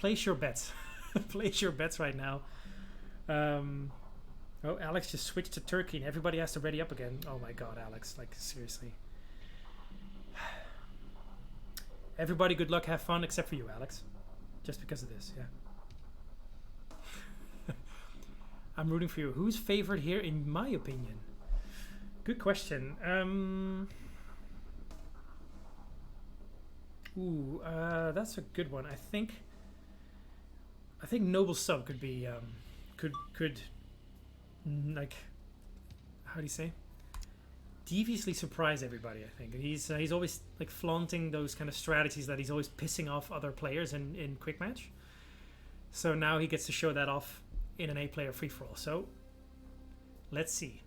place your bets. Place your bets right now. Oh, Alex just switched to Turkey and everybody has to ready up again. Oh my god, Alex, like seriously. Everybody good luck, have fun, except for you, Alex. Just because of this, yeah. I'm rooting for you. Who's favored here in my opinion? Good question. That's a good one. I think Noble Sub could be could like, how do you say, deviously surprise everybody. I think he's always like flaunting those kind of strategies that he's always pissing off other players in quick match. So now he gets to show that off in an 8-player free-for-all. So let's see.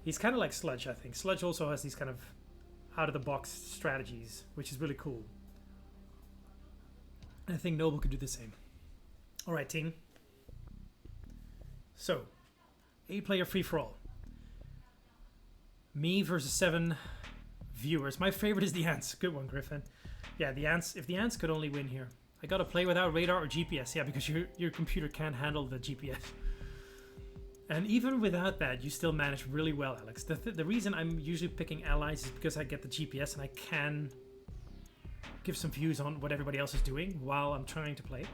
He's kind of like Sludge, I think. Sludge also has these kind of out-of-the-box strategies, which is really cool. I think Noble could do the same. All right, team. So, 8-player free-for-all. Me versus 7 viewers. My favorite is the Ants. Good one, Griffin. Yeah, the Ants. If the Ants could only win here. I gotta play without radar or GPS. Yeah, because your computer can't handle the GPS. And even without that, you still manage really well, Alex. The reason I'm usually picking allies is because I get the GPS and I can give some views on what everybody else is doing while I'm trying to play.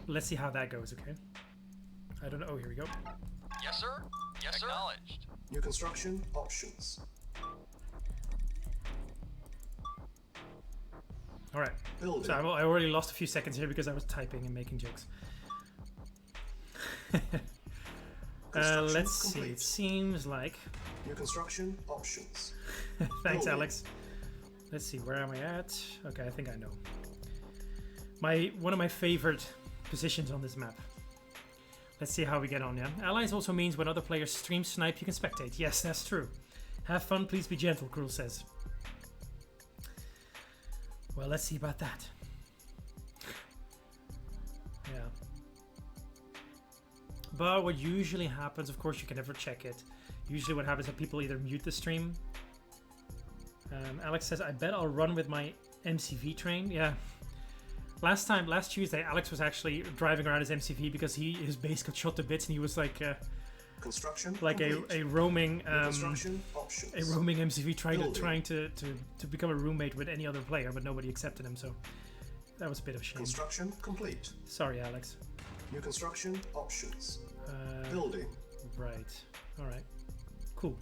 Let's see how that goes, okay? I don't know. Oh, here we go. Yes, sir. Yes, sir. Acknowledged. New construction options. All right. Building. So I already lost a few seconds here because I was typing and making jokes. Let's see. It seems like... New construction options. Thanks, Building. Alex. Let's see. Where am I at? Okay, I think I know. One of my favorite positions on this map. Let's see how we get on, yeah? Allies also means when other players stream snipe, you can spectate. Yes, that's true. Have fun, please be gentle, Cruel says. Well, let's see about that. Yeah. But what usually happens, of course, you can never check it. Usually what happens is that people either mute the stream. Alex says, I bet I'll run with my MCV train. Yeah. Last Tuesday, Alex was actually driving around his MCV because his base got shot to bits and he was like construction like a roaming construction options. a roaming MCV trying to become a roommate with any other player, but nobody accepted him, so that was a bit of a shame. Construction complete. Sorry, Alex. New construction options. Building. Right. All right. Cool.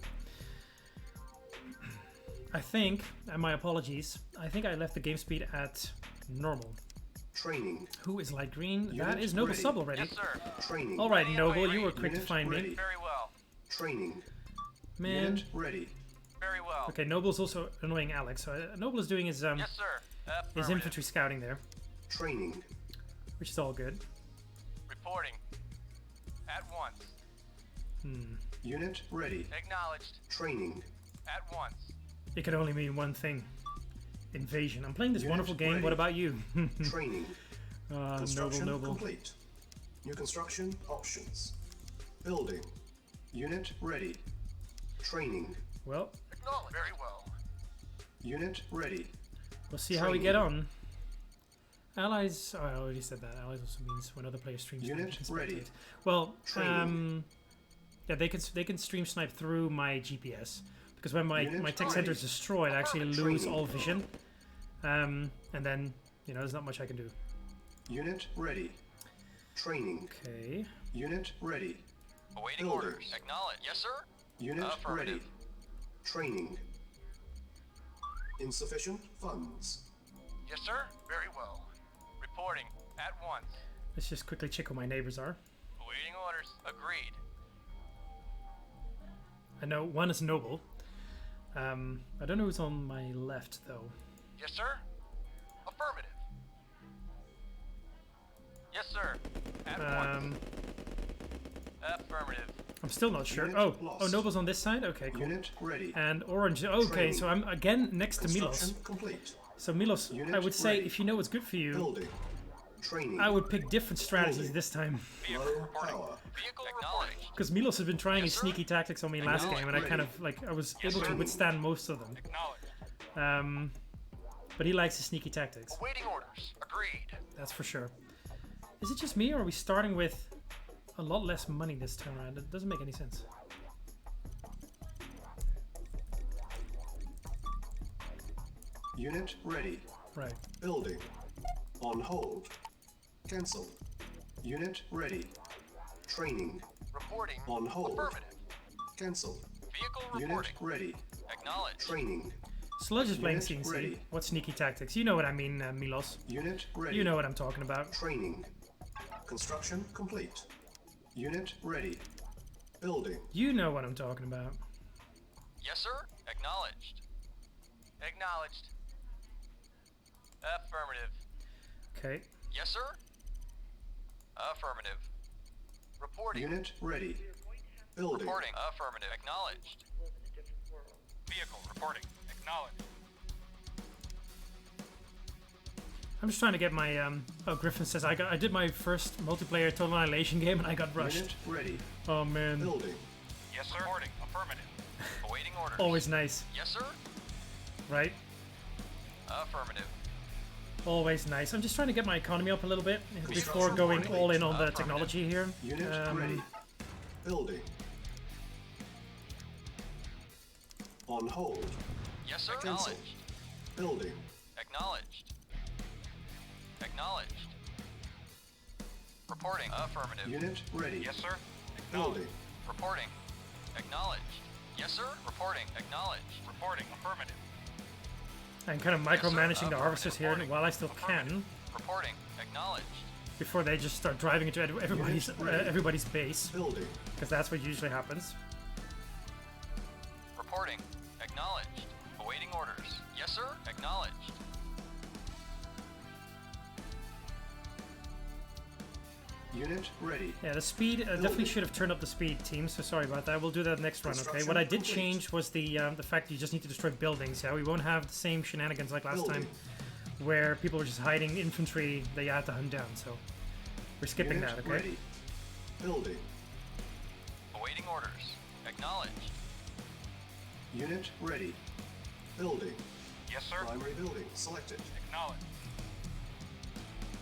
I think, and my apologies, I think I left the game speed at normal. Training. Who is light green? Unit that is Noble ready. Sub already. Yes, sir. Training. All right, Ready, Noble, ready. you were quick to Unit find me. ready. Very well. Training. Man. Unit ready. Very well. Okay, Noble's also annoying Alex. So Noble is doing his Yes, sir. his infantry scouting there, Training. which is all good. Reporting. At once. Unit ready. Acknowledged. Training. At once. It can only mean one thing. Invasion. I'm playing this Unit wonderful game. ready. What about you? Training. Noble, Construction Noble. complete. New construction options. Building. Unit ready. Training. Well, Acknowledged. Very well. Unit ready. we'll see how we get on. Allies. Oh, I already said that. Allies also means when other players stream snipe. Unit you can ready. spectate. Well, Training. yeah, they can stream snipe through my GPS because when my Unit tech center is ready. destroyed, I actually lose Training. all vision. And then there's not much I can do. Unit ready. Training. Okay. Unit ready. Awaiting Building. orders. Acknowledged. Yes, sir. Unit ready. Affirmative. Training. Insufficient funds. Yes, sir. Very well. Reporting. At once. Let's just quickly check who my neighbors are. Awaiting orders. Agreed. I know one is Noble. I don't know who's on my left though. Yes, sir. Affirmative. Yes, sir. At once. Affirmative. I'm still not sure. Unit Oh, lost. Noble's on this side. Okay, cool. Unit ready. And orange. Okay, Training. so I'm again next to Milos. Construction complete. So Milos, Unit I would say ready. if you know what's good for you, Building. Training. I would pick different strategies Building. this time. Vehicle Low reporting. power. Vehicle reporting. Because Milos has been trying Yes, his sir. sneaky tactics on me last game, and I kind of I was Yes, able sir. to withstand most of them. Acknowledged. But he likes his sneaky tactics. Awaiting orders. Agreed. That's for sure. Is it just me, or are we starting with a lot less money this time around? It doesn't make any sense. Unit ready. Right. Building. On hold. Cancel. Unit ready. Training. Reporting. On hold. Affirmative. Cancel. Vehicle Unit reporting. ready. Acknowledged. Training. Sludge is playing Unit C&C. ready. What sneaky tactics? You know what I mean, Milos. Unit ready. You know what I'm talking about. Training. Construction complete. Unit ready. Building. You know what I'm talking about. Yes, sir. Acknowledged. Acknowledged. Affirmative. Okay. Yes, sir. Affirmative. Reporting. Unit ready. Building. Reporting. Affirmative. Acknowledged. Vehicle reporting. Acknowledged. I'm just trying to get my oh, Griffin says I did my first multiplayer Total Annihilation game and I got rushed. Unit ready. Oh man. Building. Yes, sir. Reporting. Affirmative. Awaiting orders. Always nice, Yes, sir. right? Affirmative. Always nice. I'm just trying to get my economy up a little bit before Construction going complete. all in on the Affirmative. technology here. Unit ready. Building. On hold. Yes, sir. Cancel. Acknowledged. Building. Acknowledged. Acknowledged. Reporting. Affirmative. Unit ready. Yes, sir. Building. Reporting. Acknowledged. Yes, sir. Reporting. Acknowledged. Reporting. Affirmative. I'm kind of Yes, sir. micromanaging the harvesters here Reporting. while I still can, Reporting. Acknowledged. before they just start driving into everybody's Unit ready. everybody's base, Building. because that's what usually happens. Reporting. Acknowledged. Awaiting orders. Yes, sir. Acknowledged. Unit ready. Yeah, the speed, definitely should have turned up the speed, team, so sorry about that. We'll do that next run, okay? Construction What I did complete. change was the fact you just need to destroy buildings, yeah? We won't have the same shenanigans like last time, Building. where people were just hiding infantry that you had to hunt down, so we're skipping Unit that, okay? ready. Building. Awaiting orders. Acknowledged. Unit ready. Building. Yes, sir. Primary building selected. Acknowledged.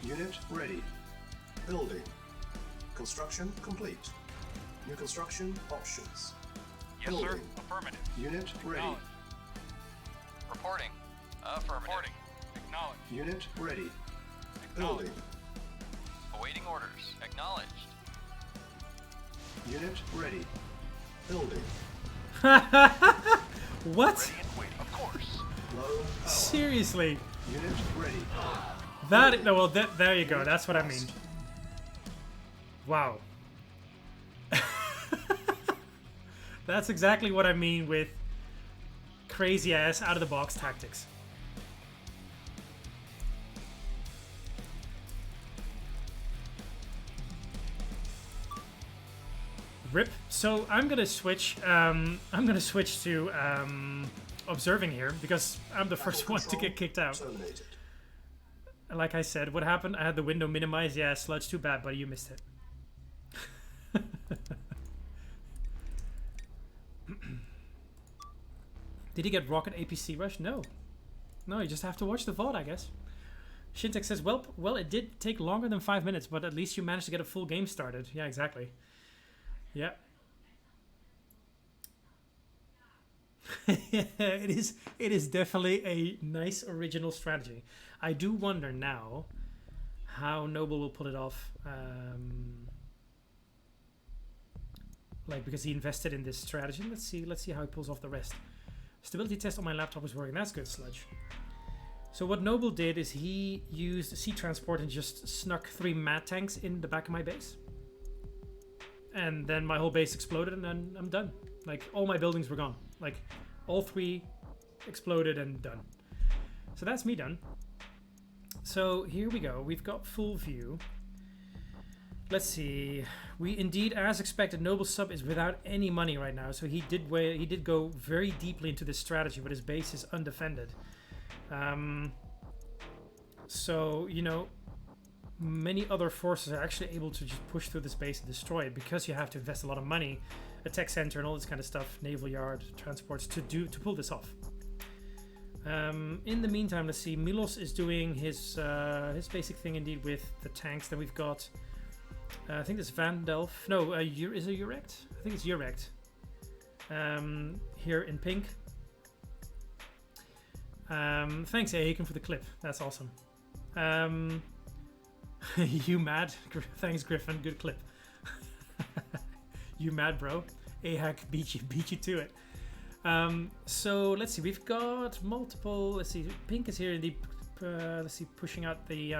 Unit ready. Building. Construction complete. New construction options. Yes, sir. Building. Affirmative. Unit ready. Acknowledged. Reporting. Affirmative. Reporting. Acknowledged. Unit ready. Acknowledged. Building. Awaiting orders. Acknowledged. Unit ready. Building. What? Ready and wait. Of course. Low power. Seriously? Unit ready. That, no, well, there you go, that's what I mean. Wow. That's exactly what I mean with crazy ass out of the box tactics. Rip. So I'm gonna switch. I'm gonna switch to observing here because I'm the first one to get kicked out. Terminated. Like I said, what happened? I had the window minimized. Yeah, Sludge, too bad, buddy. You missed it. Did he get Rocket APC Rush? No. No, you just have to watch the VOD, I guess. Shintek says, well, it did take longer than 5 minutes, but at least you managed to get a full game started. Yeah, exactly. Yeah. It is definitely a nice original strategy. I do wonder now how Noble will pull it off. Like, because he invested in this strategy. Let's see how he pulls off the rest. Stability test on my laptop is working. That's good, Sludge. So what Noble did is he used sea transport and just snuck 3 mat tanks in the back of my base. And then my whole base exploded and then I'm done. Like, all my buildings were gone. Like, all 3 exploded and done. So that's me done. So here we go. We've got full view. Let's see. We indeed, as expected, Noble Sub is without any money right now. So he did go very deeply into this strategy, but his base is undefended. So, you know, many other forces are actually able to just push through this base and destroy it because you have to invest a lot of money, a tech center and all this kind of stuff, naval yard, transports to pull this off. In the meantime, let's see. Milos is doing his basic thing indeed with the tanks. Then we've got, I think this Vandelf. No, is it Urect? I think it's Urect. Here in pink. Thanks, Aiken, for the clip. That's awesome. You mad? Thanks, Griffin. Good clip. You mad, bro? Ahak beat you to it. So let's see. We've got multiple. Let's see. Pink is here in the. Let's see, pushing out the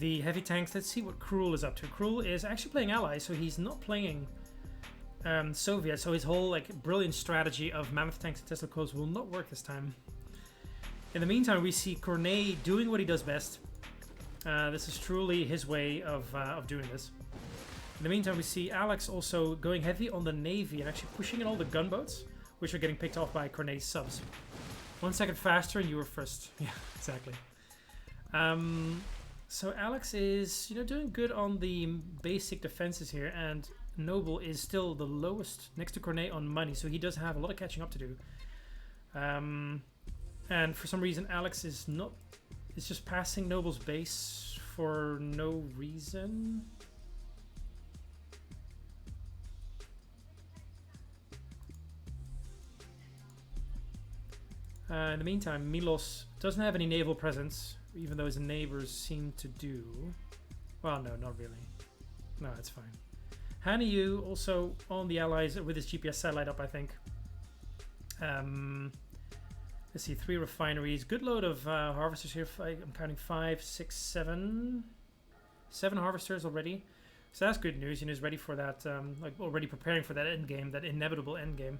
heavy tanks. Let's see what Cruel is up to. Cruel is actually playing allies, so he's not playing Soviet. So his whole like brilliant strategy of mammoth tanks and Tesla coils will not work this time. In the meantime, we see Cornet doing what he does best. This is truly his way of doing this. In the meantime, we see Alex also going heavy on the Navy and actually pushing in all the gunboats, which are getting picked off by Cornet's subs. 1 second faster and you were first. Yeah, exactly. So Alex is, doing good on the basic defenses here, and Noble is still the lowest next to Cornet on money, so he does have a lot of catching up to do. And for some reason, Alex is just passing Noble's base for no reason. In the meantime, Milos doesn't have any naval presence, even though his neighbors seem to do. Well, no, not really. No, it's fine. Hanayu also on the allies with his GPS satellite up, I think. Let's see, 3 refineries. Good load of harvesters here. I'm counting 5, 6, 7. 7 harvesters already. So that's good news. He's ready for that, already preparing for that end game, that inevitable end game.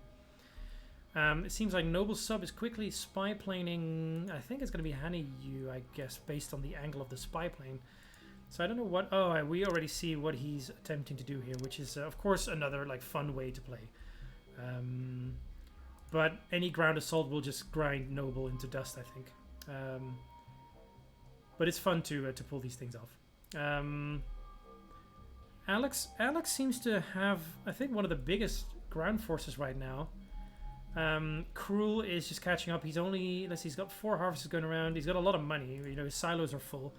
It seems like Noble Sub is quickly spy planing. I think it's going to be Hanayu, I guess, based on the angle of the spy plane. So I don't know what... Oh, we already see what he's attempting to do here, which is, of course, another fun way to play. But any ground assault will just grind Noble into dust, I think. But it's fun to pull these things off. Alex seems to have, I think, one of the biggest ground forces right now. Cruel is just catching up. He's got 4 harvesters going around. He's got a lot of money. His silos are full.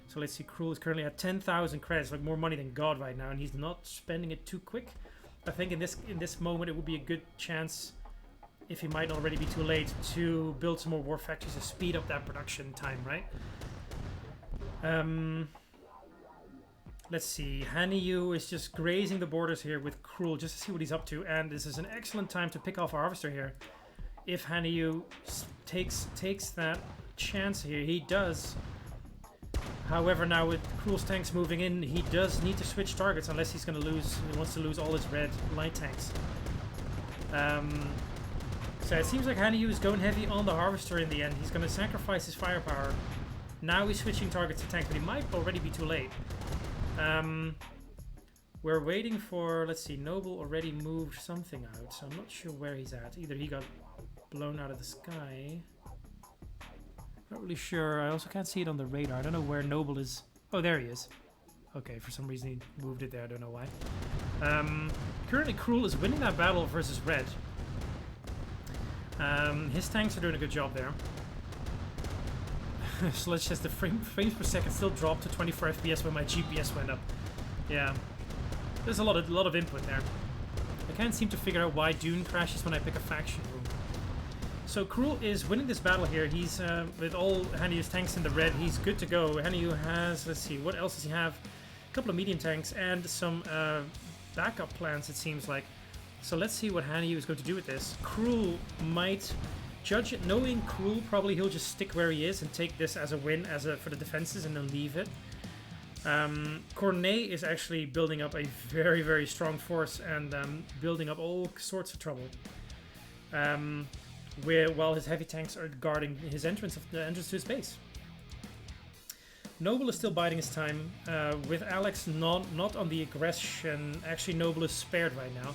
So let's see. Cruel is currently at 10,000 credits, more money than God right now, and he's not spending it too quick. I think in this moment it would be a good chance, if he might already be too late, to build some more war factories to speed up that production time, right? Let's see. Hanayu is just grazing the borders here with Cruel just to see what he's up to, and this is an excellent time to pick off a harvester here. If Hanayu takes that chance here, he does. However, now with Cruel's tanks moving in, he does need to switch targets unless he wants to lose all his red light tanks. So it seems like Hanayu is going heavy on the harvester in the end. He's going to sacrifice his firepower. Now he's switching targets to tanks, but he might already be too late. We're waiting for, let's see, Noble already moved something out, so I'm not sure where he's at. Either he got blown out of the sky. Not really sure. I also can't see it on the radar. I don't know where Noble is. Oh, there he is. Okay, for some reason he moved it there. I don't know why. Currently, Cruel is winning that battle versus Red. His tanks are doing a good job there. So let's just, the frames per second still dropped to 24 FPS when my GPS went up. Yeah. There's a lot of input there. I can't seem to figure out why Dune crashes when I pick a faction room. So Cruel is winning this battle here. He's, with all Hanayu's tanks in the red, he's good to go. Hanayu has, let's see, what else does he have? A couple of medium tanks and some backup plans, it seems like. So let's see what Hanayu is going to do with this. Cruel might judge it. Knowing Cruel, probably he'll just stick where he is and take this as a win for the defenses and then leave it. Cornet is actually building up a very, very strong force and building up all sorts of trouble. While his heavy tanks are guarding his entrance to his base. Noble is still biding his time. With Alex not on the aggression, actually Noble is spared right now.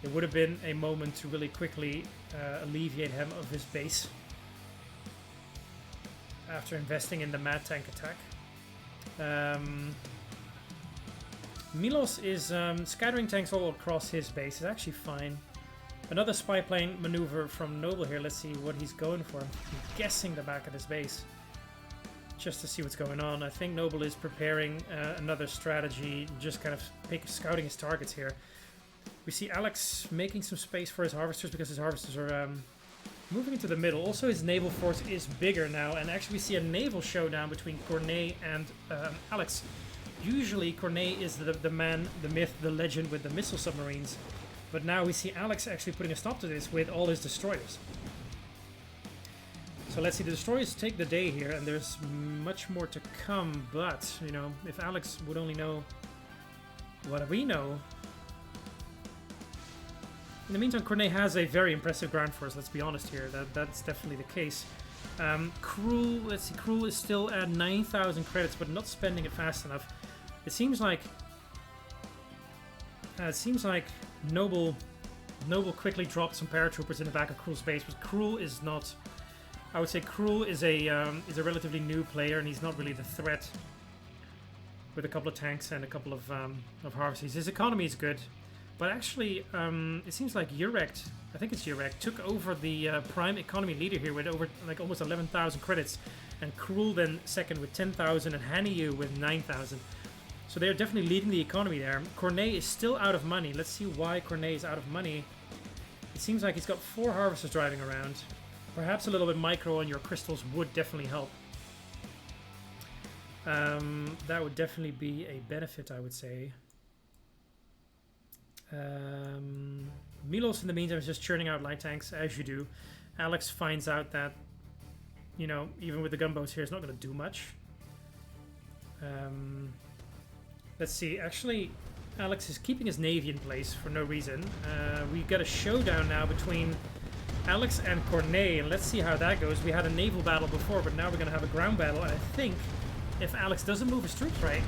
It would have been a moment to really quickly alleviate him of his base after investing in the mad tank attack. Milos is scattering tanks all across his base. It's actually fine. Another spy plane maneuver from Noble here. Let's see what he's going for. I'm guessing the back of his base, just to see what's going on. I think Noble is preparing another strategy, just kind of scouting his targets here. We see Alex making some space for his harvesters because his harvesters are moving into the middle. Also, his naval force is bigger now, and actually we see a naval showdown between Cornet and Alex. Usually Cornet is the man, the myth, the legend with the missile submarines. But now we see Alex actually putting a stop to this with all his destroyers. So let's see, the destroyers take the day here, and there's much more to come. But, you know, if Alex would only know what we know. In the meantime, Cornet has a very impressive ground force, let's be honest here. That's definitely the case. Cruel, let's see, Cruel is still at 9,000 credits, but not spending it fast enough. It seems like Noble quickly dropped some paratroopers in the back of Cruel's base, but Cruel is not. I would say Cruel is a relatively new player, and he's not really the threat. With a couple of tanks and a couple of harvesters, his economy is good, but actually, it seems like Urect, I think it's Urect, took over the prime economy leader here with over like almost 11,000 credits, and Cruel then second with 10,000, and Yabyahoo with 9,000. So they're definitely leading the economy there. Cornet is still out of money. Let's see why Cornet is out of money. It seems like he's got 4 harvesters driving around. Perhaps a little bit micro on your crystals would definitely help. That would definitely be a benefit, I would say. Milos, in the meantime, is just churning out light tanks, as you do. Alex finds out that, you know, even with the gunboats here, it's not going to do much. Let's see, actually, Alex is keeping his navy in place for no reason. We've got a showdown now between Alex and Cornet, and let's see how that goes. We had a naval battle before, but now we're going to have a ground battle, and I think if Alex doesn't move his troops right,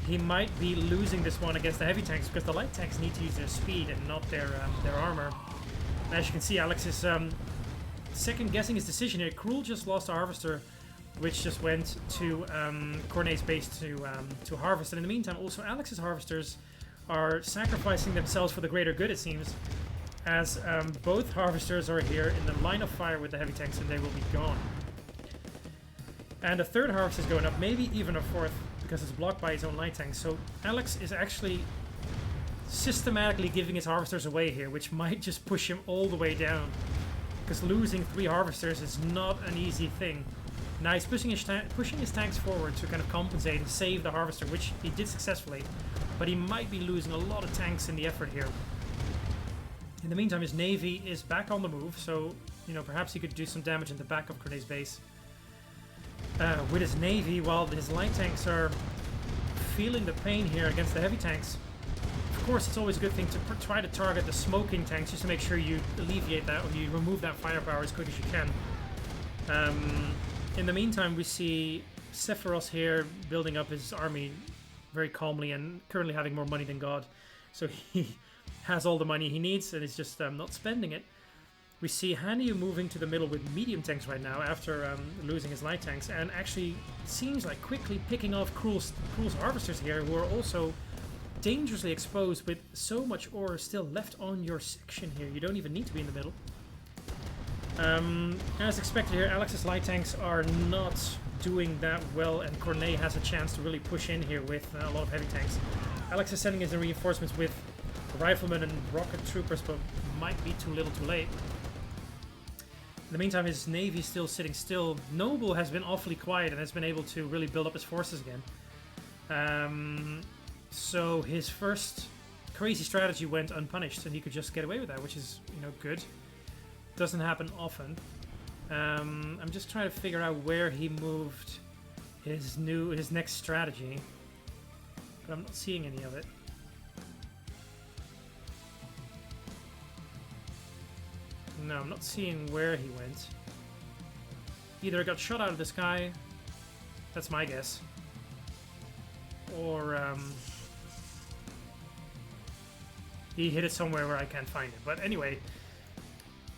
he might be losing this one against the heavy tanks, because the light tanks need to use their speed and not their armor. And as you can see, Alex is second-guessing his decision here. Cruel just lost a harvester, which just went to Cornet's base to harvest. And in the meantime, also Alex's harvesters are sacrificing themselves for the greater good, it seems, as both harvesters are here in the line of fire with the heavy tanks, and they will be gone. And a third harvester is going up, maybe even a fourth, because it's blocked by his own light tanks. So Alex is actually systematically giving his harvesters away here, which might just push him all the way down, because losing 3 harvesters is not an easy thing. Now he's pushing his tanks forward to kind of compensate and save the harvester, which he did successfully, but he might be losing a lot of tanks in the effort here. In the meantime, his navy is back on the move, so, you know, perhaps he could do some damage in the back of Cornet's base. With his navy, while his light tanks are feeling the pain here against the heavy tanks. Of course, it's always a good thing to try to target the smoking tanks, just to make sure you alleviate that, or you remove that firepower as quick as you can. In the meantime, we see Sephiroth here building up his army very calmly and currently having more money than God. So he has all the money he needs and is just not spending it. We see Yabyahoo moving to the middle with medium tanks right now after losing his light tanks, and actually seems like quickly picking off Cruel's harvesters here, who are also dangerously exposed with so much ore still left on your section here. You don't even need to be in the middle. As expected here, Alex's light tanks are not doing that well, and Cornet has a chance to really push in here with a lot of heavy tanks. Alex is sending his reinforcements with riflemen and rocket troopers, but might be too little too late. In the meantime, his navy is still sitting still. Noble has been awfully quiet and has been able to really build up his forces again. So his first crazy strategy went unpunished, and he could just get away with that, which is, you know, good. Doesn't happen often. I'm just trying to figure out where he moved his next strategy, but I'm not seeing any of it. No, I'm not seeing where he went. Either it got shot out of the sky, that's my guess, or he hit it somewhere where I can't find it. But anyway,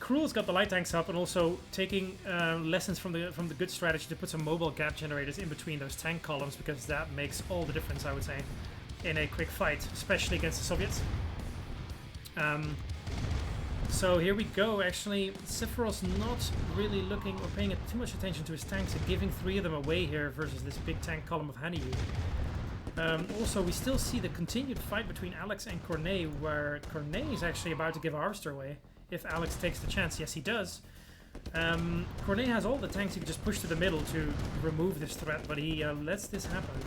Cruel's got the light tanks up, and also taking lessons from the good strategy to put some mobile gap generators in between those tank columns, because that makes all the difference, I would say, in a quick fight, especially against the Soviets. So here we go. Actually, Sephiroth's not really looking or paying too much attention to his tanks and giving 3 of them away here versus this big tank column of Hanyu. Also, we still see the continued fight between Alex and Cornet, where Cornet is actually about to give a Harvester away if Alex takes the chance. Yes, he does. Cornet has all the tanks he can just push to the middle to remove this threat, but he lets this happen.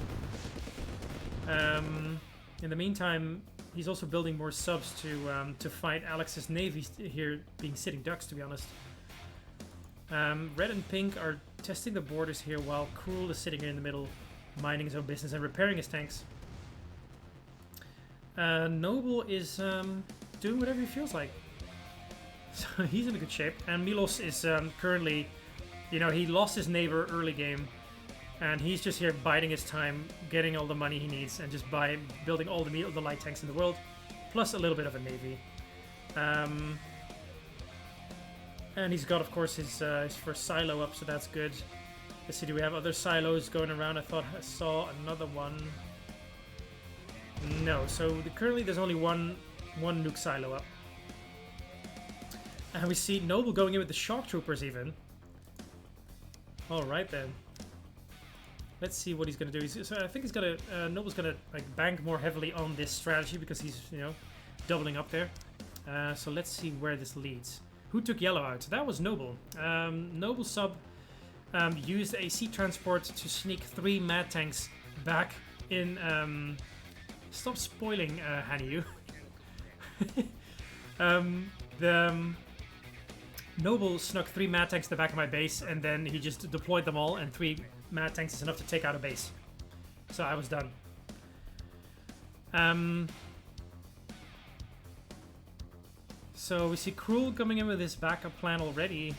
In the meantime, he's also building more subs to fight Alex's navy here, being sitting ducks, to be honest. Red and pink are testing the borders here, while Cruel is sitting here in the middle, minding his own business and repairing his tanks. Noble is doing whatever he feels like. So he's in a good shape. And Milos is currently, you know, he lost his neighbor early game. And he's just here biding his time, getting all the money he needs, and just building all the light tanks in the world, plus a little bit of a navy. And he's got, of course, his first silo up, so that's good. Let's see, do we have other silos going around? I thought I saw another one. No, so currently there's only one nuke silo up. And we see Noble going in with the shock troopers even. Alright then. Let's see what he's going to do. So I think he's going to, Noble's going to like bank more heavily on this strategy because he's, you know, doubling up there. So let's see where this leads. Who took yellow out? That was Noble. Noble sub used a sea transport to sneak 3 mad tanks back in. Stop spoiling, Hanyu. Noble snuck 3 mad tanks to the back of my base, and then he just deployed them all, and 3 mad tanks is enough to take out a base. So I was done. So we see Cruel coming in with his backup plan already.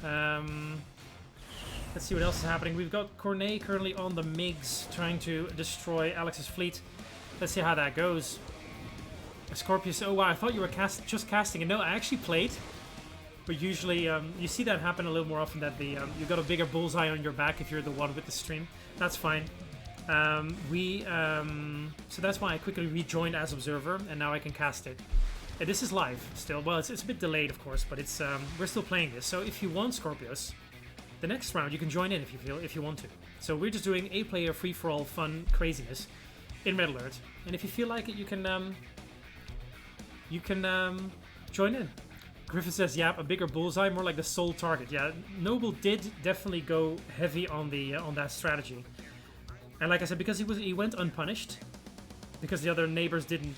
Let's see what else is happening. We've got Cornet currently on the MiGs trying to destroy Alex's fleet. Let's see how that goes. Scorpius, oh wow, I thought you were just casting it. No, I actually played. But usually, you see that happen a little more often, that you've got a bigger bullseye on your back if you're the one with the stream. That's fine. So that's why I quickly rejoined as observer, and now I can cast it. And this is live still. Well, it's a bit delayed, of course, but it's we're still playing this. So if you want Scorpius, the next round you can join in if you want to. So we're just doing a player free-for-all fun craziness in Red Alert, and if you feel like it, you can join in. Griffin says, "Yep, a bigger bullseye, more like the sole target." Yeah, Noble did definitely go heavy on that strategy, and like I said, because he went unpunished, because the other neighbors didn't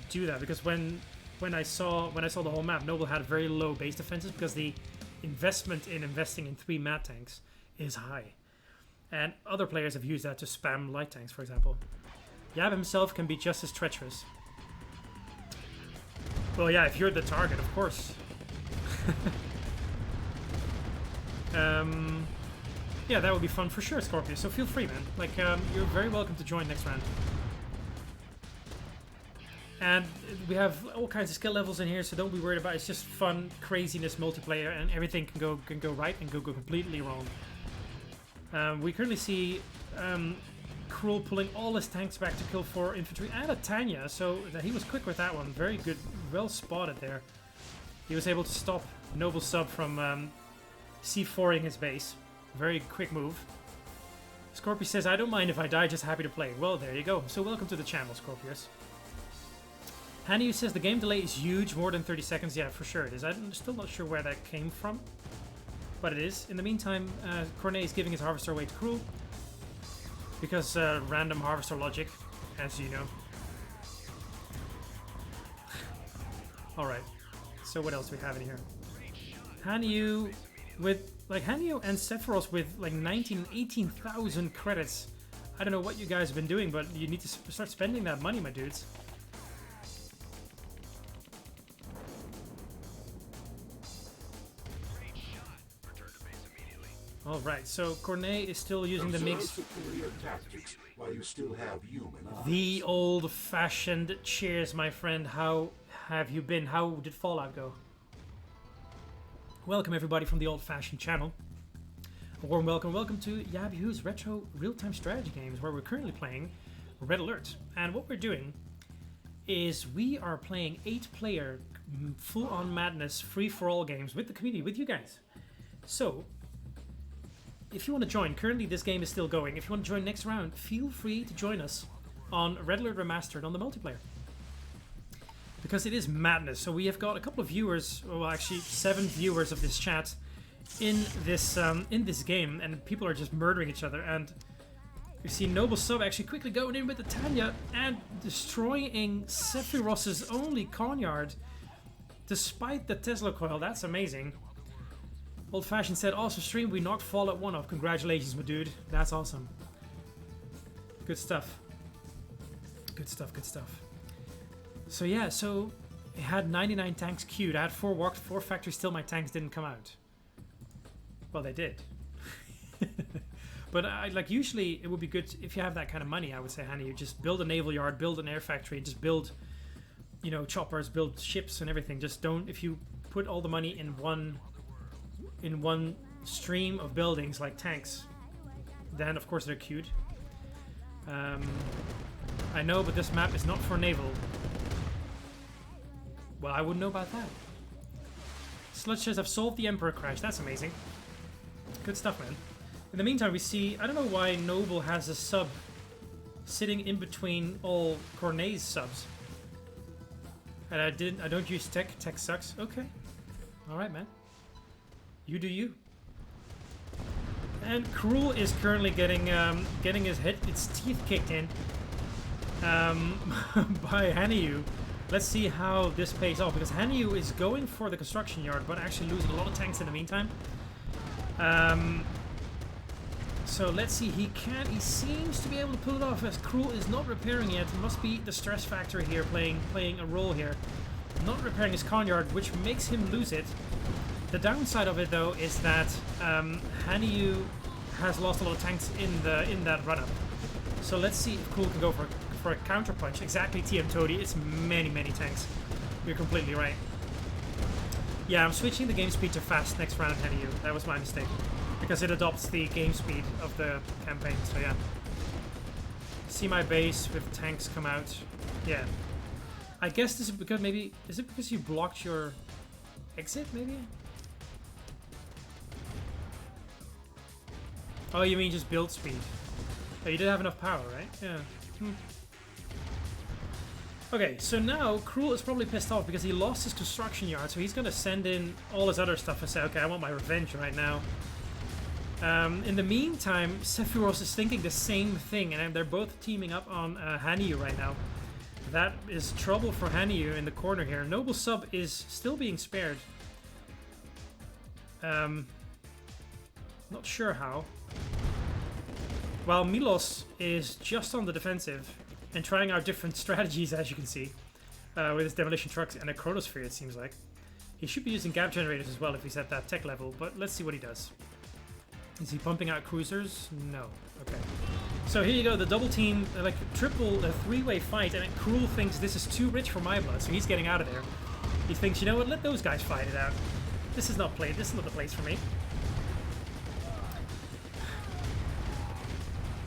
do that. Because when I saw the whole map, Noble had very low base defenses because the investment in investing in 3 mad tanks is high, and other players have used that to spam light tanks, for example. Yab himself can be just as treacherous. Well, yeah, if you're the target, of course. Yeah, that would be fun for sure, Scorpius. So feel free, man. Like, you're very welcome to join next round. And we have all kinds of skill levels in here, so don't be worried about it. It's just fun, craziness multiplayer, and everything can go right and go completely wrong. We currently see Cruel pulling all his tanks back to kill 4 infantry and a Tanya, so that he was quick with that one. Very good, well spotted there. He was able to stop Noble Sub from C4ing his base. Very quick move. Scorpius says, "I don't mind if I die, just happy to play." Well, there you go. So welcome to the channel, Scorpius. Hanyu says the game delay is huge, more than 30 seconds. Yeah, for sure it is. I'm still not sure where that came from, but it is. In the meantime, Cornet is giving his harvester away to Cruel, because random harvester logic, as you know. Alright, so what else do we have in here? Hanyu and Sephiroth with like 18,000 credits. I don't know what you guys have been doing, but you need to start spending that money, my dudes. Alright, so Cornet is still using the MiGs. While you still have human eyes. The old-fashioned cheers, my friend. How have you been? How did Fallout go? Welcome everybody from the old-fashioned channel. A warm welcome to Yabyahoo's retro real-time strategy games, where we're currently playing Red Alert. And what we're doing is we are playing 8-player full-on madness free-for-all games with the community, with you guys. So, if you want to join, currently this game is still going. If you want to join next round, feel free to join us on Red Alert Remastered on the multiplayer. Because it is madness. So we have got a couple of viewers, well actually 7 viewers of this chat in this game, and people are just murdering each other. And we see Noble Sub actually quickly going in with the Tanya and destroying Sephiros's only Conyard despite the Tesla coil. That's amazing. Old Fashioned said, also stream, we knocked Fallout 1 off. Congratulations, my dude. That's awesome. Good stuff. Good stuff, good stuff. So yeah, so it had 99 tanks queued. I had 4 factories, still my tanks didn't come out. Well, they did. But like usually it would be good if you have that kind of money. I would say, Hanny, you just build a naval yard, build an air factory, just build, you know, choppers, build ships and everything. Just don't, if you put all the money in one stream of buildings like tanks, then of course they're queued. I know, but this map is not for naval. Well, I wouldn't know about that. Sludge says, I've solved the Emperor crash. That's amazing. Good stuff, man. In the meantime, we see, I don't know why Noble has a sub sitting in between all Cornet's subs. And I don't use tech. Tech sucks. Okay. Alright, man. You do you. And Cruel is currently getting its teeth kicked in by Hanyu. Let's see how this pays off, because Hanyu is going for the construction yard, but actually losing a lot of tanks in the meantime. So let's see, he seems to be able to pull it off, as Cruel is not repairing yet. It must be the stress factor here playing a role here. Not repairing his Conyard, which makes him lose it. The downside of it though is that Hanyu has lost a lot of tanks in that run-up. So let's see if Cruel can go for a counter punch. Exactly, TM Toady. It's many tanks. You're completely right. Yeah, I'm switching the game speed to fast next round, Hanyu. That was my mistake. Because it adopts the game speed of the campaign, so yeah. See my base with tanks come out. Yeah. I guess this is because maybe... Is it because you blocked your exit, maybe? Oh, you mean just build speed. Oh, you did have enough power, right? Yeah. Okay, so now Cruel is probably pissed off because he lost his construction yard, so he's gonna send in all his other stuff and say, okay, I want my revenge right now. In the meantime, Sephiroth is thinking the same thing, and they're both teaming up on Hanyu right now. That is trouble for Hanyu in the corner here. Noble Sub is still being spared. Not sure how. While Milos is just on the defensive and trying out different strategies, as you can see, with his demolition trucks and a chronosphere, it seems like. He should be using gap generators as well if he's at that tech level, but let's see what he does. Is he pumping out cruisers? No. Okay. So here you go, the double team, like triple, three-way fight, and Cruel thinks this is too rich for my blood, so he's getting out of there. He thinks, you know what, let those guys fight it out. This is not the place for me.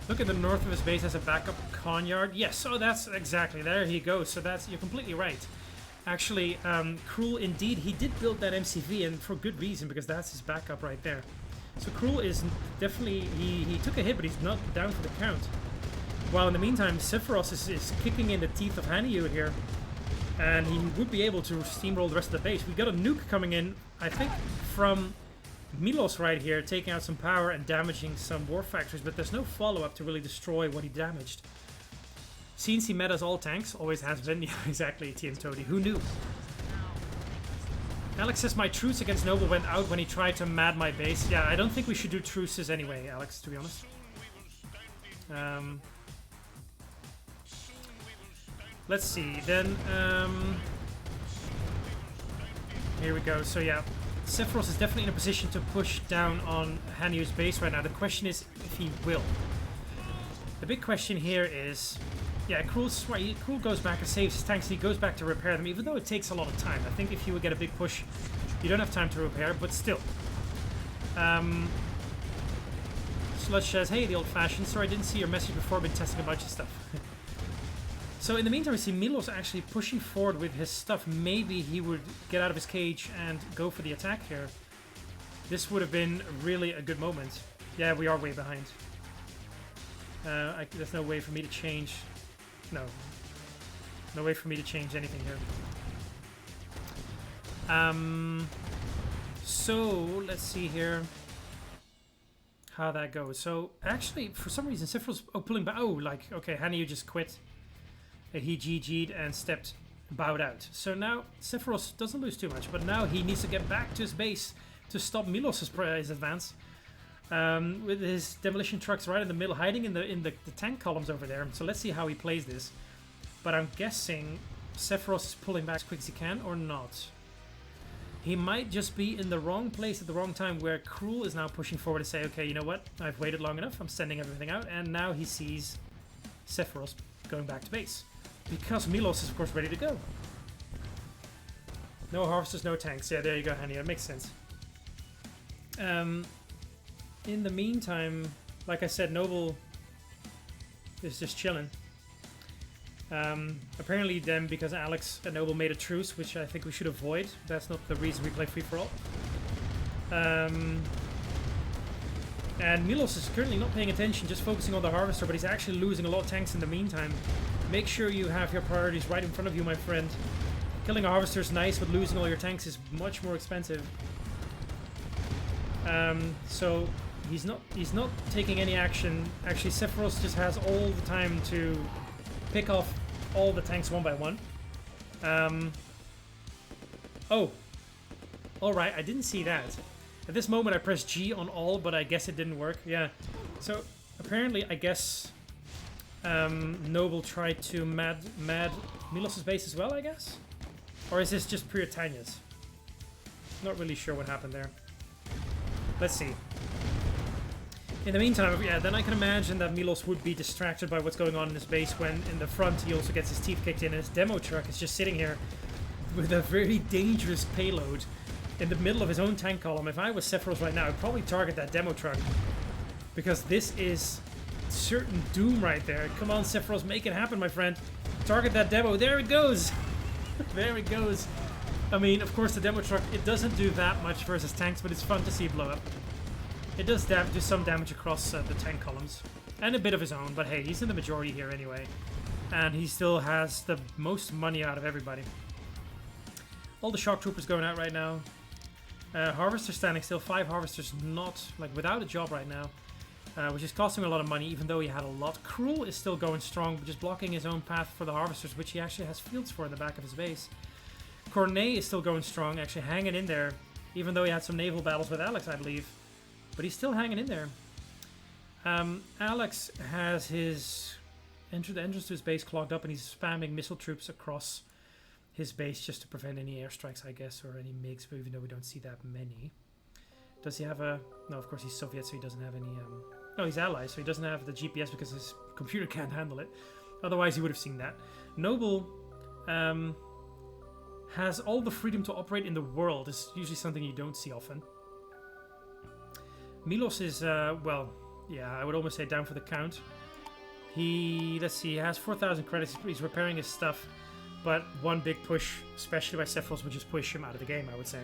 Look at the north of his base as a backup Conyard. Yes, so that's exactly, there he goes. So that's, you're completely right. Actually, Cruel, indeed, he did build that MCV, and for good reason, because that's his backup right there. So Cruel is definitely, he took a hit, but he's not down for the count. While in the meantime, Sephiroth is kicking in the teeth of Hanyu here, and he would be able to steamroll the rest of the base. We got a nuke coming in, I think, from Milos right here, taking out some power and damaging some war factories, but there's no follow-up to really destroy what he damaged. C&C metas all tanks, always has been. Yeah, exactly, TM Toady. Who knew? Alex says my truce against Noble went out when he tried to mad my base. Yeah, I don't think we should do truces anyway, Alex, to be honest. Let's see, then, here we go. So yeah, Sephiroth is definitely in a position to push down on Hanyu's base right now. The question is if he will. The big question here is, yeah, Cruel goes back and saves his tanks. He goes back to repair them, even though it takes a lot of time. I think if you would get a big push, you don't have time to repair, but still. Sludge says, hey, the old-fashioned. Sorry, I didn't see your message before. I've been testing a bunch of stuff. So in the meantime, we see Milos actually pushing forward with his stuff. Maybe he would get out of his cage and go for the attack here. This would have been really a good moment. Yeah, we are way behind. There's no way for me to change. No. No way for me to change anything here. So, let's see here how that goes. So, actually, for some reason, Sephiroth's pulling back. Oh, like, okay, Hanyu just quit. He GG'd and bowed out. So now, Sephiroth doesn't lose too much, but now he needs to get back to his base to stop Milos' his advance. With his demolition trucks right in the middle, hiding in the tank columns over there. So let's see how he plays this. But I'm guessing Sephiroth is pulling back as quick as he can, or not. He might just be in the wrong place at the wrong time, where Cruel is now pushing forward to say, okay, you know what? I've waited long enough. I'm sending everything out. And now he sees Sephiroth going back to base. Because Milos is, of course, ready to go. No harvesters, no tanks. Yeah, there you go, Hanny. That makes sense. In the meantime, like I said, Noble is just chilling. Apparently then, because Alex and Noble made a truce, which I think we should avoid. That's not the reason we play free-for-all. And Milos is currently not paying attention, just focusing on the harvester, but he's actually losing a lot of tanks in the meantime. Make sure you have your priorities right in front of you, my friend. Killing a harvester is nice, but losing all your tanks is much more expensive. So he's not taking any action. Actually, Sephiroth just has all the time to pick off all the tanks one by one. Oh, all right. I didn't see that. At this moment, I pressed G on all, but I guess it didn't work. Yeah. So apparently, I guess Noble tried to mad Milos' base as well. I guess, or is this just pure Tanya's? Not really sure what happened there. Let's see. In the meantime, yeah, then I can imagine that Milos would be distracted by what's going on in his base when in the front he also gets his teeth kicked in and his demo truck is just sitting here with a very dangerous payload in the middle of his own tank column. If I was Sephiroth right now, I'd probably target that demo truck, because this is certain doom right there. Come on, Sephiroth, make it happen, my friend. Target that demo. There it goes. There it goes. I mean, of course, the demo truck, it doesn't do that much versus tanks, but it's fun to see blow up. It does do some damage across the tank columns, and a bit of his own, but hey, he's in the majority here anyway. And he still has the most money out of everybody. All the shock troopers going out right now. Harvester standing still, 5 harvesters not, like, without a job right now. Which is costing a lot of money, even though he had a lot. Cruel is still going strong, just blocking his own path for the harvesters, which he actually has fields for in the back of his base. Cornet is still going strong, actually hanging in there, even though he had some naval battles with Alex, I believe. But he's still hanging in there. Alex has his entrance to his base clogged up, and he's spamming missile troops across his base just to prevent any airstrikes, I guess, or any MiGs, but even though we don't see that many. Does he have a... No, of course he's Soviet, so he doesn't have any... No, he's allies, so he doesn't have the GPS because his computer can't handle it. Otherwise, he would have seen that. Noble has all the freedom to operate in the world. It's usually something you don't see often. Milos is, well, yeah, I would almost say down for the count. Let's see, he has 4,000 credits. He's repairing his stuff, but one big push, especially by Sephiroth, would just push him out of the game, I would say.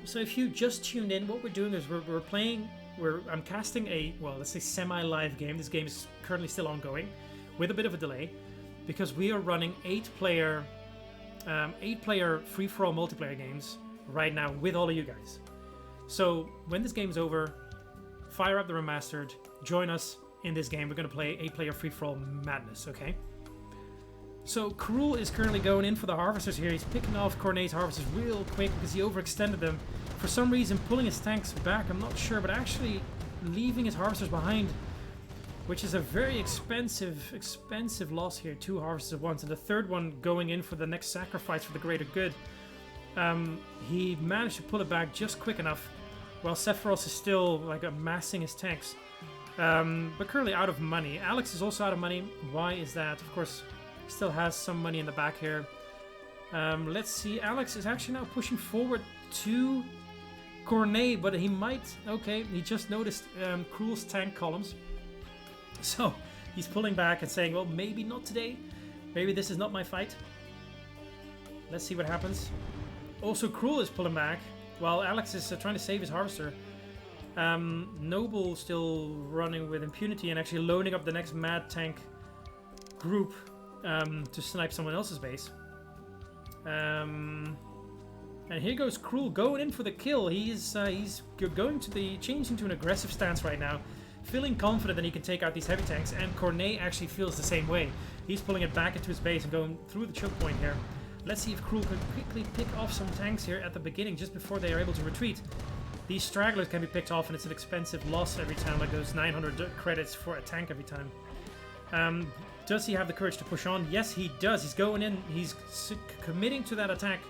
So if you just tuned in, what we're doing is we're playing... I'm casting a, well, let's say semi-live game. This game is currently still ongoing with a bit of a delay because we are running 8-player free-for-all multiplayer games right now with all of you guys. So when this game is over, fire up the Remastered, join us in this game. We're going to play 8-player free-for-all madness, okay? So Cruel is currently going in for the harvesters here. He's picking off Cornet's harvesters real quick because he overextended them. For some reason, pulling his tanks back, I'm not sure, but actually leaving his harvesters behind, which is a very expensive loss here. 2 harvesters at once, and the third one going in for the next sacrifice for the greater good. He managed to pull it back just quick enough, while Sephiroth is still like amassing his tanks. But currently out of money. Alex is also out of money. Why is that? Of course, he still has some money in the back here. Let's see. Alex is actually now pushing forward to Cornet, but he might... Okay, he just noticed Cruel's tank columns. So, He's pulling back and saying, well, maybe not today. Maybe this is not my fight. Let's see what happens. Also, Cruel is pulling back while Alex is trying to save his Harvester. Noble still running with impunity and actually loading up the next Mad Tank group to snipe someone else's base. And here goes Cruel going in for the kill. He's going to the change into an aggressive stance right now, feeling confident that he can take out these heavy tanks. And Cornet actually feels the same way. He's pulling it back into his base and going through the choke point here. Let's see if Cruel can quickly pick off some tanks here at the beginning, just before they are able to retreat. These stragglers can be picked off, and it's an expensive loss every time, like those 900 credits for a tank every time. Does he have the courage to push on? Yes, he does. He's going in. He's committing to that attack.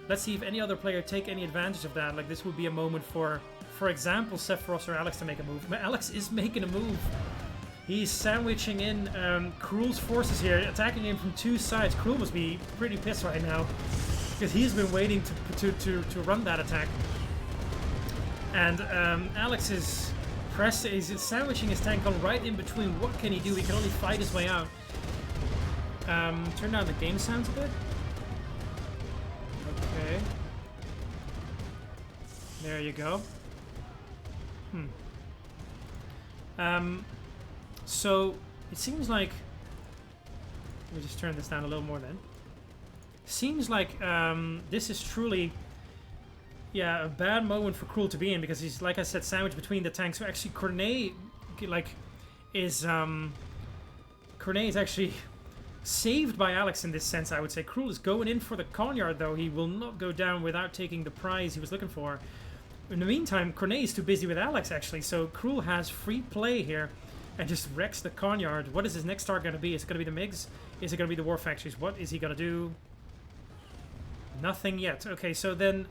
Let's see if any other player take any advantage of that. Like, this would be a moment for example, Sephiroth or Alex to make a move. Alex is making a move. He's sandwiching in Cruel's forces here, attacking him from two sides. Cruel must be pretty pissed right now, because he's been waiting to run that attack. And Alex is he's sandwiching his tank on right in between. What can he do? He can only fight his way out. Turn down the game sounds a bit. Okay. There you go. So it seems like, let me just turn this down a little more then. Seems like this is truly, yeah, a bad moment for Cruel to be in, because he's, like I said, sandwiched between the tanks. So actually Cornet is actually saved by Alex in this sense, I would say. Cruel is going in for the Conyard, though. He will not go down without taking the prize he was looking for. In the meantime, Cornet is too busy with Alex, actually, so Cruel has free play here and just wrecks the Conyard. What is his next target going to be? Is it going to be the MiGs? Is it going to be the War Factories? What is he going to do? Nothing yet. Okay, so then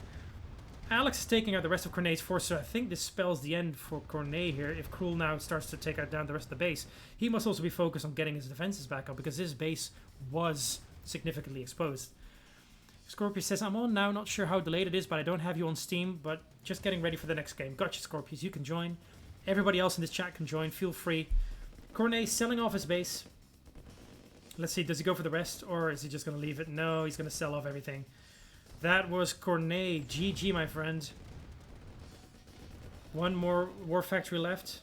Alex is taking out the rest of Cornet's force, so I think this spells the end for Cornet here. If Cruel now starts to take out down the rest of the base, he must also be focused on getting his defenses back up, because his base was significantly exposed. Scorpius says, I'm on now, not sure how delayed it is, but I don't have you on Steam, but just getting ready for the next game. Gotcha, Scorpius, you can join. Everybody else in this chat can join, feel free. Cornet selling off his base. Let's see, does he go for the rest, or is he just going to leave it? No, he's going to sell off everything. That was Cornet. GG, my friend. One more War Factory left.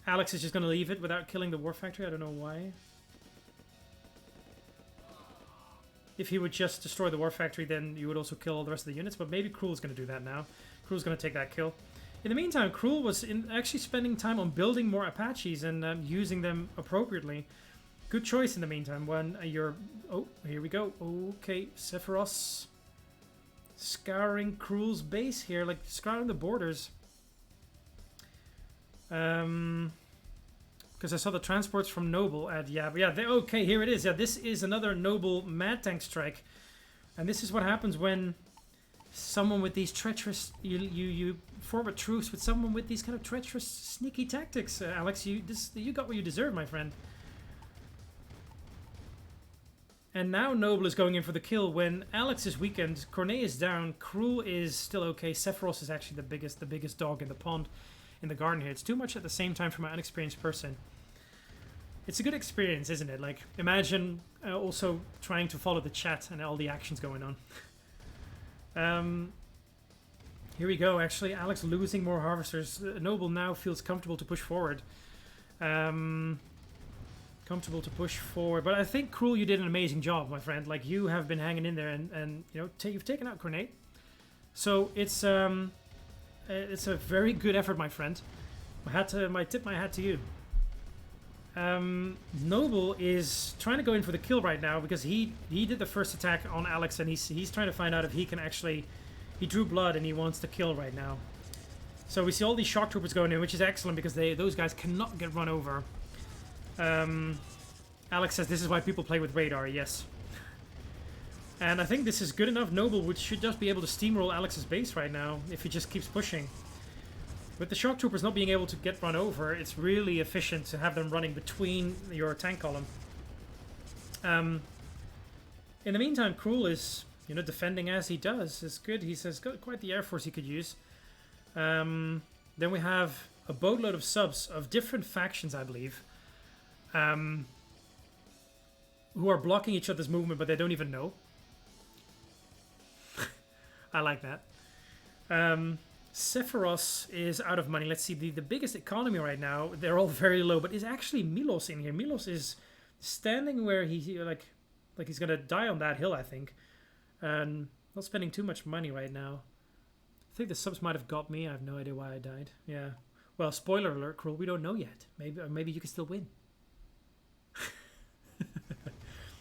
Alex is just going to leave it without killing the War Factory. I don't know why. If he would just destroy the War Factory, then you would also kill all the rest of the units. But maybe Cruel's going to do that now. Cruel's going to take that kill. In the meantime, Cruel was actually spending time on building more Apaches and using them appropriately. Good choice in the meantime when you're... Oh, here we go. Okay, Sephiroth scouring Cruel's base here, like scouring the borders. Because I saw the transports from Noble at Yabyahoo. Yeah, okay, here it is. Yeah, this is another Noble Mad Tank strike. And this is what happens when someone with these treacherous... You form a truce with someone with these kind of treacherous, sneaky tactics, Alex. You got what you deserve, my friend. And now Noble is going in for the kill when Alex is weakened, Cornet is down, Cruel is still okay, Sephiroth is actually the biggest dog in the pond, in the garden here. It's too much at the same time for my unexperienced person. It's a good experience, isn't it? Like, imagine also trying to follow the chat and all the actions going on. Here we go, actually. Alex losing more harvesters. Noble now feels comfortable to push forward. Comfortable to push forward. But I think, Cruel, you did an amazing job, my friend. Like, you have been hanging in there and you know, you've taken out Cornet. So it's a very good effort, my friend. I tip my hat to you. Noble is trying to go in for the kill right now because he did the first attack on Alex and he's trying to find out if he can actually... He drew blood and he wants to kill right now. So we see all these shock troopers going in, which is excellent because those guys cannot get run over. Alex says this is why people play with radar, yes. And I think this is good enough. Noble should just be able to steamroll Alex's base right now if he just keeps pushing. With the shock troopers not being able to get run over, it's really efficient to have them running between your tank column. In the meantime, Cruel is, you know, defending as he does. It's good. He says got quite the air force he could use. Then we have a boatload of subs of different factions, I believe, who are blocking each other's movement, but they don't even know. I like that. Sephiroth is out of money. Let's see, the biggest economy right now, they're all very low, but is actually Milos in here. Milos is standing where he like he's gonna die on that hill, I think. And not spending too much money right now. I think the subs might have got me. I have no idea why I died. Yeah. Well, spoiler alert, Cruel, we don't know yet. Maybe you can still win.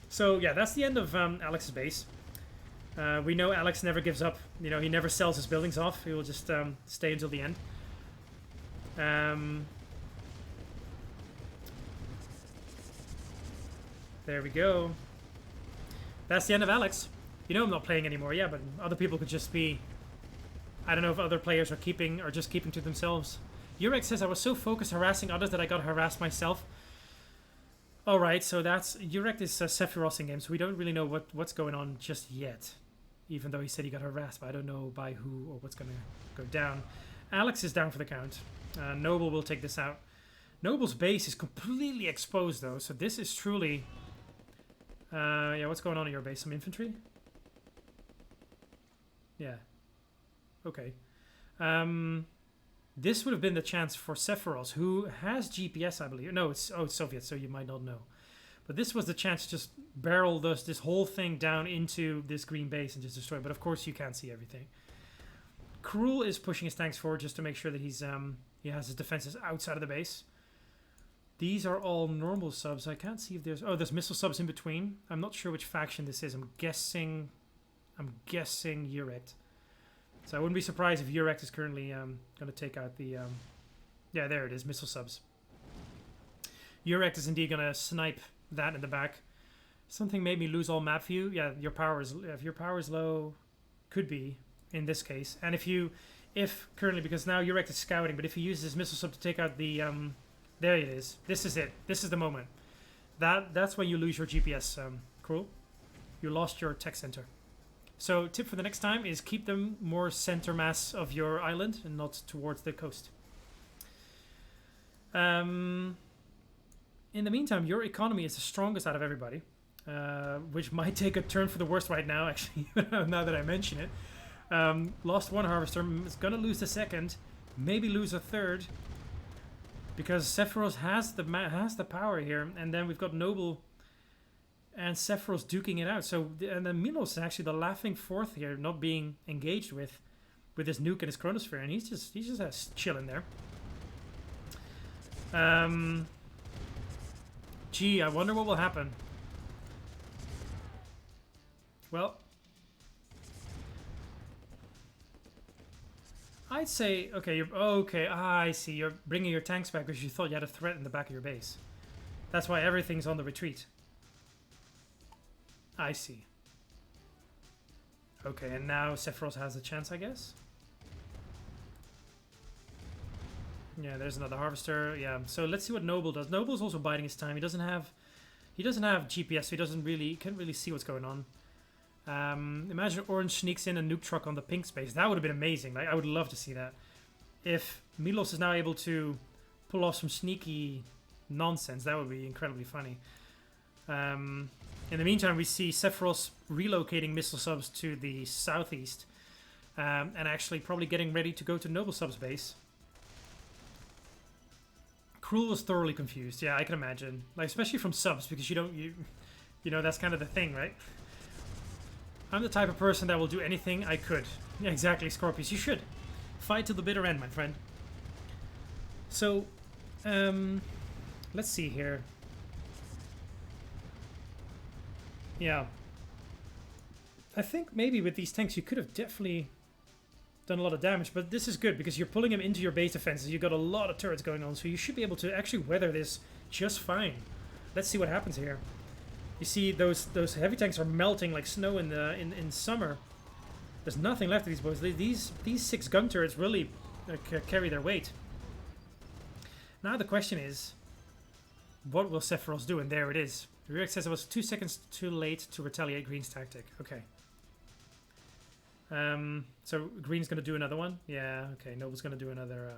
So yeah, that's the end of Alex's base. We know Alex never gives up. You know, he never sells his buildings off. He will just stay until the end. There we go. That's the end of Alex. You know I'm not playing anymore, yeah, but other people could just be... I don't know if other players are just keeping to themselves. Urek says, I was so focused harassing others that I got harassed myself. Alright, so that's... Urek is Sephiroth in game, so we don't really know what's going on just yet. Even though he said he got harassed, but I don't know by who or what's going to go down. Alex is down for the count. Noble will take this out. Noble's base is completely exposed, though, so this is truly... yeah, what's going on in your base? Some infantry? Yeah. Okay. This would have been the chance for Sephiroth, who has GPS, I believe. No, it's Soviet, so you might not know. But this was the chance to just barrel this whole thing down into this green base and just destroy it. But of course you can't see everything. Cruel is pushing his tanks forward just to make sure that he has his defenses outside of the base. These are all normal subs. I can't see if there's... Oh, there's missile subs in between. I'm not sure which faction this is. I'm guessing Urekt. So I wouldn't be surprised if Urekt is currently going to take out the... yeah, there it is. Missile subs. Urekt is indeed going to snipe that in the back. Something made me lose all map view. Yeah, your power is... If your power is low, could be in this case. And if currently... Because now Urekt is scouting, but if he uses his missile sub to take out the... there it is. This is it. This is the moment. That's when you lose your GPS, Cruel. You lost your tech center. So tip for the next time is keep them more center mass of your island and not towards the coast. In the meantime, your economy is the strongest out of everybody, which might take a turn for the worst right now, actually, now that I mention it. Lost one harvester, is going to lose the second, maybe lose a third, because Sephiroth has the power here, and then we've got Noble and Sephiroth duking it out. So, and then Milos is actually the laughing fourth here, not being engaged with his nuke and his chronosphere, and he's just chilling there. Gee, I wonder what will happen. Well, I'd say, okay, I see. You're bringing your tanks back because you thought you had a threat in the back of your base. That's why everything's on the retreat. I see. Okay, and now Sephiroth has a chance, I guess. Yeah, there's another harvester. Yeah, so let's see what Noble does. Noble's also biding his time. He doesn't have GPS, so he can't really see what's going on. Imagine Orange sneaks in a nuke truck on the pink space. That would have been amazing. Like, I would love to see that. If Milos is now able to pull off some sneaky nonsense, that would be incredibly funny. In the meantime, we see Sephiroth relocating missile subs to the southeast, and actually probably getting ready to go to Noble Sub's base. Cruel was thoroughly confused. Yeah, I can imagine. Like, especially from subs, because you know, that's kind of the thing, right? I'm the type of person that will do anything I could. Yeah, exactly, Scorpius. You should. Fight till the bitter end, my friend. So, let's see here. Yeah. I think maybe with these tanks you could have definitely done a lot of damage, but this is good because you're pulling them into your base defenses. You've got a lot of turrets going on, so you should be able to actually weather this just fine. Let's see what happens here. You see those heavy tanks are melting like snow in summer. There's nothing left of these boys. These 6 gun turrets really carry their weight. Now the question is, what will Sephiroth do? And there it is. Rurik says it was 2 seconds too late to retaliate Green's tactic. Okay. So Green's going to do another one? Yeah, okay. Noble's going to do another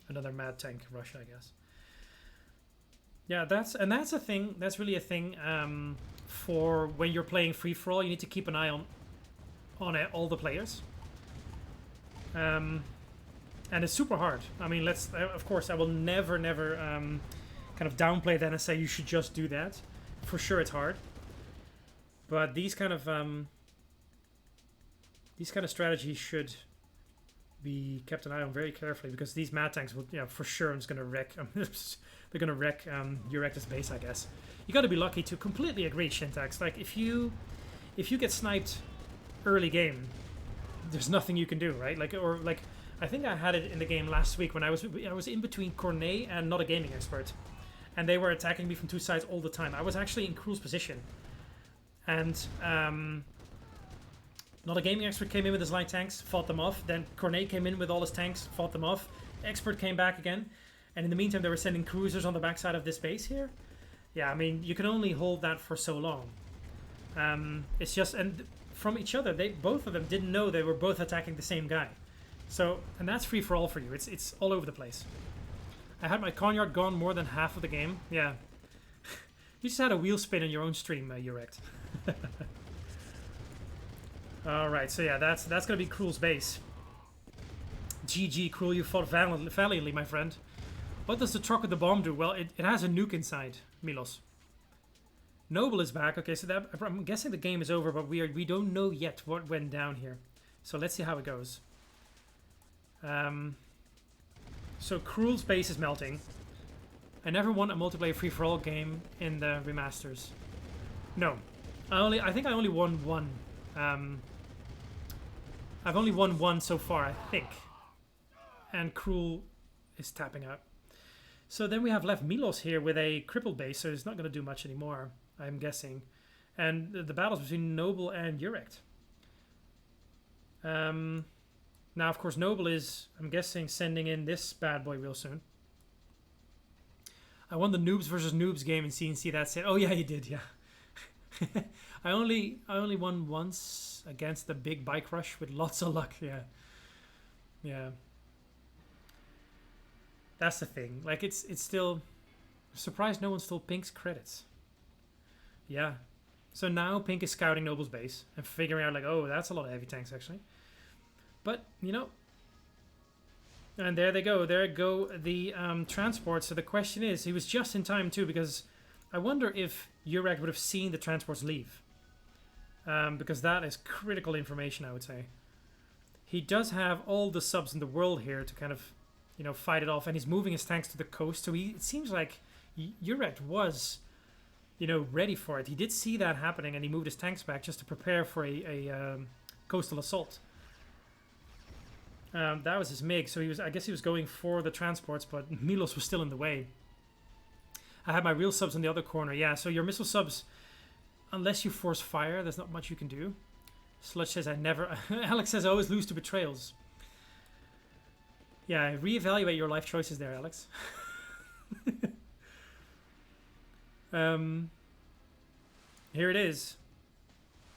another mad tank rush, I guess. Yeah, that's a thing. That's really a thing for when you're playing free for all. You need to keep an eye on all the players. And it's super hard. I mean, of course, I will never kind of downplay that and say you should just do that. For sure, it's hard. But these kind of strategies should be kept an eye on very carefully, because these mad tanks will, for sure, it's going to wreck. They're going to wreck Eurectus base, I guess. You got to be lucky to completely agree, Shintax. Like if you get sniped early game, there's nothing you can do, right? Like I think I had it in the game last week when I was in between Cornet and Not a Gaming Expert, and they were attacking me from two sides all the time. I was actually in Cruel's position, and Not a Gaming Expert came in with his light tanks, fought them off. Then Cornet came in with all his tanks, fought them off. Expert came back again. And in the meantime, they were sending cruisers on the backside of this base here. Yeah, I mean, you can only hold that for so long. It's just, and from each other, both of them didn't know they were both attacking the same guy. So, and that's free for all for you. It's all over the place. I had my Conyard gone more than half of the game. Yeah. You just had a wheel spin in your own stream, Urect. Alright, so yeah, that's going to be Cruel's base. GG, Cruel, you fought valiantly, my friend. What does the truck with the bomb do? Well, it has a nuke inside, Milos. Noble is back. Okay, so I'm guessing the game is over, but we don't know yet what went down here. So let's see how it goes. So Cruel's base is melting. I never won a multiplayer free-for-all game in the remasters. No. I think I only won one. I've only won one so far, I think. And Cruel is tapping out. So then we have left Milos here with a crippled base, so he's not going to do much anymore, I'm guessing. And the battles between Noble and Urect. Now, of course, Noble is, I'm guessing, sending in this bad boy real soon. I won the Noobs versus Noobs game in C&C, that's it. Oh, yeah, you did, yeah. I only won once against the big bike rush with lots of luck, yeah. Yeah. That's the thing. Like, it's still... I'm surprised no one stole Pink's credits. Yeah. So now Pink is scouting Noble's base and figuring out, like, oh, that's a lot of heavy tanks, actually. But, you know... And there they go. There go the transports. So the question is, he was just in time, too, because I wonder if Urek would have seen the transports leave. Because that is critical information, I would say. He does have all the subs in the world here to kind of... you know, fight it off, and he's moving his tanks to the coast, so it seems like Urect was, you know, ready for it. He did see that happening, and he moved his tanks back just to prepare for a coastal assault. That was his MiG, so I guess he was going for the transports, but Milos was still in the way. I had my real subs in the other corner, yeah, so your missile subs, unless you force fire, there's not much you can do. Sludge says I never... Alex says I always lose to betrayals. Yeah, reevaluate your life choices there, Alex. Here it is.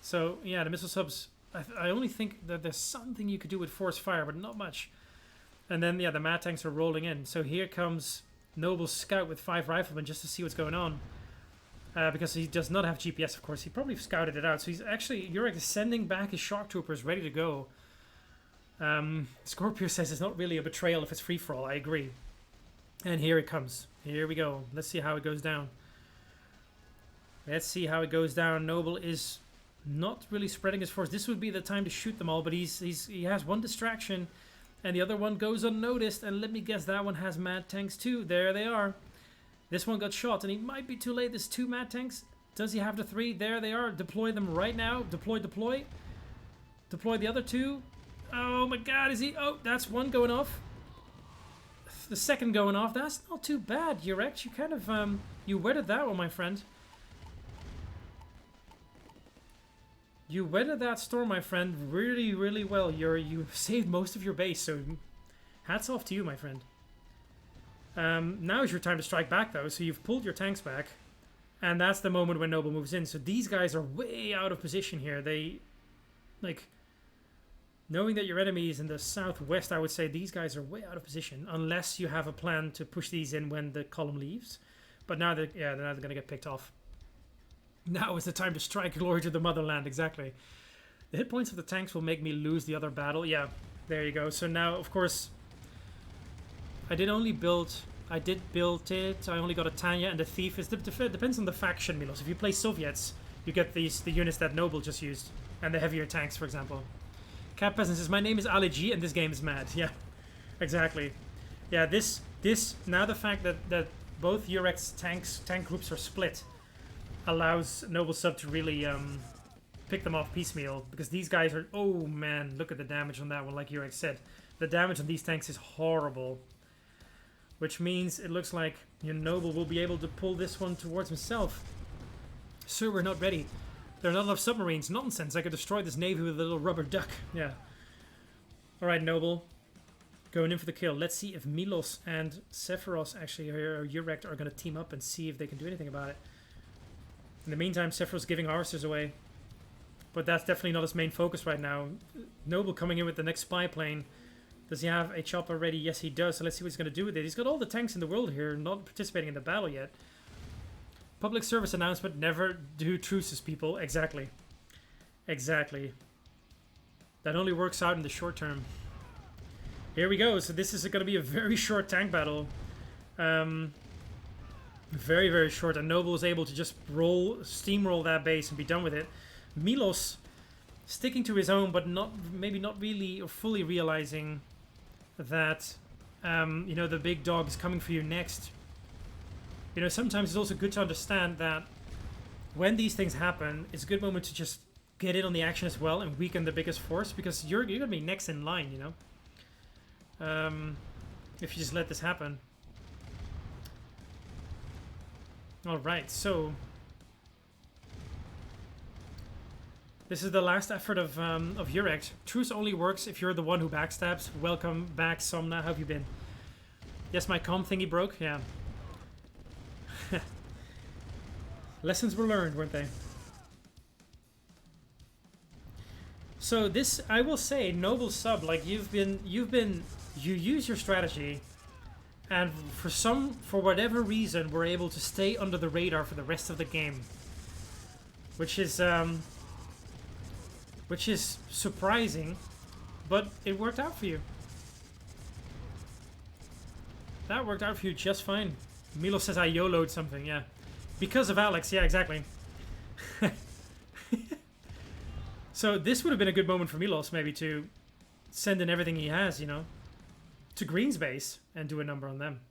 So, yeah, the missile subs... I only think that there's something you could do with force fire, but not much. And then, yeah, the mad tanks are rolling in. So here comes Noble's scout with 5 riflemen just to see what's going on. Because he does not have GPS, of course. He probably scouted it out. So he's actually... Urek is sending back his shock troopers ready to go. Scorpio says it's not really a betrayal if it's free-for-all. I agree. And here it comes. Here we go. Let's see how it goes down. Let's see how it goes down. Noble is not really spreading his force. This would be the time to shoot them all, but he has one distraction, and the other one goes unnoticed. And let me guess, that one has mad tanks too. There they are. This one got shot, and he might be too late. There's 2 mad tanks. Does he have the 3? There they are. Deploy them right now. Deploy. Deploy the other 2. Oh my god, is he... Oh, that's one going off. The second going off. That's not too bad, Urect. You kind of... you weathered that one, my friend. You weathered that storm, my friend, really, really well. You saved most of your base, so hats off to you, my friend. Now is your time to strike back, though. So you've pulled your tanks back, and that's the moment when Noble moves in. So these guys are way out of position here. They... like... Knowing that your enemy is in the southwest, I would say these guys are way out of position, unless you have a plan to push these in when the column leaves. But now they're going to get picked off. Now is the time to strike glory to the motherland, exactly. The hit points of the tanks will make me lose the other battle. Yeah, there you go. So now, of course, I did build it. I only got a Tanya and a Thief. It depends on the faction, Milos. If you play Soviets, you get the units that Noble just used. And the heavier tanks, for example. Cat Peasant says, my name is Ali G and this game is mad. Yeah, exactly. Yeah, this now the fact that both Urex tank groups are split allows Noble Sub to really pick them off piecemeal, because these guys are, oh man, look at the damage on that one. Like Urex said, the damage on these tanks is horrible, which means it looks like your Noble will be able to pull this one towards himself. Sir, we're not ready. There are not enough submarines. Nonsense, I could destroy this navy with a little rubber duck. Yeah. Alright, Noble. Going in for the kill. Let's see if Milos and Sephiros, actually, or Urekt, are going to team up and see if they can do anything about it. In the meantime, Sephiros giving archers away. But that's definitely not his main focus right now. Noble coming in with the next spy plane. Does he have a chopper ready? Yes, he does. So let's see what he's going to do with it. He's got all the tanks in the world here, not participating in the battle yet. Public service announcement, never do truces, people. Exactly. Exactly. That only works out in the short term. Here we go. So this is going to be a very short tank battle. Very, very short. And Noble is able to just steamroll that base and be done with it. Milos sticking to his own, but maybe not really or fully realizing that, you know, the big dog is coming for you next. You know, sometimes it's also good to understand that when these things happen, it's a good moment to just get in on the action as well and weaken the biggest force, because you're going to be next in line, you know, if you just let this happen. Alright, so this is the last effort of Urekt. Truce only works if you're the one who backstabs. Welcome back, Somna. How have you been? Yes, my comm thingy broke? Yeah. Lessons were learned, weren't they? So this, I will say, Noble Sub, like you use your strategy, and for whatever reason, were able to stay under the radar for the rest of the game, which is surprising, but it worked out for you. That worked out for you just fine. Milo says I YOLO'd something, yeah. Because of Alex, yeah, exactly. So this would have been a good moment for Milos, maybe, to send in everything he has, you know, to Green's base and do a number on them.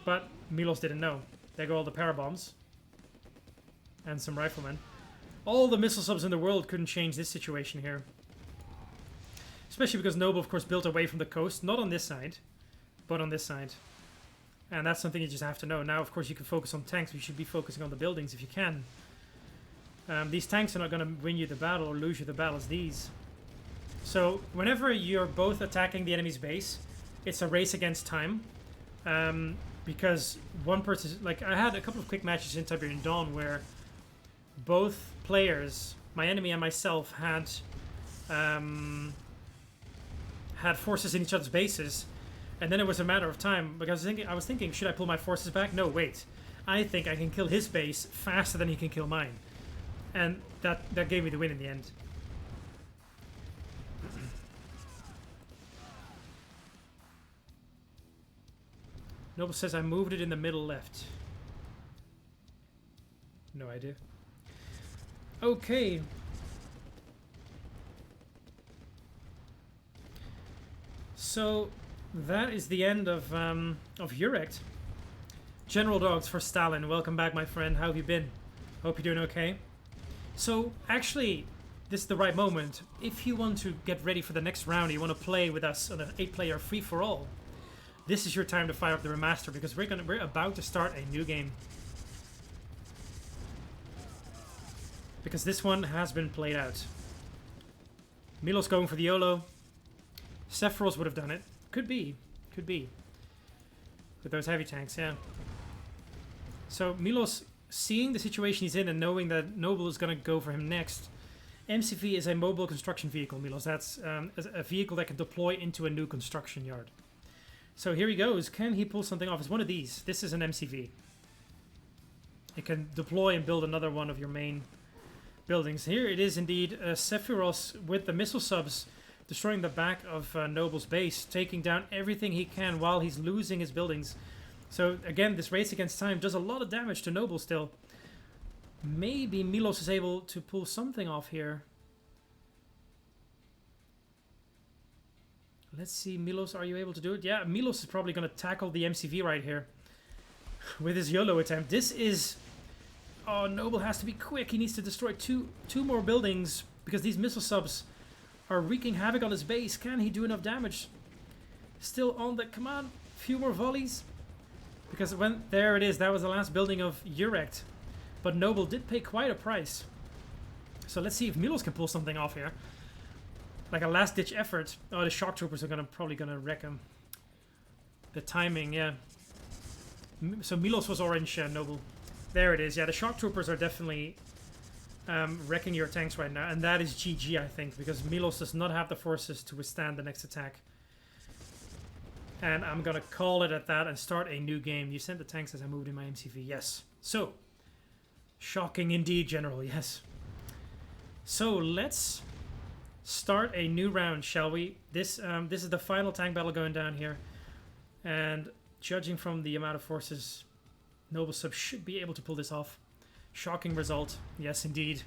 But Milos didn't know. There go all the parabombs. And some riflemen. All the missile subs in the world couldn't change this situation here. Especially because Noble, of course, built away from the coast. Not on this side, but on this side. And that's something you just have to know. Now, of course, you can focus on tanks, but you should be focusing on the buildings if you can. These tanks are not going to win you the battle or lose you the battle as these. So, whenever you're both attacking the enemy's base, it's a race against time. Because one person... Like, I had a couple of quick matches in Tiberian Dawn where both players, my enemy and myself, had forces in each other's bases. And then it was a matter of time, because I was thinking, should I pull my forces back? No, wait. I think I can kill his base faster than he can kill mine. And that gave me the win in the end. Noble says I moved it in the middle left. No idea. Okay. So that is the end of Urekt. General Dogs for Stalin. Welcome back, my friend. How have you been? Hope you're doing okay. So actually, this is the right moment. If you want to get ready for the next round, you want to play with us on an 8-player free-for-all, this is your time to fire up the remaster, because we're about to start a new game. Because this one has been played out. Milos going for the YOLO. Sephiros would have done it. Could be. Could be. With those heavy tanks, yeah. So Milos, seeing the situation he's in and knowing that Noble is going to go for him next, MCV is a mobile construction vehicle, Milos. That's a vehicle that can deploy into a new construction yard. So here he goes. Can he pull something off? It's one of these. This is an MCV. It can deploy and build another one of your main buildings. Here it is indeed Sephiroth with the missile subs destroying the back of Noble's base, taking down everything he can while he's losing his buildings. So again, this race against time does a lot of damage to Noble still. Maybe Milos is able to pull something off here. Let's see, Milos, are you able to do it? Yeah, Milos is probably going to tackle the MCV right here with his YOLO attempt. This is... Oh, Noble has to be quick. He needs to destroy two more buildings because these missile subs are wreaking havoc on his base. Can he do enough damage? Still on the... Come on, few more volleys. Because when... There it is. That was the last building of Urect. But Noble did pay quite a price. So let's see if Milos can pull something off here. Like a last-ditch effort. Oh, the shock troopers are probably gonna wreck him. The timing, yeah. So Milos was orange, Noble. There it is. Yeah, the shock troopers are definitely wrecking your tanks right now. And that is GG, I think. Because Milos does not have the forces to withstand the next attack. And I'm gonna call it at that and start a new game. You sent the tanks as I moved in my MCV. Yes. So... Shocking indeed, General, yes. So let's start a new round, shall we? This is the final tank battle going down here. And judging from the amount of forces, Noble Sub should be able to pull this off. Shocking result, yes indeed.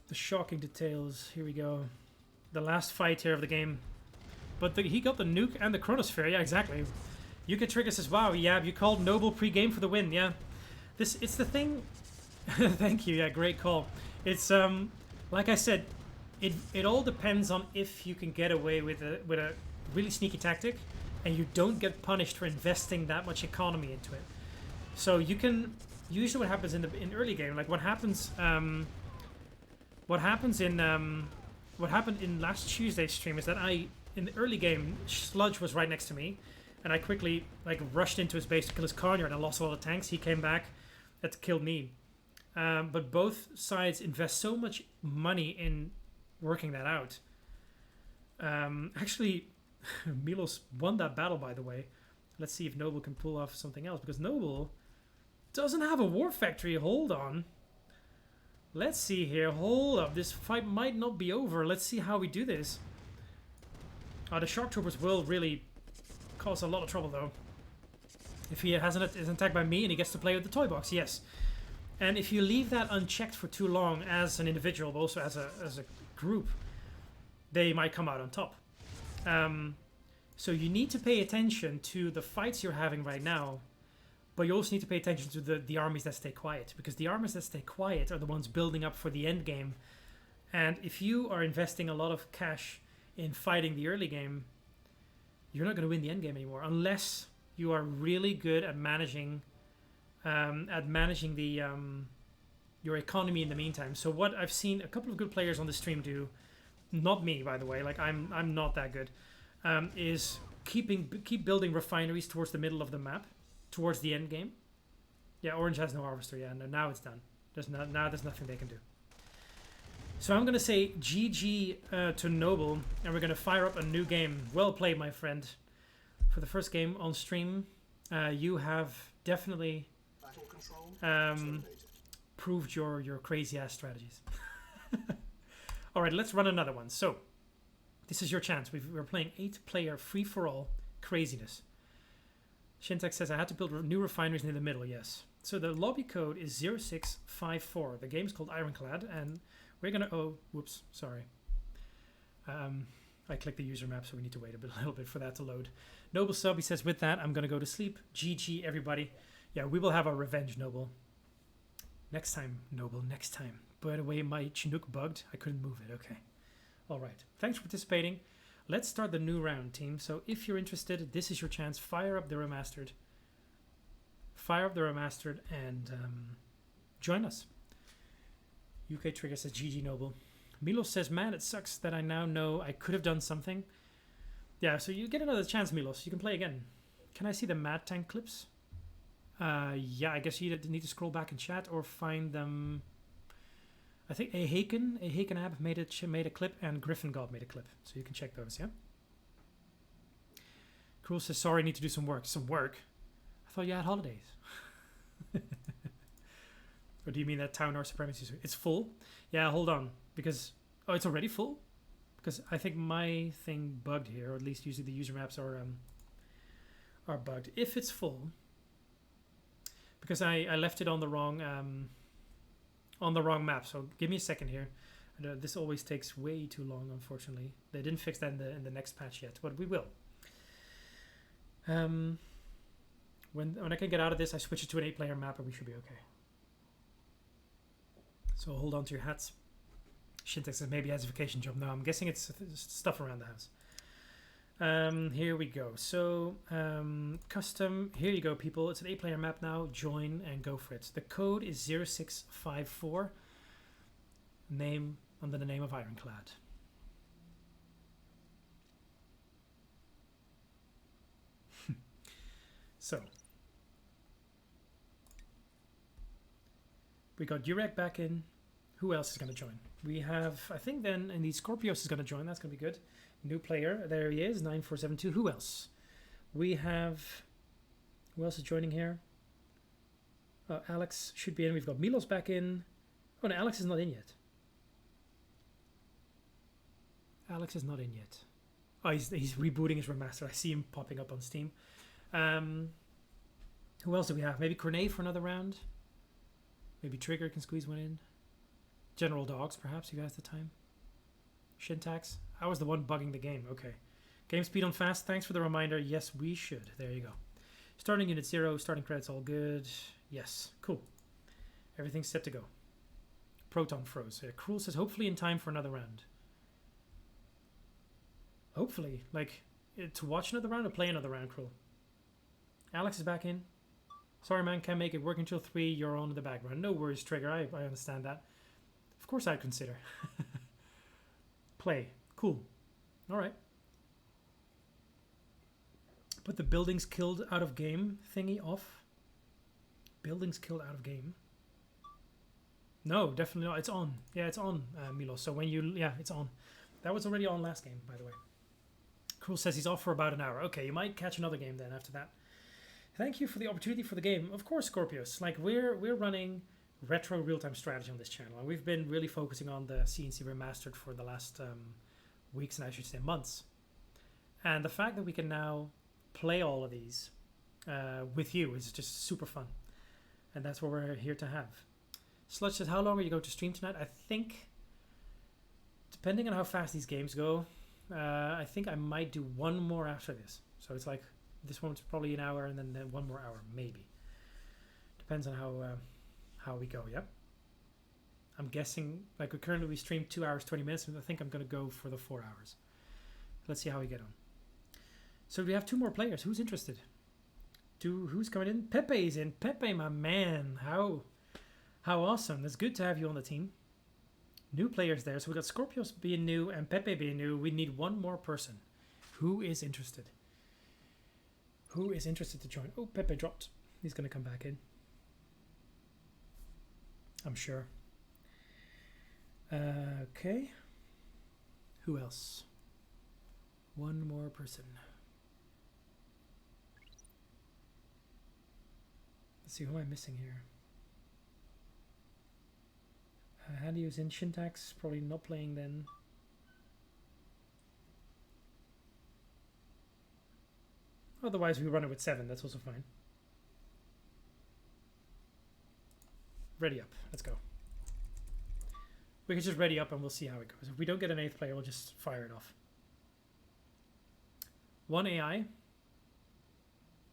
The shocking details, here we go. The last fight here of the game. But he got the nuke and the chronosphere, yeah, exactly. Yuka says, wow, yeah, you called Noble pre-game for the win, yeah. It's the thing... Thank you, yeah, great call. It's, like I said, it all depends on if you can get away with a really sneaky tactic and you don't get punished for investing that much economy into it. So you can... Usually what happens in early game, like what happened in last Tuesday's stream is that in the early game, Sludge was right next to me. And I quickly rushed into his base to kill his Carnyard and lost all the tanks. He came back. That killed me. But both sides invest so much money in working that out. Actually, Milos won that battle, by the way. Let's see if Noble can pull off something else. Because Noble doesn't have a war factory. Hold on. Let's see here. Hold up. This fight might not be over. Let's see how we do this. The shock troopers will really... cause a lot of trouble though. If he is attacked by me and he gets to play with the toy box, yes. And if you leave that unchecked for too long as an individual, but also as a group, they might come out on top. So you need to pay attention to the fights you're having right now, but you also need to pay attention to the armies that stay quiet, because the armies that stay quiet are the ones building up for the end game. And if you are investing a lot of cash in fighting the early game, you're not going to win the end game anymore unless you are really good at managing the your economy in the meantime. So what I've seen a couple of good players on the stream do, not me by the way, like I'm not that good, is keep building refineries towards the middle of the map, towards the end game. Yeah, Orange has no harvester. Yeah, no, now it's done. There's nothing they can do. So I'm going to say GG to Noble, and we're going to fire up a new game. Well played, my friend. For the first game on stream, you have definitely proved your crazy-ass strategies. All right, let's run another one. So this is your chance. We're playing 8-player free-for-all craziness. Shintex says, I had to build new refineries near the middle, yes. So the lobby code is 0654. The game is called Ironclad, and... we're gonna... Oh, whoops, sorry. I clicked the user map, so we need to wait a little bit for that to load. Noble Sub, he says, with that, I'm gonna go to sleep. GG, everybody. Yeah, we will have our revenge, Noble. Next time, Noble, next time. By the way, my Chinook bugged. I couldn't move it, okay. All right, thanks for participating. Let's start the new round, team. So if you're interested, this is your chance. Fire up the Remastered. Fire up the Remastered and join us. UK Trigger says, GG Noble. Milos says, man, it sucks that I now know I could have done something. Yeah, so you get another chance, Milos. You can play again. Can I see the Mad Tank clips? Yeah, I guess you need to scroll back in chat or find them. I think a Haken app made a clip, and Griffin God made a clip, so you can check those. Yeah. Cruel says sorry, need to do some work. Some work. I thought you had holidays. Or do you mean that town or supremacy? It's full. Yeah, hold on, because it's already full. Because I think my thing bugged here, or at least usually the user maps are bugged. If it's full, because I left it on the wrong map. So give me a second here. This always takes way too long, unfortunately. They didn't fix that in the next patch yet, but we will. When I can get out of this, I switch it to an 8-player map, and we should be okay. So hold on to your hats. Shintex says maybe has a vacation job. No, I'm guessing it's stuff around the house. Here we go. So custom. Here you go, people. It's an 8-player map now. Join and go for it. The code is 0654. Name under the name of Ironclad. So we got Durek back in. Who else is going to join? We have, I think then, and the Scorpios is going to join. That's going to be good. New player. There he is, 9472. Who else? We have, who else is joining here? Alex should be in. We've got Milos back in. Oh, no, Alex is not in yet. Alex is not in yet. Oh, he's rebooting his remaster. I see him popping up on Steam. Who else do we have? Maybe Cornet for another round. Maybe Trigger can squeeze one in. General Dogs, perhaps, you guys the time. Shintax. I was the one bugging the game. Okay. Game speed on fast. Thanks for the reminder. Yes, we should. There you go. Starting unit 0. Starting credits all good. Yes. Cool. Everything's set to go. Proton froze. Yeah, Cruel says hopefully in time for another round. Hopefully. Like, to watch another round or play another round, Cruel? Alex is back in. Sorry, man. Can't make it. Work until 3. You're on in the background. No worries, Trigger. I understand that. Of course I'd consider. Play. Cool. Alright. Put the buildings killed out of game thingy off. Buildings killed out of game. No, definitely not. It's on. Yeah, it's on, Milo. So when you... Yeah, it's on. That was already on last game, by the way. Cruel says he's off for about an hour. Okay, you might catch another game then after that. Thank you for the opportunity for the game. Of course, Scorpios. Like, we're running retro real-time strategy on this channel, and we've been really focusing on the C&C Remastered for the last weeks, and I should say months. And the fact that we can now play all of these with you is just super fun, and that's what we're here to have. Sludge says, how long are you going to stream tonight? I think, depending on how fast these games go, I think I might do one more after this. So it's like, this one's probably an hour, and then one more hour, maybe. Depends on how we go, yeah? I'm guessing, like, currently we stream 2 hours, 20 minutes, and I think I'm going to go for the 4 hours. Let's see how we get on. So we have 2 more players. Who's interested? Who's coming in? Pepe's in. Pepe, my man. How awesome. It's good to have you on the team. New players there. So we got Scorpios being new and Pepe being new. We need one more person. Who is interested? Who is interested to join? Oh, Pepe dropped. He's going to come back in. I'm sure. Okay. Who else? One more person. Let's see, who am I missing here? Handy was in. Shintax, probably not playing then. Otherwise, we run it with 7. That's also fine. Ready up. Let's go. We can just ready up and we'll see how it goes. If we don't get an 8th player, we'll just fire it off. 1 AI.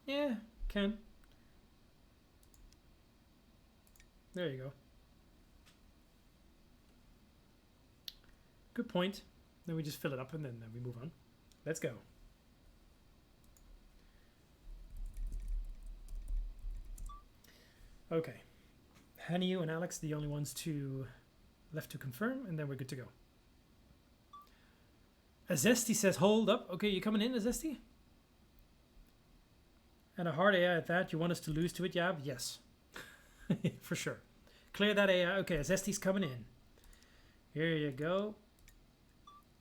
Yeah, can. There you go. Good point. Then we just fill it up and then we move on. Let's go. Okay. Hanyu and Alex, the only ones left to confirm, and then we're good to go. Azesti says, hold up. Okay, you coming in, Azesti? And a hard AI at that. You want us to lose to it, Yab? Yes. For sure. Clear that AI. Okay, Azesti's coming in. Here you go.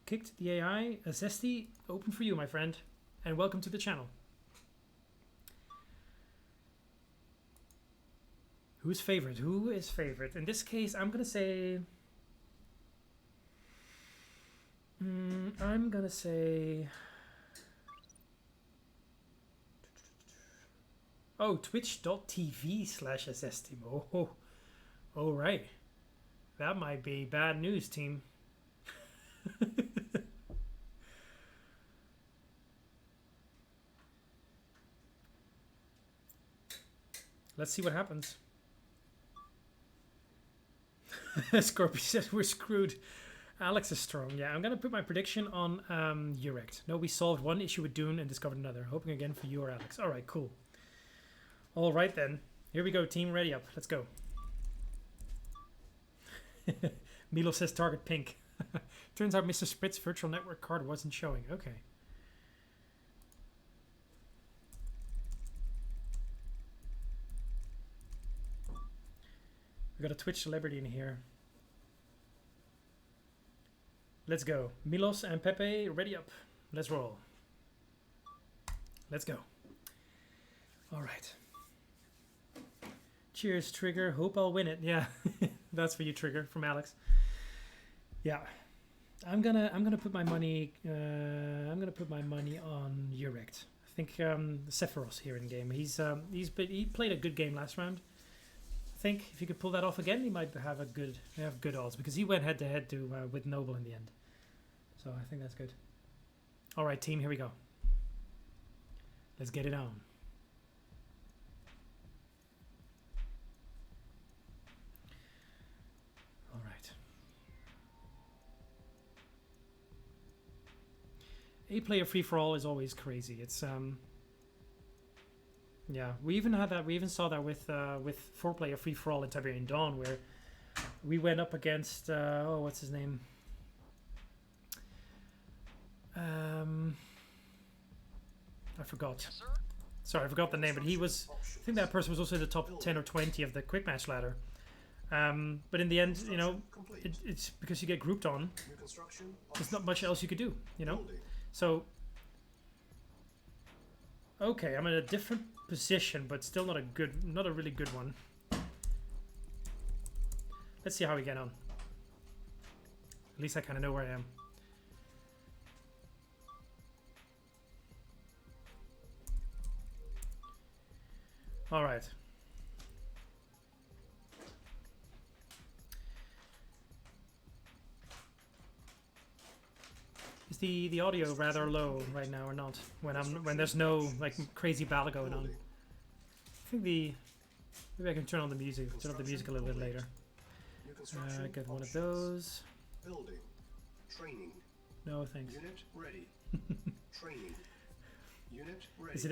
Kicked the AI. Azesti, open for you, my friend. And welcome to the channel. Who's favorite? Who is favorite? In this case, I'm gonna say... I'm gonna say... Oh, twitch.tv/SSTimo. Oh, all right. That might be bad news, team. Let's see what happens. Scorpio says we're screwed. Alex is strong. Yeah, I'm gonna put my prediction on Urect. No, we solved one issue with Dune and discovered another. Hoping again for you or Alex. All right, cool. All right then. Here we go, team. Ready up. Let's go. Milo says target pink. Turns out Mr. Sprit's virtual network card wasn't showing. Okay. We got a Twitch celebrity in here. Let's go. Milos and Pepe, ready up. Let's roll. Let's go. All right. Cheers, Trigger. Hope I'll win it. Yeah, that's for you, Trigger, from Alex. Yeah, I'm gonna put my money. I'm gonna put my money on Urect. I think Sephiroth here in game. He played a good game last round. I think if he could pull that off again, he might have good odds because he went head to head with Noble in the end. So I think that's good. All right, team, here we go. Let's get it on. All right. 8-player free-for-all is always crazy. It's yeah, we even had that. We even saw that with 4-player free-for-all in Tiberian Dawn, where we went up against oh, what's his name? I forgot. Yes, sir. Sorry, I forgot the name, but he was. I think that person was also in the top 10 or 20 of the quick match ladder. But in the end, you know, it's because you get grouped on. There's not much else you could do, you know. So, okay, I'm in a different position, but still not a really good one. Let's see how we get on. At least I kind of know where I am. All right. Is the audio rather low right now or not? When there's no like crazy battle going on. I think maybe I can turn on the music. Turn up the music a little bit later. Get one of those. Building. Training. No thanks. Unit ready. Training. Unit ready. It's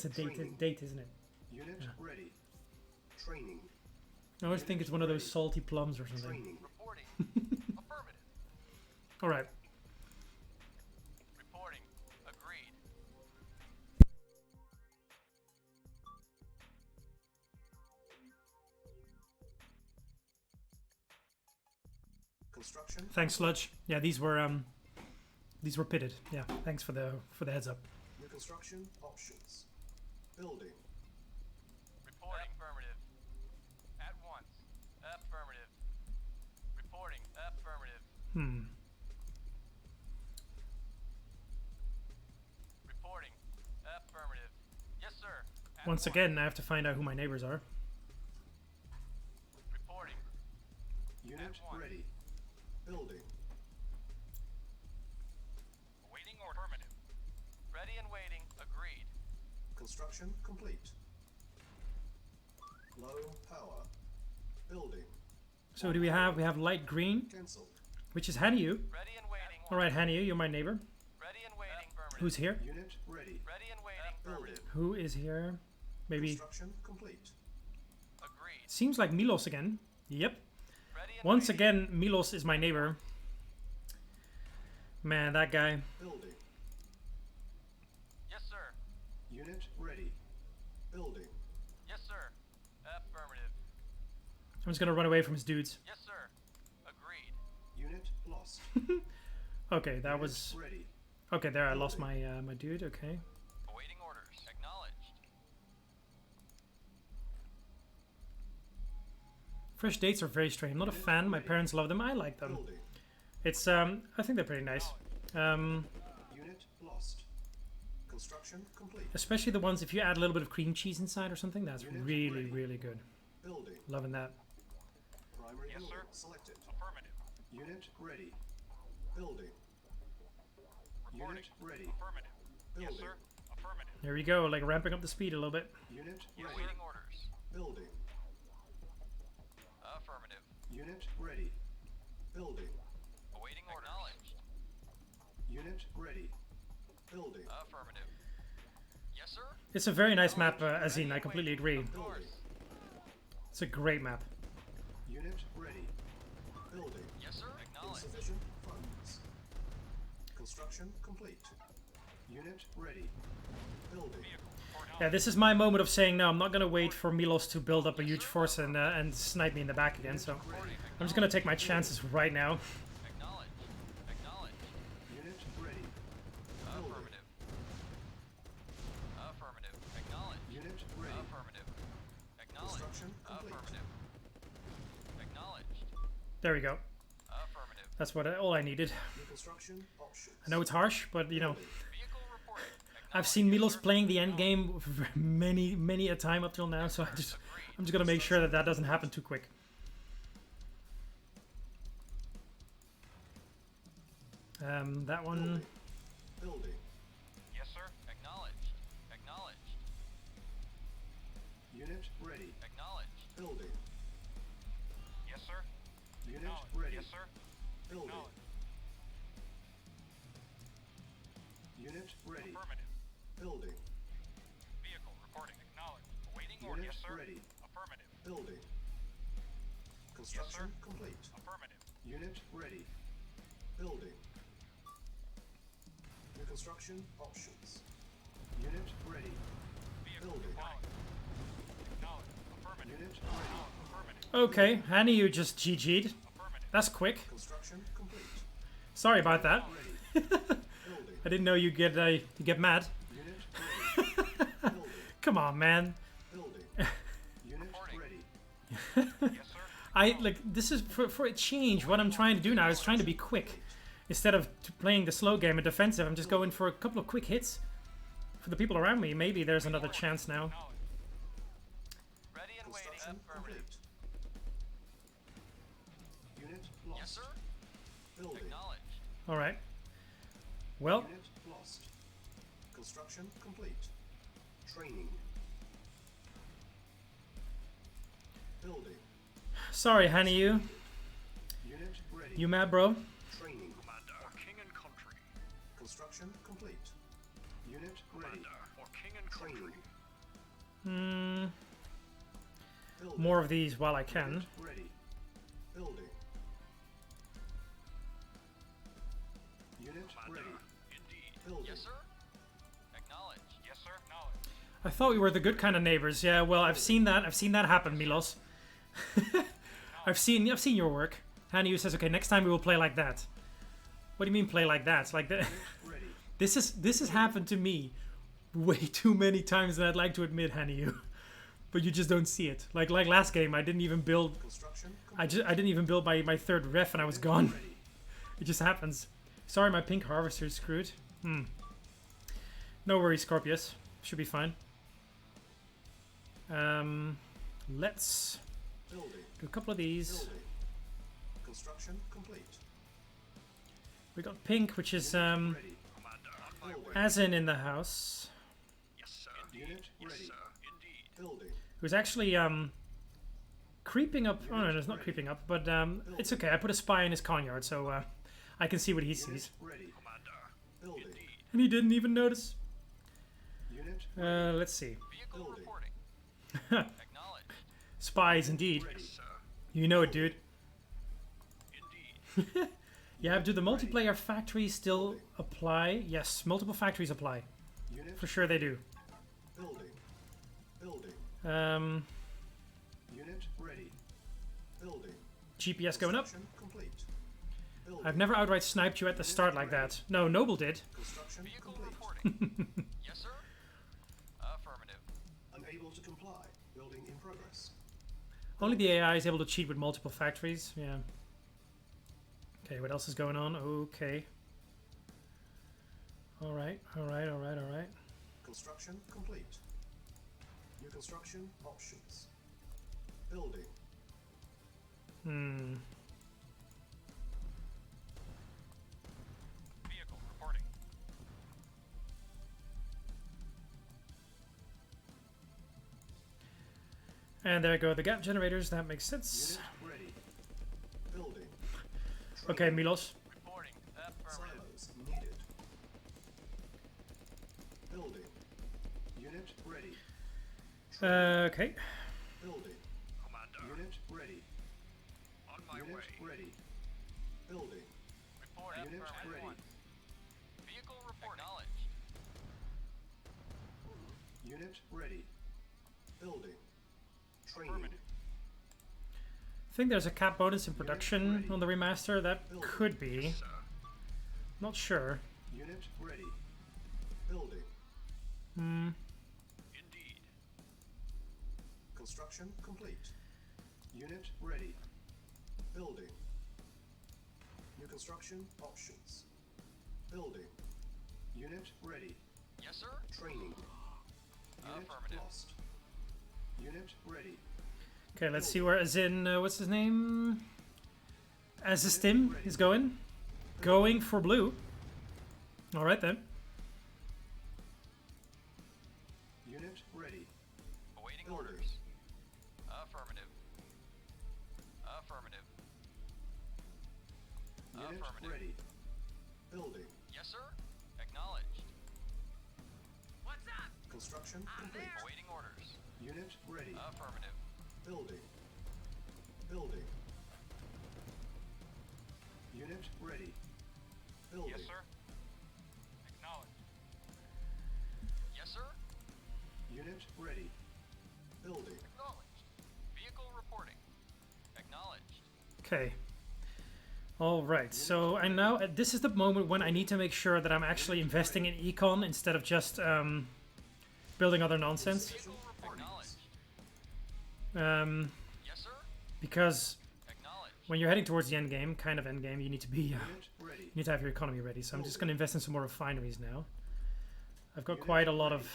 a date, isn't it? Unit ready. Training. I always think it's one of those salty plums or something. Training. Reporting. Affirmative. All right. Reporting. Agreed. Construction. Thanks, Sludge. Yeah, these were pitted. Yeah, thanks for the heads up. New construction options. Building. Reporting. Affirmative. At once. Affirmative. Reporting. Affirmative. Reporting. Affirmative. Yes, sir. At Once again, I have to find out who my neighbors are. Reporting. Unit At once. ready. Building. Awaiting order. Affirmative. Ready and waiting. Agreed. Construction complete. Low power. Building. So do we have? We have light green, Cancelled. which is Hanyu. Ready and waiting. All right, Hanyu, you're my neighbor. Ready and waiting. Affirmative. Who's here? Unit ready. Ready and waiting. Affirmative. Who is here? Maybe. Construction complete. Agreed. Seems like Milos again. Yep. Ready and Once waiting. again, Milos is my neighbor. Man, that guy. Building. Yes, sir. Unit ready. Building. Yes, sir. Affirmative. I'm just gonna run away from his dudes. Yes, sir. Agreed. lost. Okay, that Unit was... ready. Okay, there I lost my my dude, okay. Awaiting orders. Acknowledged. Fresh dates are very strange. I'm not a fan. My parents love them. I like them. Building. It's, I think they're pretty nice. Unit lost. Construction complete. Especially the ones if you add a little bit of cream cheese inside or something. That's Unit really, ready. really good. Building. Loving that. Primary Yes, building sir. selected. Affirmative. Unit ready. Building. Reporting. Unit ready. Affirmative. Yes, Building. sir. Affirmative. There we go, like ramping up the speed a little bit. Unit ready. Awaiting orders. Building. Affirmative. Unit ready. Building. Awaiting orders. Acknowledged. Unit ready. Building. Affirmative. Yes, sir. It's a very nice map, Azine. I completely agree. Of course. It's a great map. Unit ready. Building. Yes, sir. Acknowledged. Insufficient funds. Construction complete. Unit ready. Building. Vehicle. Report Yeah, this is my moment of saying no. I'm not gonna wait for Milos to build up a huge force and snipe me in the back again. So I'm just gonna take my chances right now. Acknowledged. Acknowledged. Unit ready. Affirmative. Affirmative. Acknowledged. Unit ready. Affirmative. Acknowledged. Construction complete. Affirmative. Acknowledged. There we go. Affirmative. That's what all I needed. Reconstruction options. I know it's harsh, but you know, Vehicle reporting. I've seen Milos playing the end game many a time up till now. So I'm just gonna make sure that that doesn't happen too quick. That one. Building. Yes, sir. Acknowledged. Acknowledged. Unit ready. Acknowledged. Building. Yes, sir. Unit Acknowledged. ready. Yes, sir. Building. Acknowledged. Unit ready. Affirmative. Building. Vehicle reporting. Acknowledged. Awaiting order. Unit Yes, sir. ready. Affirmative. Building. Construction complete. Affirmative. Unit ready. Building. Reconstruction options. Unit ready. Vehicle Building. reporting. Acknowledged. Affirmative. Unit ready. Affirmative. Okay, Hanny, you just GG'd. Affirmative. That's quick. Construction complete. Sorry about that. Ready. Building. I didn't know you get mad. Unit ready. Building. Come on, man. Building. Unit ready. Yes, sir. I like this is for a change. What I'm trying to do now is trying to be quick. Instead of playing the slow game and defensive, I'm just going for a couple of quick hits for the people around me. Maybe there's another chance now. Acknowledged. Ready and waiting. Construction Affirmative. complete. Unit lost. Yes, sir. Building. Acknowledged. All right. Well, Unit lost. Construction complete. Training. Building. sorry, Hanny, Unit ready. you mad, bro? Training. Commander. For king and country. Construction complete. Unit ready. For king and Training. Hmm. Building. More of these while I can. Unit ready. Building. Unit ready. Indeed. Building. Yes, sir. Acknowledged. Yes, sir. Acknowledged. I thought we were the good kind of neighbors. Yeah, well, I've seen that. I've seen that happen, Milos. I've seen your work. Hanny says, okay, next time we will play like that. What do you mean play like that? It's like that. Ready. This has happened to me way too many times than I'd like to admit, Hanny. But you just don't see it. Like last game, I didn't even build. Construction I complete. didn't even build my third ref, and I was gone. Ready. It just happens. Sorry, my pink harvester's screwed. No worries, Scorpius. Should be fine. Let's Building. do a couple of these. Building. Construction complete. We got pink, which is Ready. Commander. Building. Asin in the house, Yes, sir. Unit ready. Indeed. Building. who's actually creeping up. Oh no, it's not creeping up, but it's okay. I put a spy in his coneyard, so I can see what he Unit sees, ready. Commander. Building. and he didn't even notice. Unit Let's see. Vehicle Building. reporting. Acknowledged. Spies, indeed. ready. Sir. You know it, dude. Indeed. Yeah, do the multiplayer factories still apply? Yes, multiple factories apply. Unit For sure they do. building. Building. Um, Unit ready. Building. GPS going up. Construction complete. Building. I've never outright sniped you at the start like that. No, Noble did. Construction Vehicle complete. reporting. Yes, sir. Affirmative. Unable to comply. Building in progress. Only the AI is able to cheat with multiple factories. Yeah. Okay, what else is going on? Okay. Alright, alright, alright, alright. Construction complete. New construction options. Building. Hmm. Vehicle reporting. And there go the gap generators. That makes sense. Unit ready. Building. Okay, Milos. Reporting. Affirmative. Silos needed. Building. Unit ready. Okay. Building. Commander. Unit ready. On my Unit way. ready. Building. Reporting. Unit Affirmative. ready. Vehicle report. Acknowledged. Unit ready. Building. Training. Affirmative. I think there's a cap bonus in production on the remaster. That could be. Sir. Not sure. Unit ready. Building. Hmm. Indeed. Construction complete. Unit ready. Building. New construction options. Building. Unit ready. Yes, sir. Training. Unit Affirmative. lost. Unit ready. Okay, let's see where Azin, what's his name? Azistim is going. Going for blue. Alright then. Unit ready. Awaiting Building. orders. Affirmative. Affirmative. Unit Affirmative. ready. Building. Yes, sir. Acknowledged. What's up? Construction complete. Awaiting orders. Unit ready. Affirmative. Building. Building. Unit ready. Building. Yes, sir. Acknowledged. Yes, sir. Unit ready. Building. Acknowledged. Vehicle reporting. Acknowledged. Okay. Alright, so I now, this is the moment when I need to make sure that I'm actually investing in econ instead of just building other nonsense. Vehicle reporting. Yes, sir. Because Acknowledged. when you're heading towards the end game, kind of end game, you need to be, you Unit ready. need to have your economy ready. So I'm just going to invest in some more refineries now. I've got quite a lot of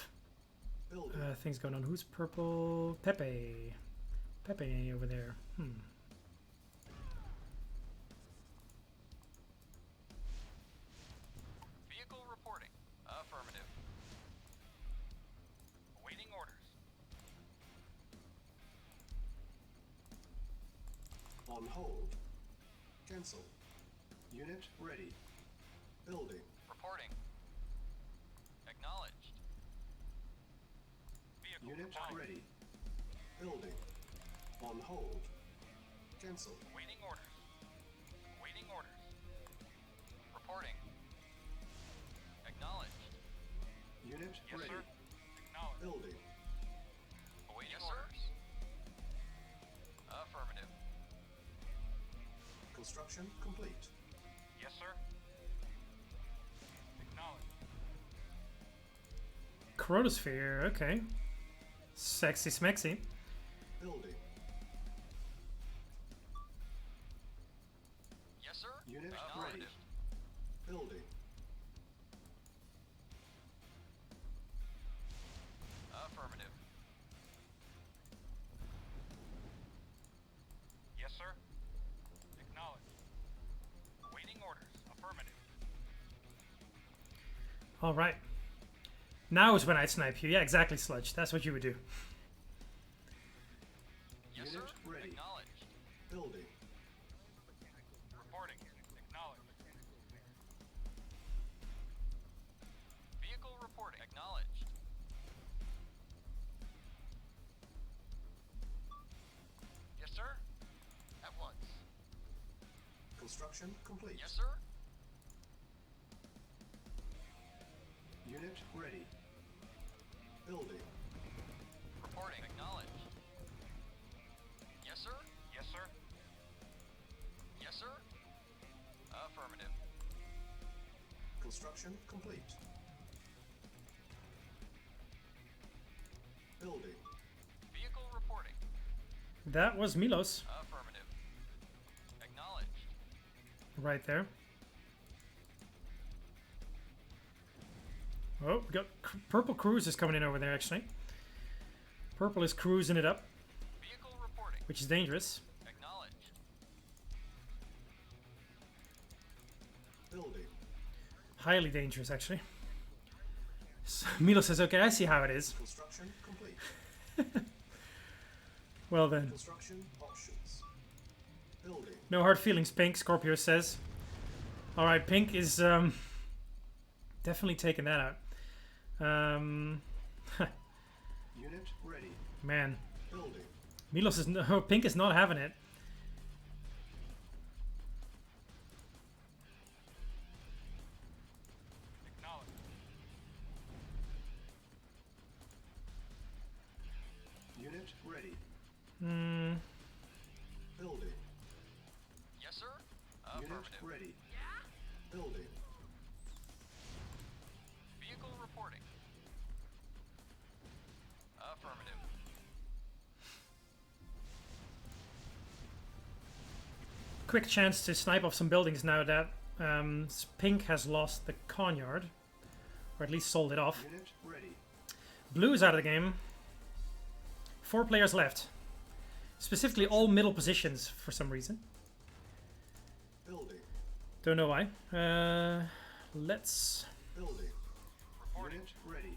Building. things going on. Who's purple? Pepe. Pepe over there. Vehicle reporting. Affirmative. Awaiting orders. On hold. Cancel. Unit ready. Building. Reporting. Acknowledged. Vehicle Unit reporting. ready. Building. On hold. Cancel. Awaiting orders. Awaiting orders. Reporting. Acknowledged. Unit Yes, ready. sir. Acknowledged. Building. Awaiting orders. Affirmative. Construction complete. Yes, sir. Acknowledged. Chronosphere, okay. Sexy smexy. Building. Yes, sir. Unit ready. Acknowledged. Building. Affirmative. Yes, sir. Acknowledged. Awaiting orders. Affirmative. Alright. Now is when I'd snipe you. Yeah, exactly, Sludge. That's what you would do. Yes, Unit sir. ready. Acknowledged. Building. Reporting. Acknowledged. Vehicle reporting. Acknowledged. Yes, sir. At once. Construction complete. Yes, sir. Unit ready. Building. Reporting. Acknowledged. Yes, sir. Yes, sir. Yes, sir. Construction complete. Building. Vehicle reporting. That was Milos Affirmative. Acknowledged. right there. Oh, we got Purple Cruise is coming in over there actually. Purple is cruising it up, Vehicle reporting. which is dangerous. Acknowledged. Building. Highly dangerous actually. So Milos says, okay, I see how it is. Construction complete. Well then. Construction options. Building. No hard feelings, Pink, Scorpio says. Alright, Pink is definitely taking that out. Unit ready. Man. Building. Milos is no, Pink is not having it. Acknowledged. Unit ready. Hmm. Building. Yes, sir. Unit Affirmative. ready. Building. Vehicle reporting. Affirmative. Quick chance to snipe off some buildings now that Pink has lost the Coneyard. Or at least sold it off. Unit ready. Blue is out of the game. 4 players left. Specifically all middle positions for some reason. Building. Don't know why. Let's Building. Reporting. Unit ready.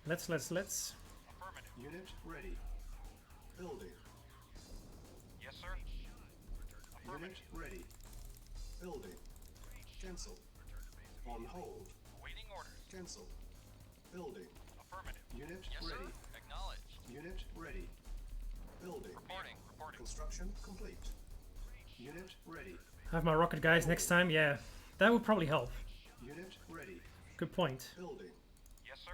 let's Affirmative. Unit ready. Building. Yes, sir. Unit Affirmative. ready. Building. Cancel. On hold. Awaiting orders. Cancel. Building. Affirmative. Unit Yes, sir. ready. Acknowledged. Unit ready. Building. Reporting. Reporting. Construction complete. Unit ready. have my rocket guys next time. Yeah, that would probably help. Unit ready. Good point. Building. Yes, sir.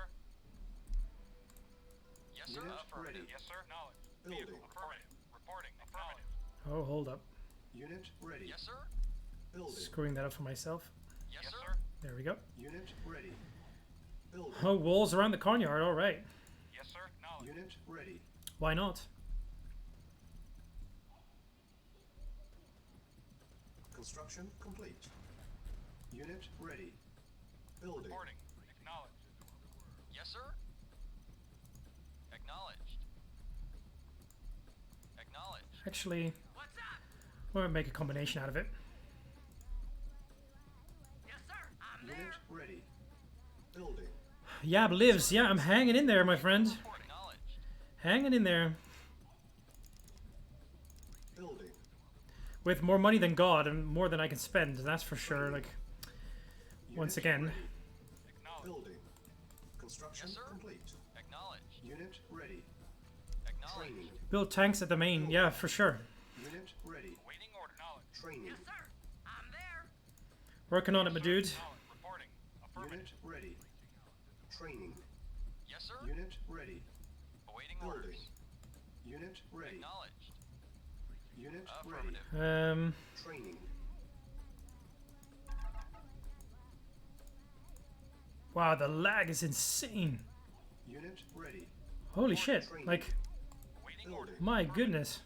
Yes, sir. Unit Affirmative. ready. Yes, sir. Acknowledged. Building. Vehicle affirmative. Reporting. Affirmative. Oh, hold up. Unit ready. Yes, sir. Building. Screwing that up for myself. Yes, sir. There we go. Unit ready. Building. Oh, walls around the Coneyard. All right. Yes, sir. Acknowledged. Unit ready. Why not? Construction complete. Unit ready. Building. Reporting. Acknowledged. Yes, sir. Acknowledged. Acknowledged. Actually, What's up? we might make a combination out of it. Yes, sir. I'm Unit ready. Building. Yab lives. Yeah, I'm hanging in there, my friend. Reporting. Acknowledged. Hanging in there. Building. With more money than God and more than I can spend, that's for sure. Like, Unit once again. ready. Acknowledged. Building. Construction Yes, sir. complete. Acknowledged. Unit ready. Acknowledged. Training. build tanks at the main. Yeah, for sure. Unit ready. Waiting order. Acknowledged. Training. sir. I'm there. Working on it, my dude. Acknowledged. Reporting. Affirmative. Unit ready. Training. Yes, sir. Unit ready. Awaiting Building. orders. Unit ready. Acknowledged. Unit ready. Affirmative. Training. Wow, the lag is insane. Unit ready. Holy shit. Like, Awaiting Building. orders. my goodness.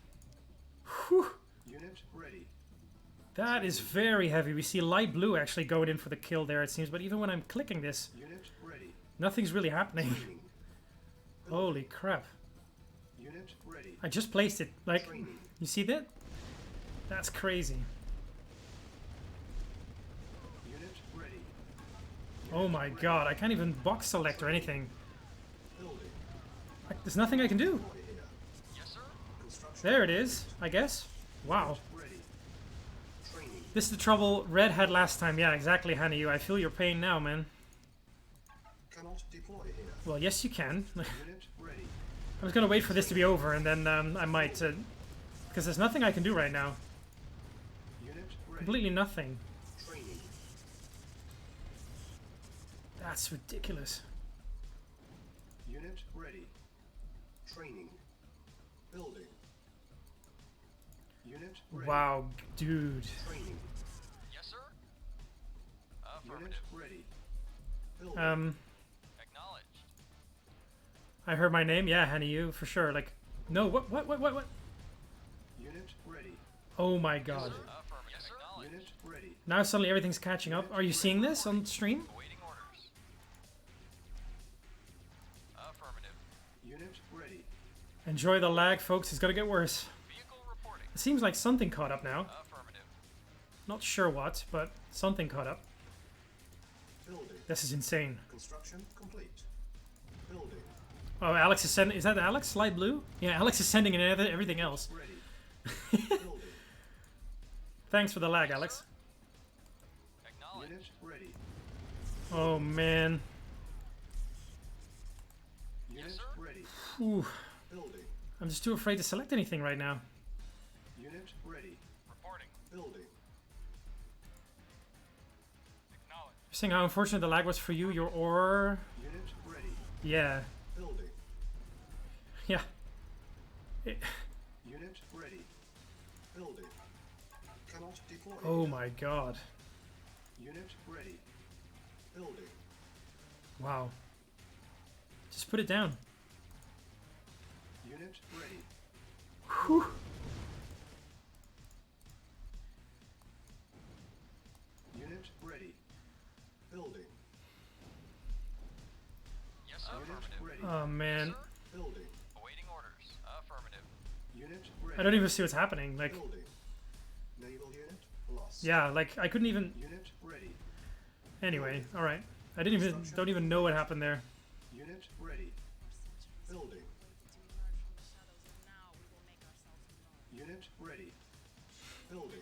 Whew. Unit ready. That is very heavy. We see light blue actually going in for the kill there, it seems. But even when I'm clicking this, Unit ready. nothing's really happening. Training. Holy crap. Unit ready. I just placed it. Like, Training. you see that? That's crazy. Unit ready. Oh my god, I can't even box select or anything. Building. Like, there's nothing I can do. Deploy here. Yes, sir. Construction. There it is, I guess. Wow. Ready. Training. This is the trouble Red had last time. Yeah, exactly, Hanu. I feel your pain now, man. Cannot deploy here. Well, yes, you can. Unit ready. I was gonna wait for this to be over, and then I might... because there's nothing I can do right now. Unit ready. Completely nothing. Training. That's ridiculous. Unit ready. Training. Building. Unit ready. Wow, dude. Training. Yes, sir. Affirmative. ready. Building. Acknowledged. I heard my name. Yeah, Hanny, you for sure. Like, no, what? Unit ready. Oh my god. Affirmative. Yes, sir. Acknowledged. Unit ready. Now suddenly everything's catching up. Are you seeing this on stream? Awaiting orders. Affirmative. Unit ready. Enjoy the lag, folks. It's gonna get worse. Vehicle reporting. It seems like something caught up now. Affirmative. Not sure what, but something caught up. Building. This is insane. Construction complete. Building. Oh, Alex is sending. Is that Alex? Light blue? Yeah, Alex is sending in everything else. Ready. Building. Thanks for the lag, Alex. Acknowledged. Unit ready. Oh man. Unit Yes, sir. ready. Ooh, Building. I'm just too afraid to select anything right now. Unit ready. Reporting. Building. Acknowledged. You're saying how unfortunate the lag was for you, your ore. Unit ready. Yeah. Building. Yeah. It- Unit ready. Building. Cannot deploy. oh my god. Unit ready. Building. Wow. Just put it down. Unit ready. Whew. Unit ready. Building. Yes, sir. Unit Affirmative. ready. Oh man. Sir. Building. Awaiting orders. Affirmative. Unit I ready. don't even see what's happening. Like, Building. Naval unit lost. yeah, like I couldn't even. Unit ready. Anyway, all right. I didn't even. Don't even know what happened there. Unit ready. Building. Unit ready. Building.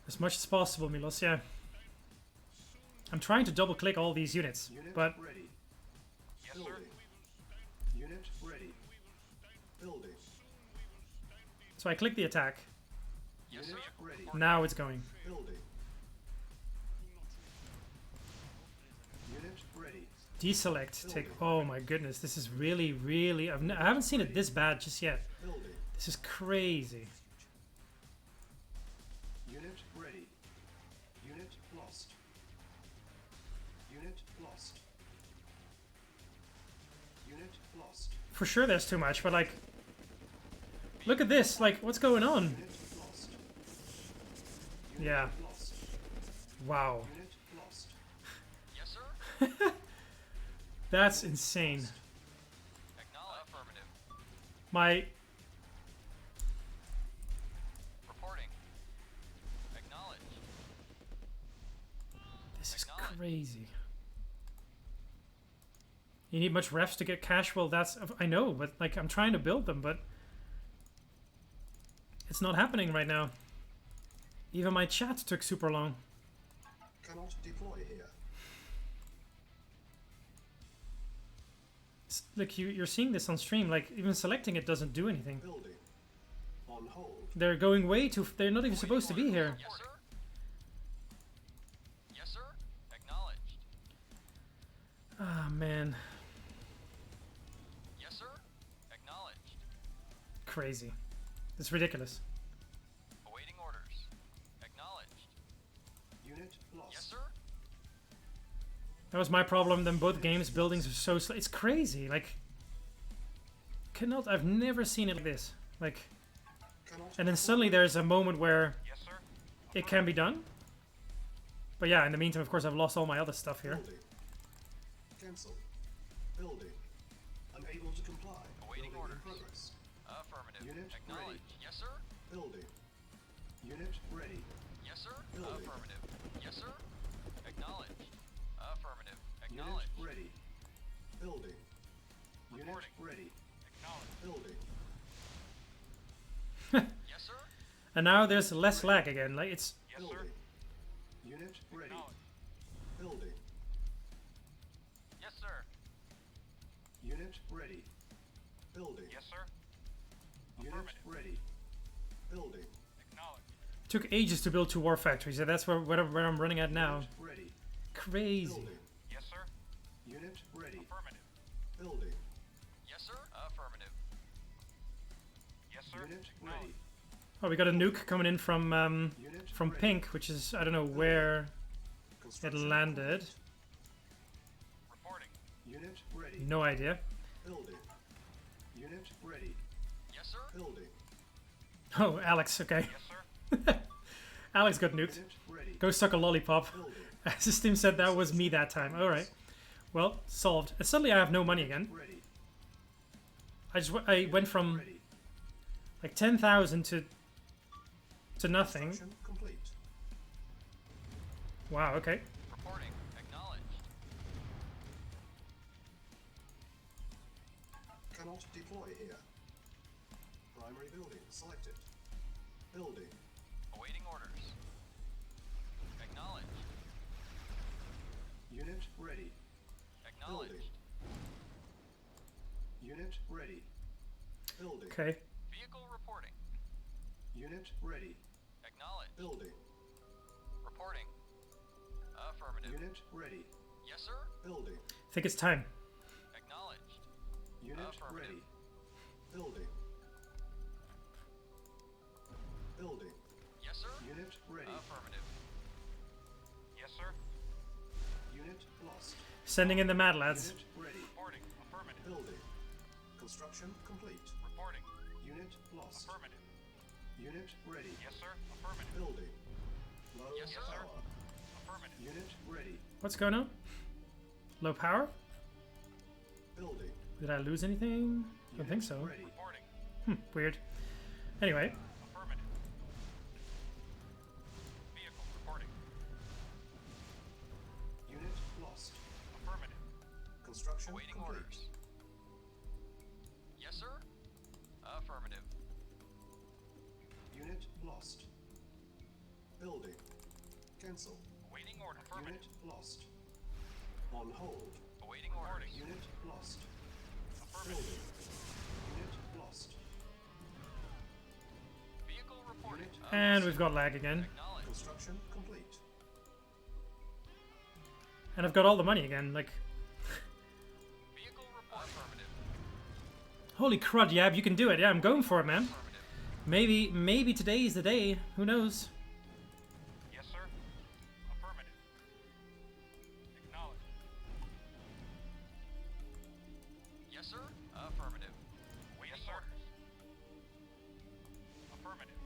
As much as possible, Milos. Yeah. I'm trying to double click all these units, Unit but ready. Yes, sir. Building. Unit ready. Building. so I click the attack. Yes, sir. Unit ready. Now it's going. Building. Unit ready. Deselect. Take. Oh my goodness, this is really, really. I haven't seen it this bad just yet. Building. This is crazy. Unit ready. Unit lost. Unit lost. Unit lost. For sure, there's too much, but like, look at this. Like, what's going on? Unit lost. Unit Yeah. lost. Wow. Unit lost. Yes, sir. That's insane. Acknowledged. Affirmative. My. Reporting. Acknowledged. This is crazy. You need much refs to get cash? Well, that's. I know, but like, I'm trying to build them, but. It's not happening right now. Even my chat took super long. Cannot deploy here. Look, you're seeing this on stream. Like, even selecting it doesn't do anything. Building. On hold. They're going way too. They're not even supposed to be here. Yes, sir. Yes, sir. Acknowledged. Ah, man. Yes, sir. Acknowledged. Crazy. It's ridiculous. Awaiting orders. Acknowledged. Unit lost. Yes, sir. That was my problem. Then both games buildings are so slow. It's crazy. Like, cannot. I've never seen it like this. Like, Cannot and then suddenly there's a moment where Yes, sir. it can be done. But yeah, in the meantime, of course, I've lost all my other stuff here. Building. Cancel. Building. Unable to comply. Awaiting Building orders. in progress. Affirmative. Unit Acknowledged. ready. Yes, sir. Building. Unit ready. Yes, sir. Building. Affirmative. Yes, sir. Acknowledged. Affirmative. Unit Acknowledged. ready. Building. Unit Reporting. ready. Acknowledged. Building. Yes, sir. And now there's less lag again. Like, it's. Yes, sir. Building. Unit ready. Acknowledged. Building. Yes, sir. Unit ready. Building. Yes, sir. Unit Affirmative. ready. Building. Acknowledged. Took ages to build 2 war factories. And that's where I'm running at now. Unit ready. Crazy. Building. Yes, sir. Unit ready. Affirmative. Building. Yes, sir. Affirmative. Yes, sir. Unit ready. Oh, we got a nuke coming in from Unit from ready. Pink, which is I don't know where. It landed. Reporting. Unit ready. No idea. Building. Unit ready. Yes, sir. Building. Oh, Alex, okay. Yes, sir. Alex got nuked. Unit ready. Go suck a lollipop. Building. System said that was me that time. Alright. Well, solved. And suddenly I have no money again. Ready. I went from Ready. like 10,000 to nothing. Construction complete. Wow, okay. Reporting. Acknowledged. Cannot deploy here. Primary building selected. Building. Awaiting orders. Acknowledged. Unit ready. Acknowledged. Unit ready. Building. Okay. Vehicle reporting. Unit ready. Acknowledged. Building. Reporting. Affirmative. Unit ready. Yes, sir. Building. I think it's time. Acknowledged. Unit Affirmative. ready. Building. Building. Yes, sir. Unit ready. Affirmative. Yes, sir. Unit lost. Sending in the mad lads. Unit ready. Reporting. Affirmative. Building. Construction complete. Reporting. Unit lost. Affirmative. Unit ready. Yes, sir. Affirmative. Building. Low Yes, sir. power. Affirmative. Unit ready. What's going on? Low power? Building. Did I lose anything? I don't think so. Ready. Reporting. Weird. Anyway, Affirmative. Vehicle reporting. Unit lost. Affirmative. Construction Awaiting complete. orders. Yes, sir. Affirmative. Unit lost. Building. Cancel. Awaiting order. Affirmative. Unit lost. On hold. Awaiting orders. Unit lost. Affirmative. Building. Unit lost. Vehicle reporting. Unit and we've got lag again. Acknowledged. construction complete. And I've got all the money again. Like, Vehicle report. Affirmative. holy crud, Yab, you can do it. Yeah, I'm going for it, man. Affirmative. Maybe today's the day. Who knows? Yes, sir. Affirmative. Acknowledged. Yes, sir. Affirmative. Waiting orders. Affirmative.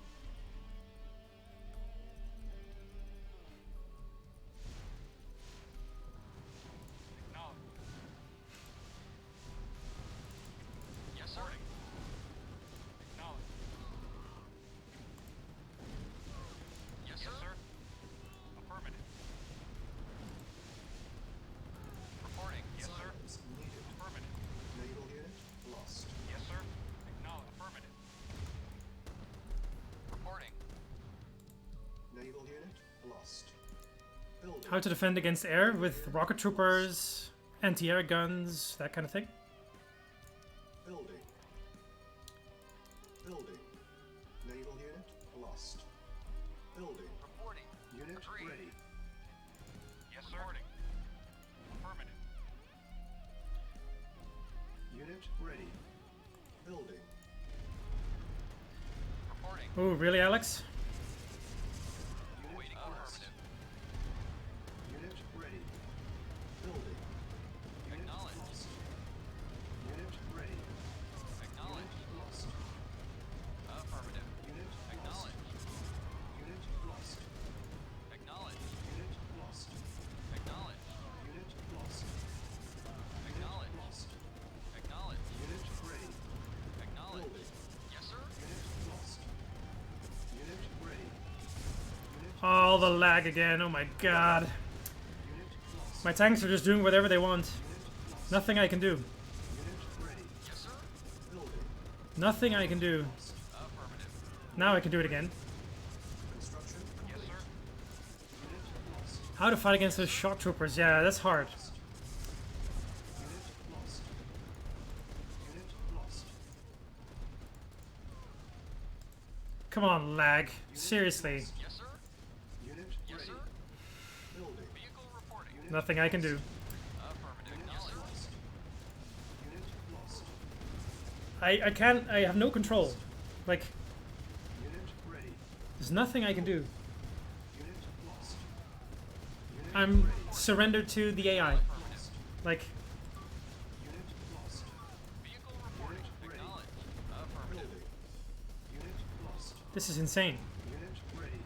Acknowledged. Yes, sir. Acknowledged. Yes, sir. Affirmative. Reporting. Yes, sir. Silence needed. Affirmative. Naval unit lost. Yes, sir. Acknowledged. Affirmative. Reporting. Naval unit lost. Building. How to defend against air with rocket troopers, anti-air guns, that kind of thing. Building. Building. Naval unit lost. Building. Reporting. Unit Agreed. ready. Yes, sir. Reporting. Affirmative. Unit ready. Building. Reporting. Oh, really, Alex? Unit Awaiting lost. affirmative. Unit ready. Building. Unit Acknowledged. lost. Unit ready. Acknowledged. Unit lost. Affirmative. Unit lost. Acknowledged. Unit lost. Acknowledged. Unit lost. Acknowledged. Unit lost. Acknowledged. Lost. Acknowledged. Unit ready. Acknowledged. Building. Yes, sir. Unit lost. Unit ready. Unit All the lag again. Oh my god. unit lost. My tanks are just doing whatever they want. Unit lost. Nothing I can do. Unit ready. Yes, sir. Building. Nothing I can do. Lost. Affirmative. Now I can do it again. Construction Yes, complete. sir. Unit lost. How to fight against those shock troopers? Yeah, that's hard. Unit lost. Unit lost. Come on, lag. Seriously. Yes, sir. Unit Yes, ready. sir. Building. Vehicle reporting. Unit Nothing I can do. Affirmative. Unit Acknowledged. lost. Unit lost. I can't. I have no control. Like, Unit ready. there's nothing I can do. Unit lost. Unit I'm surrendered to the AI. Like, Unit lost. Vehicle reporting. Acknowledged. Affirmative. Building. Unit lost. this is insane. Unit ready.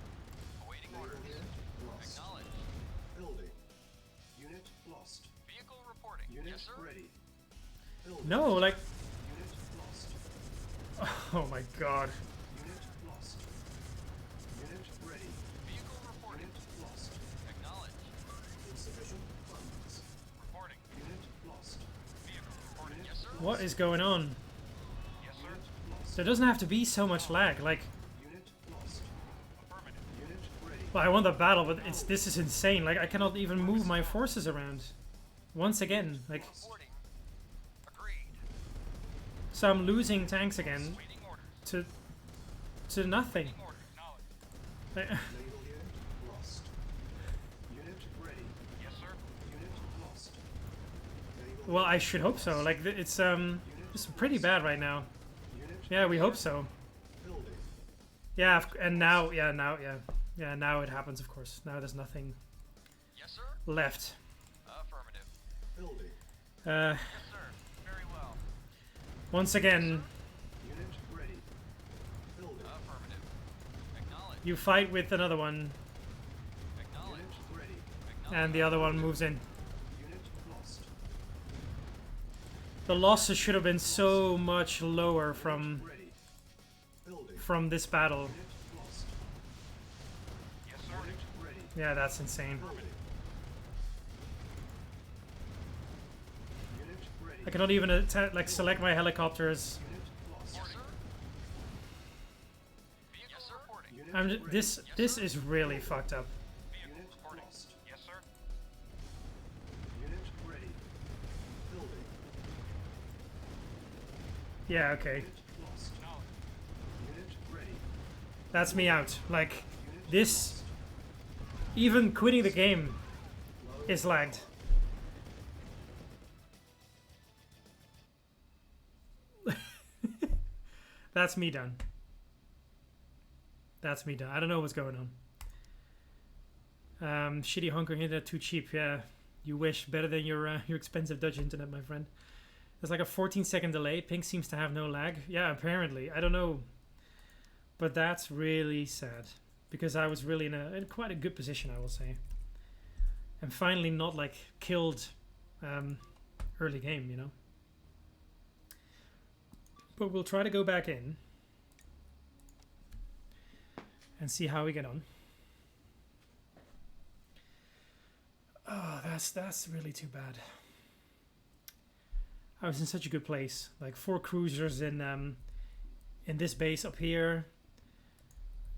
Awaiting orders. Unit lost. Acknowledged. Building. Unit lost. Vehicle reporting. Unit Yes, sir. ready. Building. No, like, Unit lost. oh my god. Unit lost. Unit ready. Vehicle reporting. Unit lost. Acknowledged. Insufficient funds. Reporting. Unit lost. Vehicle reporting. Yes, sir. What is going on? Yes, sir. Unit lost. There doesn't have to be so much lag. Like, Unit lost. Affirmative. Unit ready. well, I won the battle, but this is insane. Like, I cannot even move my forces around. Once again, like, Reporting. Agreed. so I'm losing tanks again Waiting orders. to nothing. Waiting orders. Acknowledged. Like, Naval unit lost. Unit ready. Yes, sir. Unit lost. Naval well, I should hope so. Like, it's pretty bad right now. unit Yeah, we hope so. building. Yeah, and now, yeah, now it happens. Of course, now there's nothing Yes, sir. left. Affirmative. Building. Uh, Yes, sir. Very well. once again, Unit ready. Building. Affirmative. Acknowledged. you fight with another one, Acknowledged. Unit ready. Acknowledged. and the other one moves in. Unit lost. The losses should have been so much lower Ready. Building. from this battle. Unit lost. Yes, sir. Unit ready. Yeah, that's insane. Building. Unit ready. I cannot even like select my helicopters. Unit lost. Yes, sir. Vehicle reporting. Unit I'm ready. this is really fucked up. Vehicle Unit reporting. lost. Yes, sir. Unit ready. Building. Yeah, okay, Unit lost. Acknowledged. Unit ready. that's me out. Like, Unit this, lost. even quitting the game Low. is lagged. That's me done. That's me done. I don't know what's going on. Shitty honker internet too cheap. Yeah, you wish. Better than your expensive Dutch internet, my friend. There's like a 14-second delay. Ping seems to have no lag. Yeah, apparently. I don't know. But that's really sad. Because I was really in quite a good position, I will say. And finally not like killed early game, you know. But we'll try to go back in. And see how we get on. Oh, that's really too bad. I was in such a good place. Like 4 cruisers in this base up here.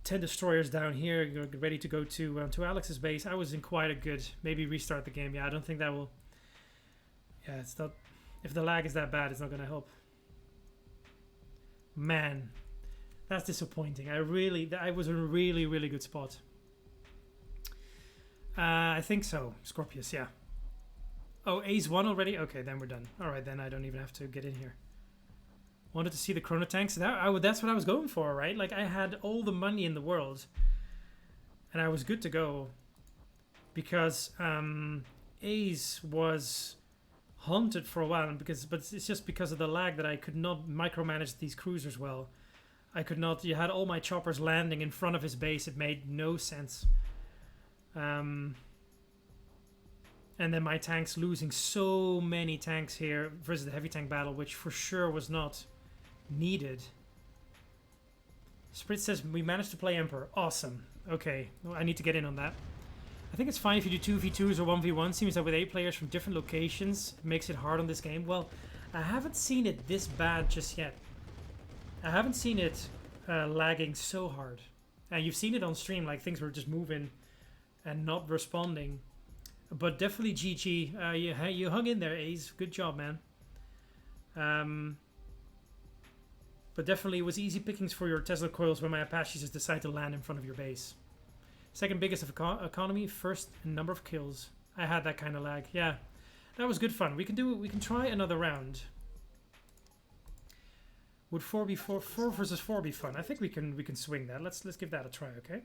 10 destroyers down here, ready to go to Alex's base. I was in quite a good. Maybe restart the game. Yeah, I don't think that will. Yeah, it's not. If the lag is that bad, it's not going to help. Man, that's disappointing. I was in a really, really good spot. I think so. Scorpius, yeah. Oh, A's 1 already? Okay, then we're done. Alright, then I don't even have to get in here. Wanted to see the chrono tanks. That's what I was going for, right? Like, I had all the money in the world. And I was good to go. Because A's was haunted for a while. But it's just because of the lag that I could not micromanage these cruisers well. I could not. You had all my choppers landing in front of his base. It made no sense. And then my tanks losing so many tanks here versus the heavy tank battle, which for sure was not needed. Sprit says we managed to play Emperor. Awesome. Okay, well, I need to get in on that. I think it's fine if you do 2v2s or 1v1. Seems that with 8 players from different locations, it makes it hard on this game. Well, I haven't seen it this bad just yet. I haven't seen it lagging so hard. And you've seen it on stream, like things were just moving and not responding. But definitely GG. You hung in there, Ace. Good job, man. But definitely it was easy pickings for your Tesla coils when my Apaches just decide to land in front of your base. Second biggest of economy, first in number of kills. I had that kind of lag. Yeah, that was good fun. We can do it. We can try another round. Would 4 versus 4 be fun? I think we can swing that. Let's give that a try. Okay.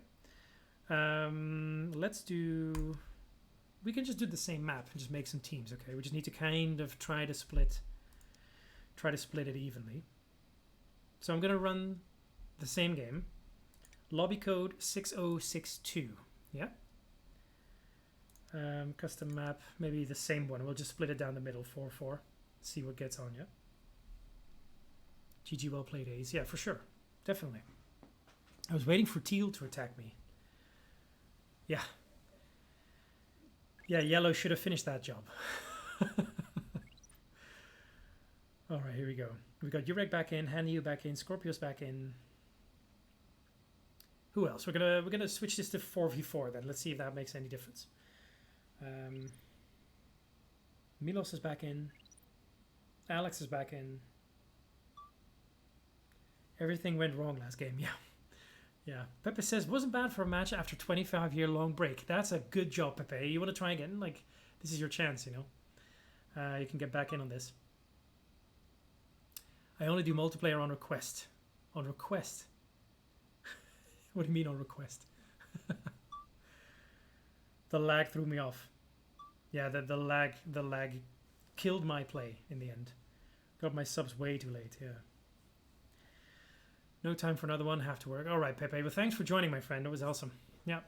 Let's do we can just do the same map and just make some teams, okay? We just need to kind of try to split it evenly. So I'm gonna run the same game. Lobby code 6062. Yeah. Custom map, maybe the same one. We'll just split it down the middle, 4-4. See what gets on, yeah. GG, well played, Ace. Yeah, for sure. Definitely. I was waiting for teal to attack me. Yeah. Yeah, yellow should have finished that job. Alright, here we go. We got Urek back in, Hanyu back in, Scorpios back in. Who else? We're gonna switch this to 4v4 then. Let's see if that makes any difference. Milos is back in. Alex is back in. Everything went wrong last game, yeah. Yeah. Pepe says, wasn't bad for a match after 25-year long break. That's a good job, Pepe. You want to try again? Like, this is your chance, you know. You can get back in on this. I only do multiplayer on request. On request? What do you mean on request? The lag threw me off. Yeah, the lag killed my play in the end. Got my subs way too late, yeah. No time for another one, have to work. Alright, Pepe, well thanks for joining, my friend. It was awesome. Yeah.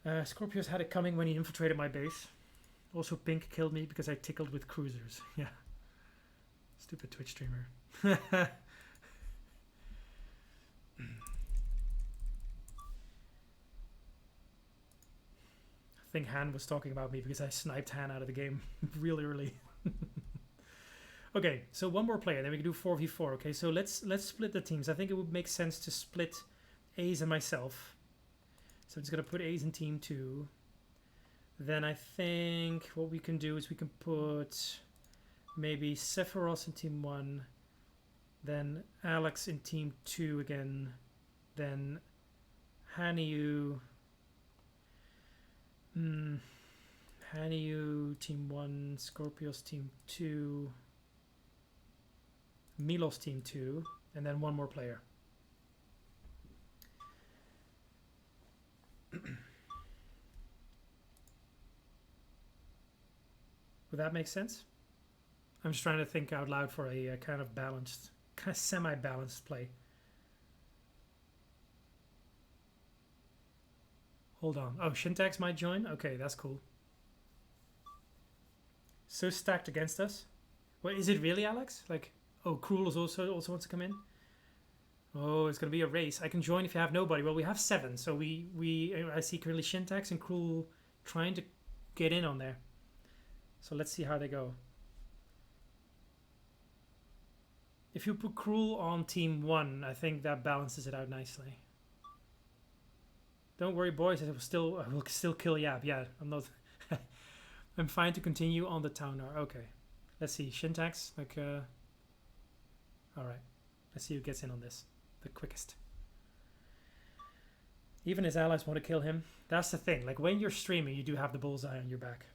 Scorpios had it coming when he infiltrated my base. Also, Pink killed me because I tickled with cruisers. Yeah. Stupid Twitch streamer. I think Han was talking about me because I sniped Han out of the game really early. Okay, so one more player, then we can do 4v4. Okay, so let's split the teams. I think it would make sense to split Ace and myself. So I'm just gonna put Ace in team 2. Then I think what we can do is we can put maybe Sephiroth in team 1, then Alex in team 2 again, then Hanyu. Hanyu team 1, Scorpios team 2, Milos team 2, and then one more player. Would that make sense? I'm just trying to think out loud for a kind of balanced, kind of semi-balanced play. Hold on. Oh, Shintax might join? Okay, that's cool. So stacked against us. Wait, is it really, Alex? Like, oh, Cruel is also wants to come in? Oh, it's going to be a race. I can join if you have nobody. Well, we have 7, so I see currently Shintax and Cruel trying to get in on there. So let's see how they go. If you put Cruel on team 1, I think that balances it out nicely. Don't worry, boys. I will still kill Yab. Yeah, I'm not. I'm fine to continue on the town now. Okay, let's see. Shintax, like. All right, let's see who gets in on this the quickest. Even his allies want to kill him. That's the thing. Like when you're streaming, you do have the bullseye on your back.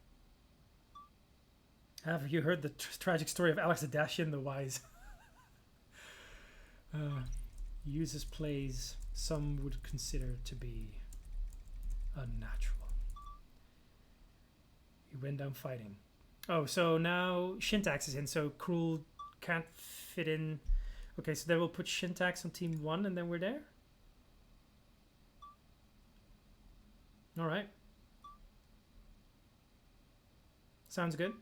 Have you heard the tragic story of Alex Adashian the Wise? Uses plays some would consider to be unnatural. He went down fighting. Oh, so now Shintax is in, so Cruel can't fit in. Okay, so then we'll put Shintax on team 1 and then we're there. Alright. Sounds good.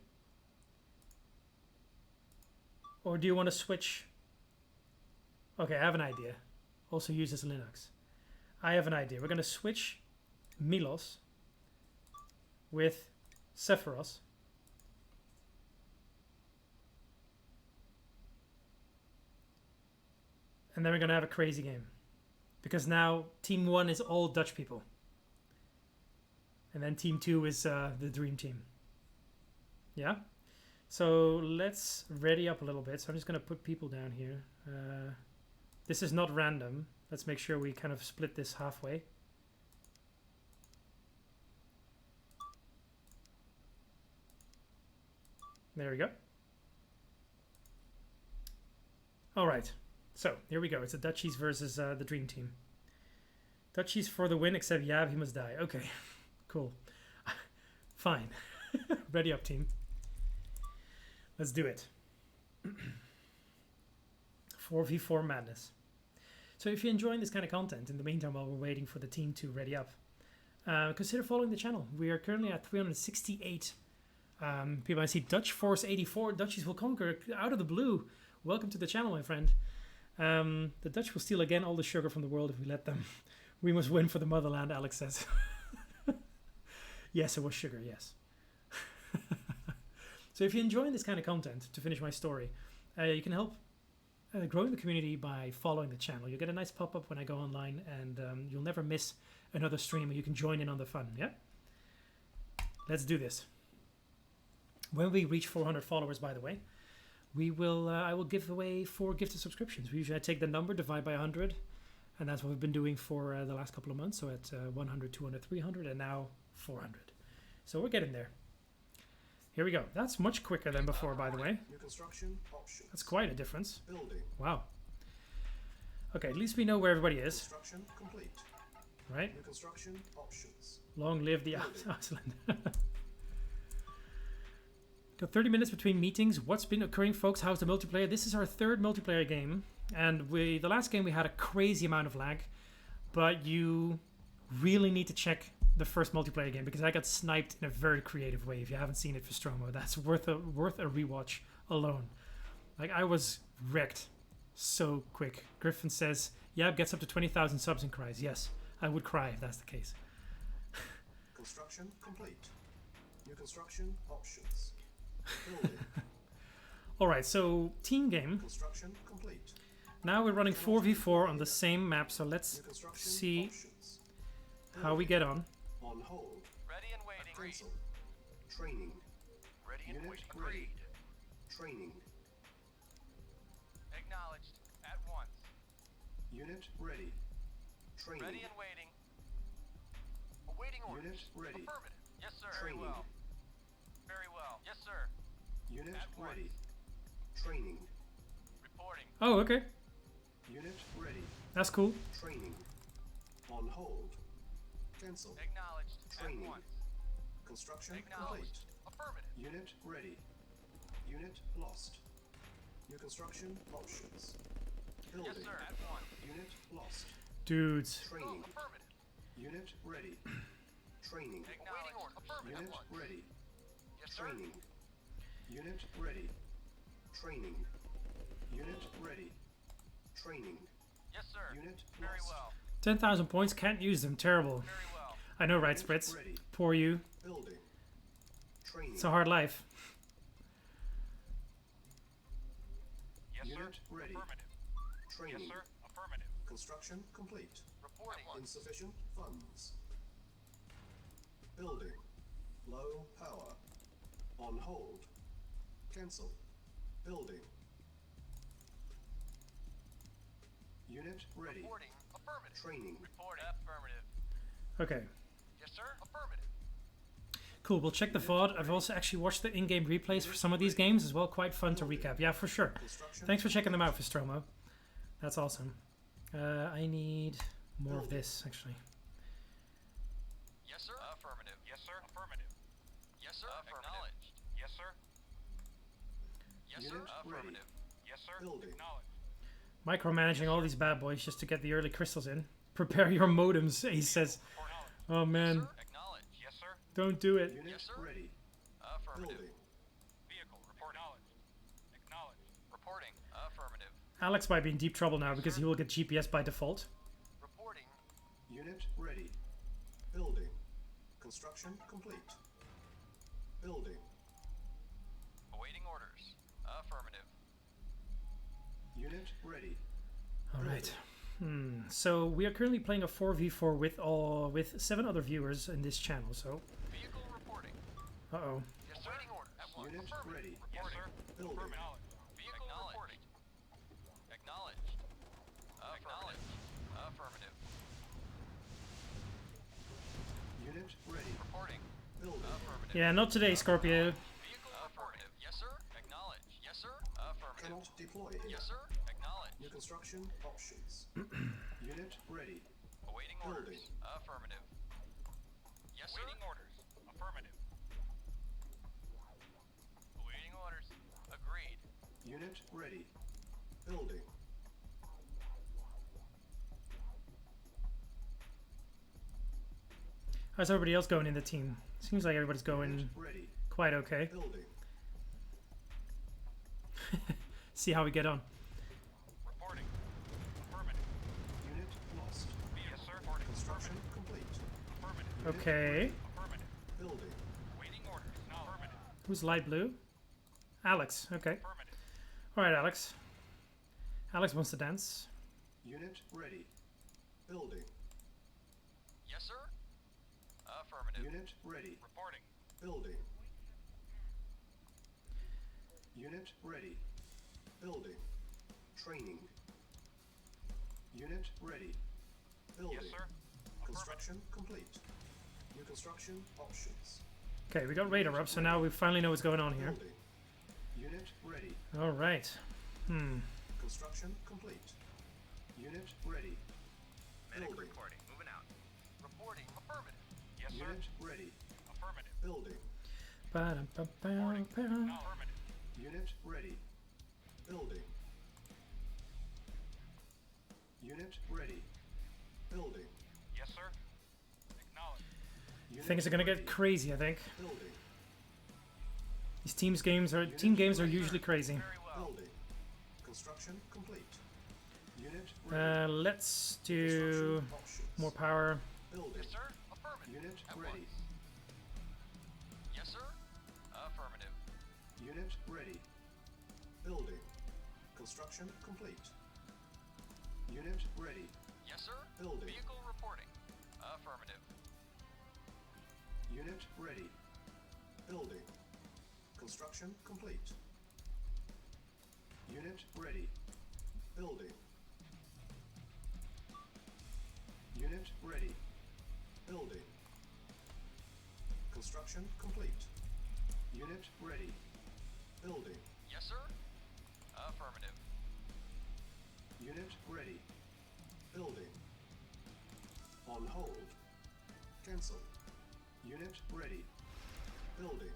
Or do you want to switch? Okay, I have an idea. Also uses Linux. I have an idea. We're going to switch Milos with Sephiroth. And then we're going to have a crazy game. Because now team 1 is all Dutch people. And then team 2 is the dream team. Yeah? So let's ready up a little bit. So I'm just going to put people down here. This is not random. Let's make sure we kind of split this halfway. There we go. All right. So here we go. It's the Dutchies versus the Dream Team. Dutchies for the win, except Yab, he must die. Okay, cool. Fine. Ready up, team. Let's do it. 4v4 madness. So if you're enjoying this kind of content, in the meantime, while we're waiting for the team to ready up, consider following the channel. We are currently at 368 people. I see Dutch Force 84. Dutchies will conquer out of the blue. Welcome to the channel, my friend. The Dutch will steal again all the sugar from the world if we let them. We must win for the motherland, Alex says. Yes, it was sugar, yes. So if you're enjoying this kind of content, to finish my story, you can help growing the community by following the channel. You'll get a nice pop-up when I go online, and you'll never miss another stream, and you can join in on the fun, yeah? Let's do this. When we reach 400 followers, by the way, we will. I will give away 4 gifted subscriptions. We usually take the number, divide by 100, and that's what we've been doing for the last couple of months. So at 100, 200, 300, and now 400. So we're getting there. Here we go. That's much quicker than before, by the way. New construction options. That's quite a difference. Building. Wow. Okay, at least we know where everybody is. Construction complete. Right? New construction options. Long live the Iceland. Got 30 minutes between meetings. What's been occurring, folks? How's the multiplayer? This is our 3rd multiplayer game, and the last game we had a crazy amount of lag, but you really need to check the first multiplayer game because I got sniped in a very creative way. If you haven't seen it for Stromo, that's worth a rewatch alone. Like, I was wrecked so quick. Griffin says, "Yab gets up to 20,000 subs and cries." Yes, I would cry if that's the case. Construction complete. New construction options. Building. All right, so team game. Construction complete. Now we're running 4v4 on the same map, so let's New construction see options. how we get on. On hold. Ready and waiting. Cancel. Training. Ready and Unit waiting. ready. Agreed. Training. Acknowledged. At once. Unit ready. Training. Ready and waiting. Awaiting orders. Unit ready. Affirmative. Yes, sir. Training. Very well. Very well. Yes, sir. Unit At once. ready. Training. Reporting. Oh, okay. Unit ready. That's cool. Training. On hold. Cancel. Acknowledged. Training. At once. Construction complete. Acknowledged. Affirmative. Unit ready. Unit lost. New construction options. Building. Yes, sir. At once. Unit lost. Dudes. Training. Affirmative. Unit ready. Training. Awaiting orders. Affirmative. Unit At once. ready. Yes, sir. Training. Unit ready. Training. Unit ready. Training. Yes, sir. Unit Very lost. well. 10,000 points, can't use them. Terrible. Very well. I know, right, Unit Spritz? ready. Poor you. Building. Training. It's a hard life. Yes, sir. Unit ready. Affirmative. Training. Yes, sir. Affirmative. Construction complete. Reporting. Insufficient funds. Building. Low power. On hold. Cancel. Building. Unit ready. Reporting. Affirmative. Training. Reporting. Affirmative. Okay. Yes, sir. Affirmative. Cool, we'll check the VOD. I've also actually watched the in-game replays for some of these games as well. Quite fun to recap. Yeah, for sure. Construction. Thanks for checking them out, Fistromo. That's awesome. I need more of this, actually. Yes, sir. Affirmative. Yes, sir. Affirmative. Yes, sir. Acknowledged. Yes, sir. Yes, sir. Unit ready. Affirmative. Yes, sir. Building. Acknowledged. Micromanaging all these bad boys just to get the early crystals in. Prepare your modems, he says. Report knowledge. Oh man, Sir. Acknowledged. Yes, sir. don't do it. Unit Yes, sir. ready. Affirmative. Building. Vehicle. Report knowledge. Acknowledged. Reporting. Affirmative. Alex might be in deep trouble now because he will get GPS by default. Reporting. Unit ready. Building. Construction complete. Building. Awaiting orders. Affirmative. Unit ready. All right. So we are currently playing a 4v4 with 7 other viewers in this channel. So, Vehicle reporting. uh-oh. Yes, sir. Awaiting orders. At once. Unit Affirmative. ready. Yes, sir. Building. Affirmative. Vehicle reporting. Acknowledged. Acknowledged. Affirmative. Unit ready. Reporting. Building. Affirmative. Yeah, not today, Scorpio. Vehicle affirmative. Yes, sir. Acknowledge. Yes, sir. Affirmative. Cannot deploy here. Yes, sir. Acknowledge. New construction options. Unit ready. Awaiting Building. orders. Affirmative. Yes, sir. Awaiting orders. Affirmative. Unit ready. Building. How's everybody else going in the team? Seems like everybody's going Unit ready. quite okay. Building. See how we get on. Reporting. Affirmative. Unit lost. Yes, sir. Reporting. Construction complete. Affirmative. Okay. Affirmative. Building. Waiting orders. No. Affirmative. Who's light blue? Alex. Okay. Affirmative. All right, Alex. Alex wants to dance. Unit ready. Building. Yes, sir. Affirmative. Unit ready. Reporting. Building. Unit ready. Building. Training. Unit ready. Building. Yes, sir. Construction complete. New construction options. Okay, we got radar up, so now we finally know what's going on here. Building. Unit ready. All right. Construction complete. Unit ready. Medic Building. reporting. Moving out. Reporting. Affirmative. Yes, sir. Unit ready. Affirmative. Building. Ba-dum-bum-bum-bum. No. Affirmative. Unit ready. Building. Unit ready. Building. Yes, sir. Acknowledge. Unit Things are gonna ready. get crazy, I think. Building. These team games are usually crazy. Very well. Building. Construction complete. Unit ready. Let's do Construction options. more power. Building. Yes, sir. Affirmative. Unit At ready. once. Yes, sir. Affirmative. Unit ready. Building. Construction complete. Unit ready. Yes, sir. Building. Vehicle reporting. Affirmative. Unit ready. Building. Construction complete. Unit ready. Building. Unit ready. Building. Construction complete. Unit ready. Building. Yes, sir. Affirmative. Unit ready. Building. On hold. Cancel. Unit ready. Building.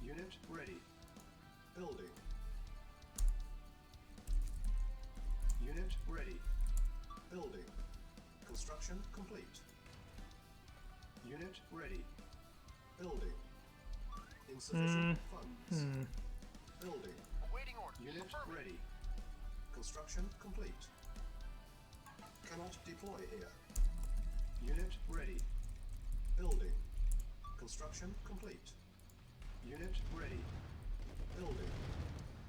Unit ready. Building. Unit ready. Building. Construction complete. Unit ready. Building. Insufficient funds. Building. Awaiting orders. Unit Affirmative. ready. Construction complete. Cannot deploy here. Unit ready. Building. Construction complete. Unit ready. Building.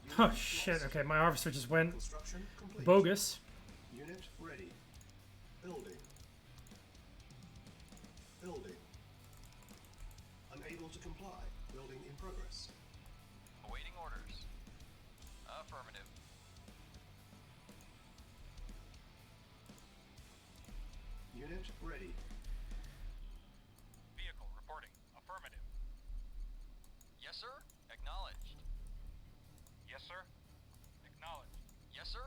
Unit Oh shit, lost. okay, my harvester just went Construction complete. bogus. Unit ready. Building. Building. Unable to comply. Building in progress. Awaiting orders. Affirmative. Unit ready. Vehicle reporting. Affirmative. Yes, sir. Acknowledged. Yes, sir. Acknowledged. Yes, sir.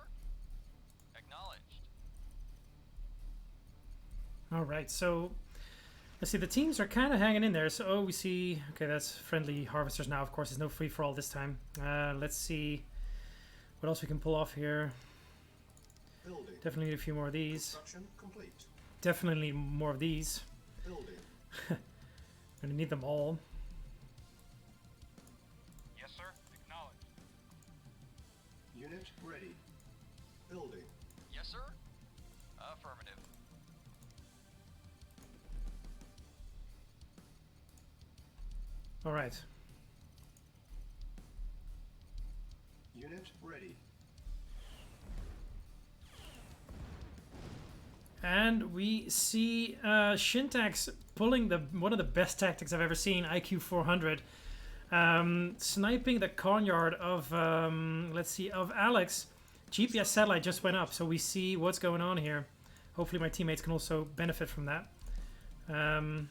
Acknowledged. All right, so let's see. The teams are kind of hanging in there. So we see. Okay, that's friendly harvesters now. Of course, there's no free for all this time. Let's see what else we can pull off here. Building. Definitely need a few more of these. Construction complete. Definitely more of these. Building. Gonna need them all. Yes, sir. Acknowledged. Unit ready. Building. Yes, sir. Affirmative. All right. Unit ready. And we see Shintax pulling one of the best tactics I've ever seen, IQ 400. Sniping the Cornyard of, let's see, of Alex. GPS satellite just went up, so we see what's going on here. Hopefully my teammates can also benefit from that. Building.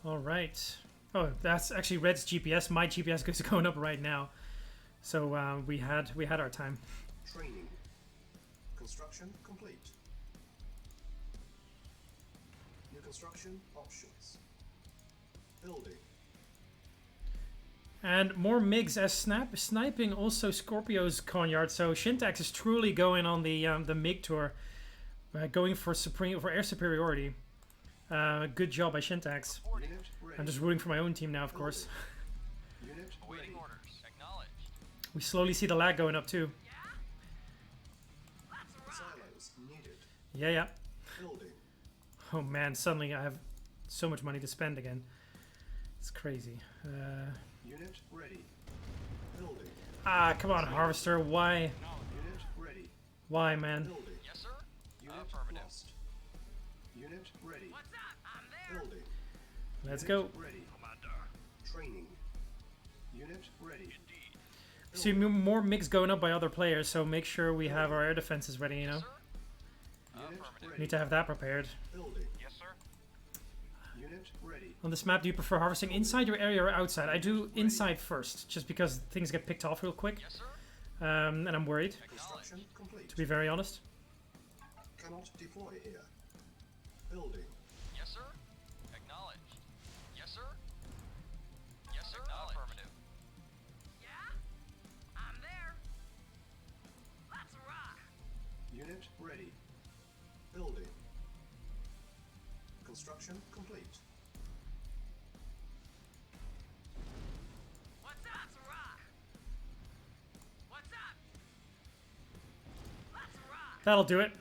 All right. Oh, that's actually Red's GPS. My GPS is going up right now. So we had our time. Training. Construction complete. New construction options. Building. And more MiGs as sniping also Scorpio's Conyard. So Shintax is truly going on the MiG tour, going for air superiority. Good job by Shintax. Unit ready. I'm just rooting for my own team now, of course. Unit Awaiting ready. orders. Acknowledged. We slowly see the lag going up too. Silos needed. Yeah, yeah. Building. Oh man, suddenly I have so much money to spend again. It's crazy. Unit ready. Building. Come on, Harvester. Why? Unit ready. Why, man? Building. Yes, sir. Unit Affirmative. lost. Unit ready. Building. Let's Unit go. Ready. Training. Unit ready. See more MiGs going up by other players, so make sure we have our air defenses ready, you know? Yes, sir. Unit Affirmative. ready. Need to have that prepared. Building. Yes, sir. Unit ready. On this map, do you prefer harvesting inside your area or outside? I do inside first, just because things get picked off real quick. Yes, sir. And I'm worried, Construction complete. to be very honest. Cannot deploy here. Building. Yes, sir. Acknowledged. Yes, sir. Yes, sir. Affirmative. Unit ready. Building. Construction complete. That'll do it.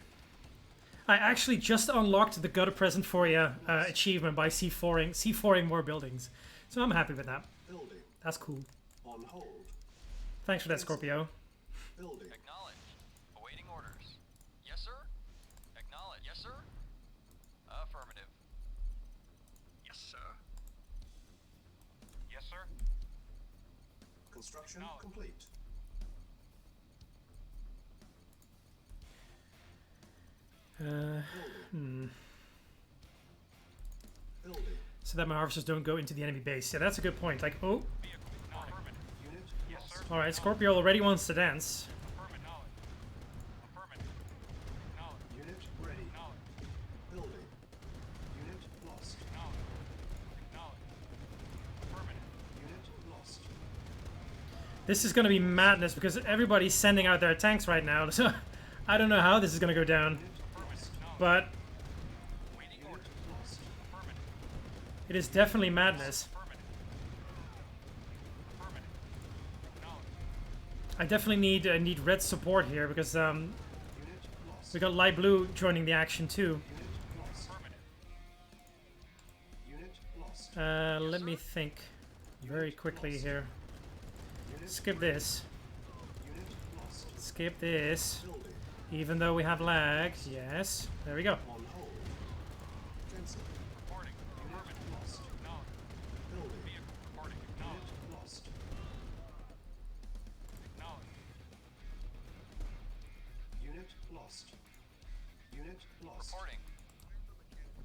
I actually just unlocked the Got a Present for You achievement by C4ing more buildings. So I'm happy with that. Building. That's cool. On hold. Thanks for that, Scorpio. Building. Acknowledged. Awaiting orders. Yes, sir. Acknowledged. Yes, sir. Affirmative. Yes, sir. Yes, sir. Construction No. complete. Building. Building. So that my harvesters don't go into the enemy base. Yeah, that's a good point. Like, oh, Vehicle. Affirmative. Unit Yes, lost. sir. alright, Scorpio already wants to dance. Affirmative. Knowledge. Affirmative. Knowledge. Unit ready. Knowledge. Building. Unit lost. Knowledge. Knowledge. Affirmative. Unit lost. This is going to be madness because everybody's sending out their tanks right now. So I don't know how this is going to go down. Unit lost. But Waiting Unit orders. lost. Affirmative. it is definitely madness. Affirmative. Affirmative. Acknowledged. I definitely need red support here because Unit lost. we got light blue joining the action too. Unit lost. Affirmative. Unit lost. Let me think very quickly here. Unit Skip this. Unit lost. Skip this. Building. Even though we have lag. Yes. There we go. On hold. Cancel. Reporting. Unit lost. Acknowledged. Building. Vehicle reporting. Unit Acknowledged. lost. Acknowledged. Unit lost. Unit lost. Reporting.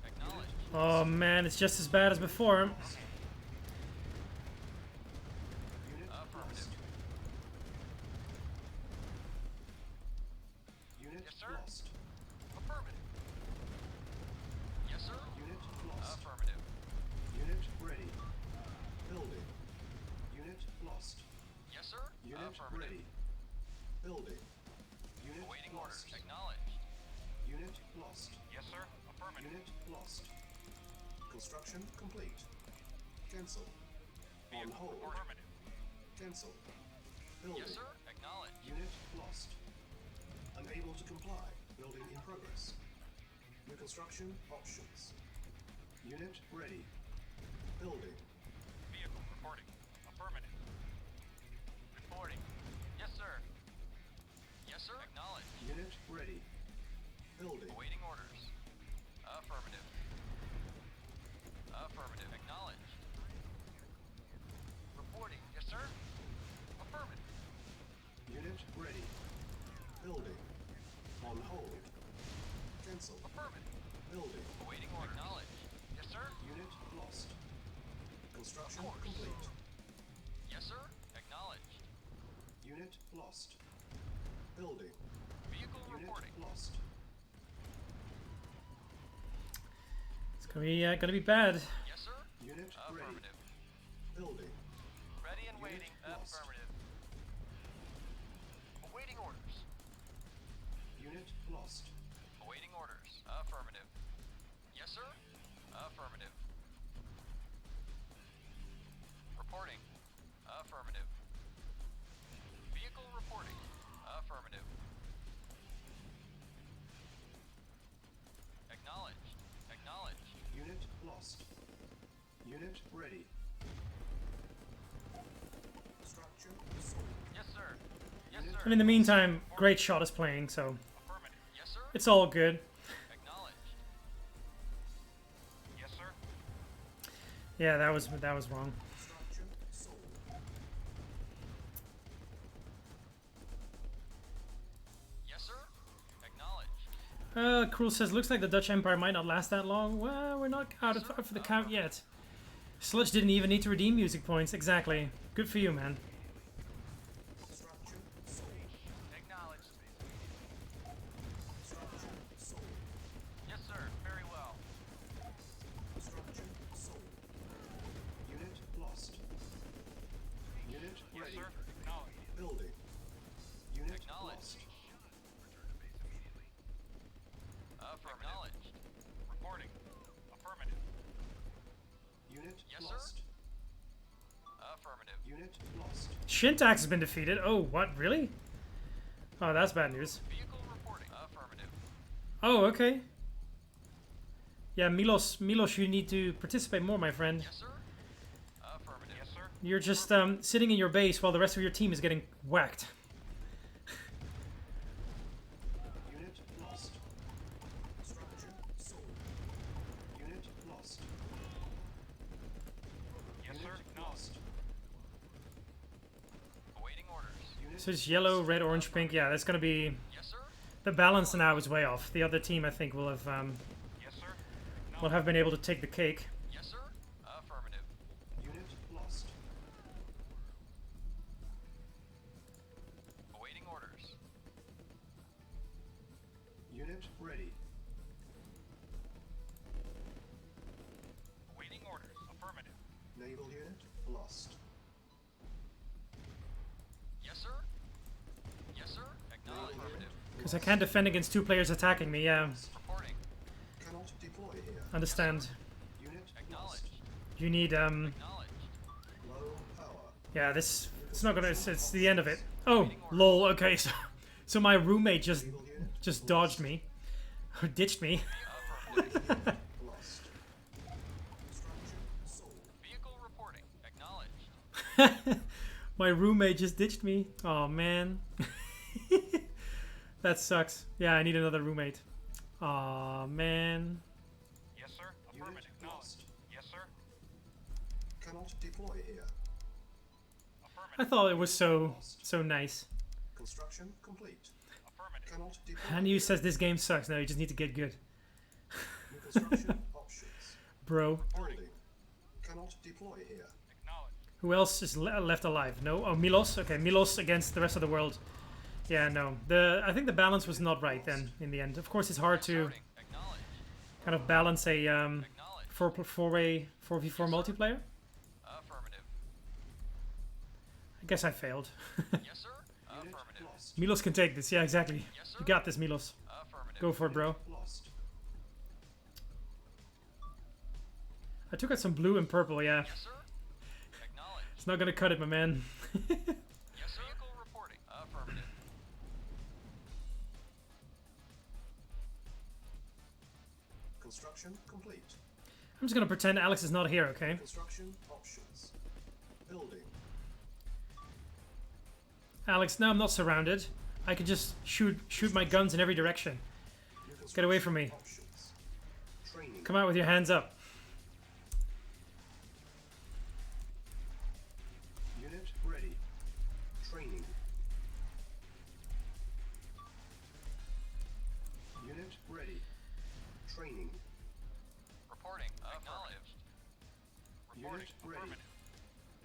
Acknowledged. Oh man, it's just as bad as before. Unit Affirmative. lost. Unit Yes, sir. lost. Affirmative. Yes, sir. Unit lost. Affirmative. Unit ready. Building. Unit lost. Yes, sir. Unit Affirmative. ready. Building. Unit Awaiting lost. orders. Acknowledged. Unit lost. Yes, sir. Affirmative. Unit lost. Construction complete. Cancel. On Vehicle hold. affirmative. Cancel. Building. Yes, sir. Acknowledged. Unit lost. Unable to comply. Building in progress. New construction options. Unit ready. Building. Vehicle reporting. Affirmative. Reporting. Yes, sir. Yes, sir. Acknowledged. Unit ready. Building. Awaiting orders. Affirmative. Affirmative. Acknowledged. Reporting. Yes, sir. Affirmative. Unit ready. Building. On hold. Cancel. Affirmative. Building. Awaiting orders. Acknowledged. Yes, sir. Unit lost. Construction Course. complete. Yes, sir. Acknowledged. Unit lost. Building. Vehicle Unit reporting. lost. It's gonna be bad. Yes, sir. Unit Unit ready. Affirmative. Building. Ready and Unit waiting. lost. Affirmative. Awaiting orders. Unit lost. Awaiting orders. Affirmative. Yes, sir. Affirmative. Reporting. Affirmative. Vehicle reporting. Affirmative. Acknowledged. Acknowledged. Unit lost. Unit ready. Structure sold. Yes, sir. Yes, sir. And in the meantime, great shot is playing, so Affirmative. Yes, sir. it's all good. Acknowledged. Yes, sir. Yeah, that was wrong. Structure sold. Yes, sir. Acknowledged. Cruel says, looks like the Dutch Empire might not last that long. Well, we're not out for the count yet. Sludge didn't even need to redeem music points. Exactly. Good for you, man. Structure sold. Acknowledged. Structure sold. Yes, sir. Very well. Structure sold. Unit lost. Unit Yes, ready. sir. Acknowledged. Building. Unit Acknowledged. lost. Affirmative. Acknowledged. Reporting. Affirmative. Unit Yes, sir. lost. Affirmative. Unit lost. Shintax has been defeated. Oh, what? Really? Oh, that's bad news. Vehicle reporting. Affirmative. Oh, okay. Yeah, Milos, you need to participate more, my friend. Yes, sir. Affirmative. Yes, sir. You're just sitting in your base while the rest of your team is getting whacked. Unit lost. Structure sold. Unit lost. Yes, sir. Unit Acknowledged. lost. Awaiting orders. Unit So it's yellow, red, orange, pink. Yeah, that's gonna be Yes, sir. the balance now is way off. The other team, I think, will have Yes, sir. been able to take the cake. Yes, sir. Affirmative. Unit lost. Awaiting orders. Unit ready. Awaiting orders. Affirmative. Naval unit lost. Yes, sir. Yes, sir. Acknowledged. Affirmative. Because I can't defend against two players attacking me. Yeah, Reporting. Cannot deploy here. understand. Unit lost. Acknowledged. You need Acknowledged. Low power. Yeah, it's not gonna. It's the end of it. Oh, lol. Okay, so my roommate just Naval unit dodged me, or ditched me. Affirmative. lost. Structure sold. Vehicle reporting. Acknowledged. My roommate just ditched me. Oh man, that sucks. Yeah, I need another roommate. Aw man. Yes, sir. Unit Affirmative. Acknowledged. lost. Yes, sir. Cannot deploy here. I Affirmative. thought it was so nice. Construction complete. Affirmative. Cannot deploy. And you says this game sucks. No, you just need to get good, New construction options. bro. Building. Cannot deploy here. Acknowledged. Who else is left alive? No. Oh, Milos. Okay, Milos against the rest of the world. Yeah, no. I think the balance was not right then. In the end, of course, it's hard to Starting. Acknowledged. kind of balance a Acknowledged. 4v4 multiplayer. Affirmative. I guess I failed. Yes, sir. Unit Affirmative. lost. Milos can take this. Yeah, exactly. Yes, sir. You got this, Milos. Affirmative. Go for it, bro. Lost. I took out some blue and purple. Yeah, Yes, sir. Acknowledged. it's not gonna cut it, my man. Yes, sir. Vehicle reporting. Affirmative. Construction complete. I'm just gonna pretend Alex is not here. Okay. Construction options. Building. Alex, no, I'm not surrounded. I can just shoot my guns in every direction. New Get away from me. construction options. Training. Come out with your hands up. Unit ready. Training. Unit ready. Training. Reporting. Acknowledged. Reporting. Unit ready. Affirmative.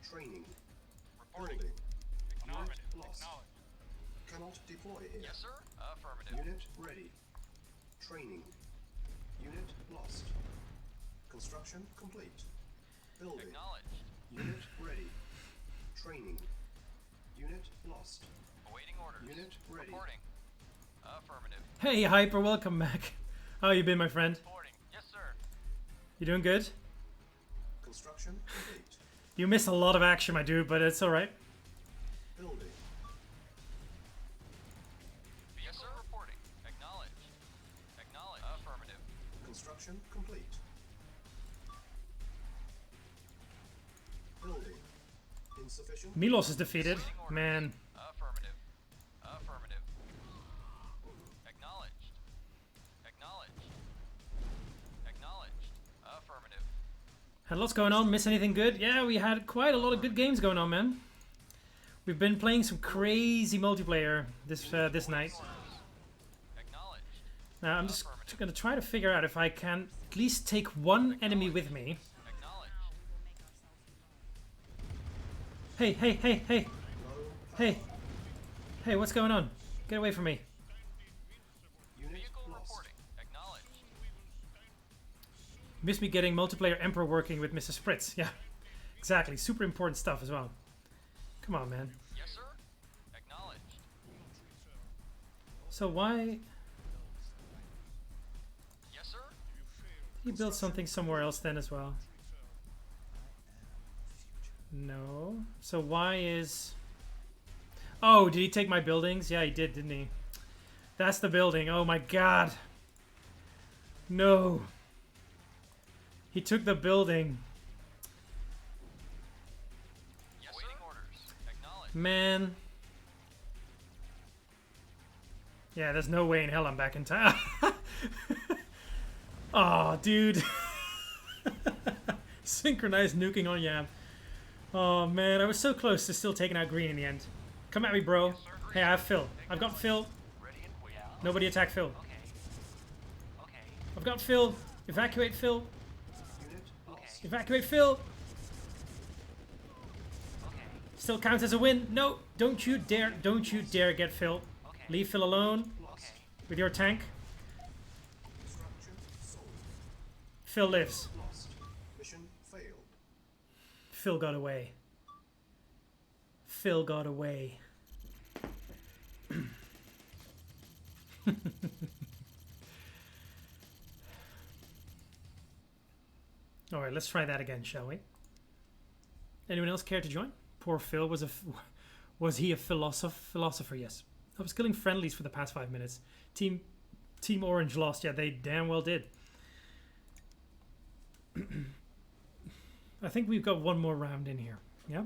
Training. Reporting. Building. Affirmative. Unit lost. Acknowledged. Cannot deploy here. Yes, sir. Affirmative. Unit ready. Training. Unit lost. Construction complete. Building. Acknowledged. Unit ready. Training. Unit lost. Awaiting orders. Unit ready. Reporting. Affirmative. Hey, Hyper, welcome back. How you been, my friend? Reporting. Yes, sir. You doing good? Construction complete. You missed a lot of action, my dude, but it's alright. Building. Yes, sir. Reporting. Acknowledged. Acknowledged. Affirmative. Construction complete. Building. Insufficient. Milos is defeated. Man. Affirmative. Affirmative. Acknowledged. Acknowledged. Acknowledged. Affirmative. Had lots going on. Miss anything good? Yeah, we had quite a lot of good games going on, man. We've been playing some crazy multiplayer this night. Acknowledged. Now I'm just gonna try to figure out if I can at least take one enemy with me. Acknowledged. Hey, hey, hey, hey, hey, hey! What's going on? Get away from me! Unit Vehicle lost. reporting. Acknowledged. Miss me getting multiplayer Emperor working with Mrs. Fritz. Yeah, exactly. Super important stuff as well. Come on, man. Yes, sir. Acknowledged. So why Yes, sir. he built something somewhere else then as well? No. So why is... Oh, did he take my buildings? Yeah, he did, didn't he? That's the building. Oh my god. No. He took the building. Yes, awaiting orders. Acknowledged. Man. Yeah, there's no way in hell I'm back in time. Oh, dude. Synchronized nuking on Yam. Oh, man. I was so close to still taking out green in the end. Come at me, bro. Hey, I have Phil. I've got Phil. Ready and waiting. Nobody attack Phil. Okay. Okay. I've got Phil. Evacuate Phil. Unit lost. Evacuate Phil. Okay. Still counts as a win. No, don't you dare get Phil. Okay. Leave Phil alone Lost. with your tank. Structure sold. Phil lives. Lost. Mission failed. Phil got away. Phil got away. Alright, let's try that again, shall we? Anyone else care to join? Poor Phil was he a philosopher? Yes. I was killing friendlies for the past 5 minutes. Team Orange lost. Yeah, they damn well did. I think we've got one more round in here. Yeah?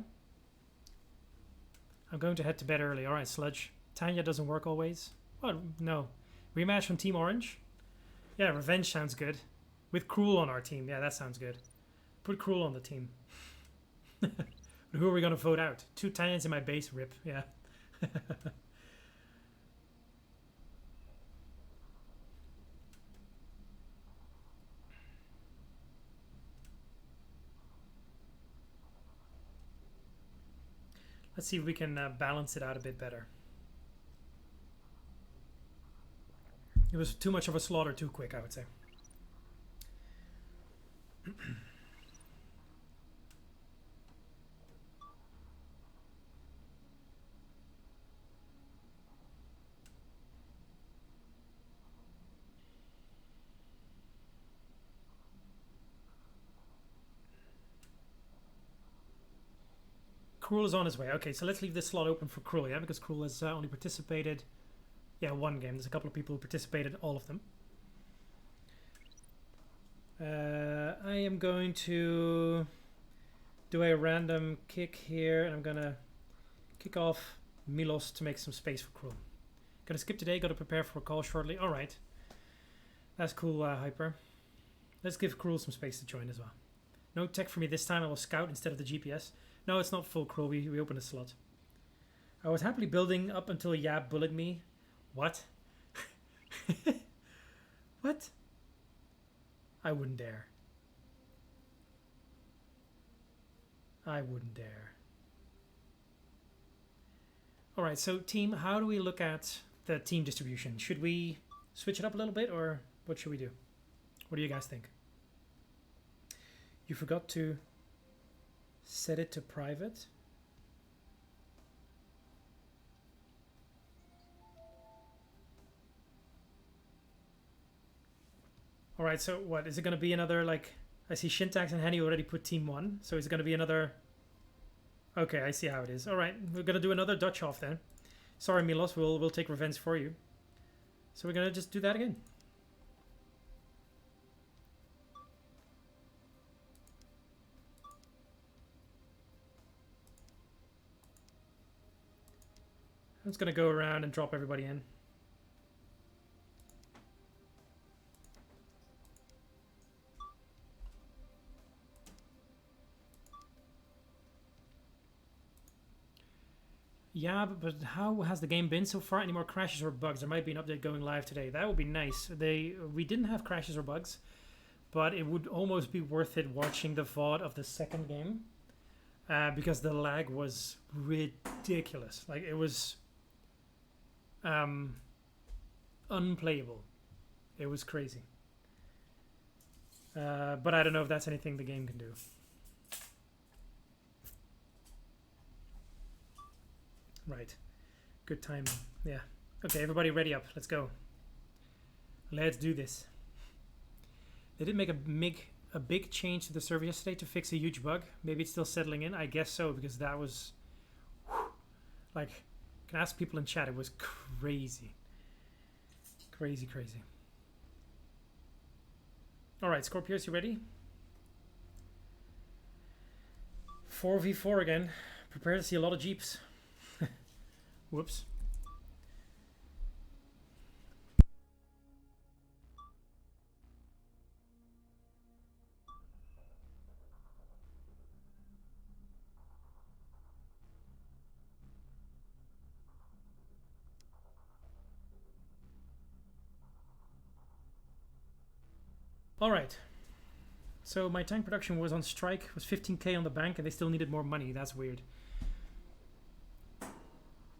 I'm going to head to bed early. Alright, Sludge. Tanya doesn't work always. What? No. Rematch from Team Orange? Yeah, Revenge sounds good. With Cruel on our team. Yeah, that sounds good. Put Cruel on the team. Who are we going to vote out? 2 Tanyans in my base. Rip. Yeah. Let's see if we can balance it out a bit better. It was too much of a slaughter too quick, I would say. Cruel is on his way. Okay, so let's leave this slot open for Cruel, yeah? Because Cruel has only participated... Yeah, 1 game. There's a couple of people who participated, all of them. I am going to do a random kick here, and I'm going to kick off Milos to make some space for Cruel. Gonna skip today, gotta prepare for a call shortly. Alright. That's cool, Hyper. Let's give Cruel some space to join as well. No tech for me this time, I will scout instead of the GPS. No, it's not full, Cruel, we opened a slot. I was happily building up until Yab bullied me. What? What? I wouldn't dare. I wouldn't dare. Alright, so team, how do we look at the team distribution? Should we switch it up a little bit, or what should we do? What do you guys think? You forgot to Set it to private. Alright, so what? Is it going to be another, like... I see Shintax and Henny already put team 1. So is it going to be another... Okay, I see how it is. Alright, we're going to do another Dutch off then. Sorry, Milos, we'll take revenge for you. So we're going to just do that again. I'm just going to go around and drop everybody in. Yeah, but how has the game been so far? Any more crashes or bugs? There might be an update going live today. That would be nice. We didn't have crashes or bugs, but it would almost be worth it watching the VOD of the second game because the lag was ridiculous. Like, it was unplayable. It was crazy. But I don't know if that's anything the game can do. Right. Good timing. Yeah. Okay, everybody ready up. Let's go. Let's do this. They did make a big change to the server yesterday to fix a huge bug. Maybe it's still settling in. I guess so, because that was... like, I can ask people in chat. It was crazy. Crazy, crazy. Alright, Scorpios, you ready? 4v4 again. Prepare to see a lot of Jeeps. Whoops. All right. So my tank production was on strike, was 15k on the bank, and they still needed more money. That's weird.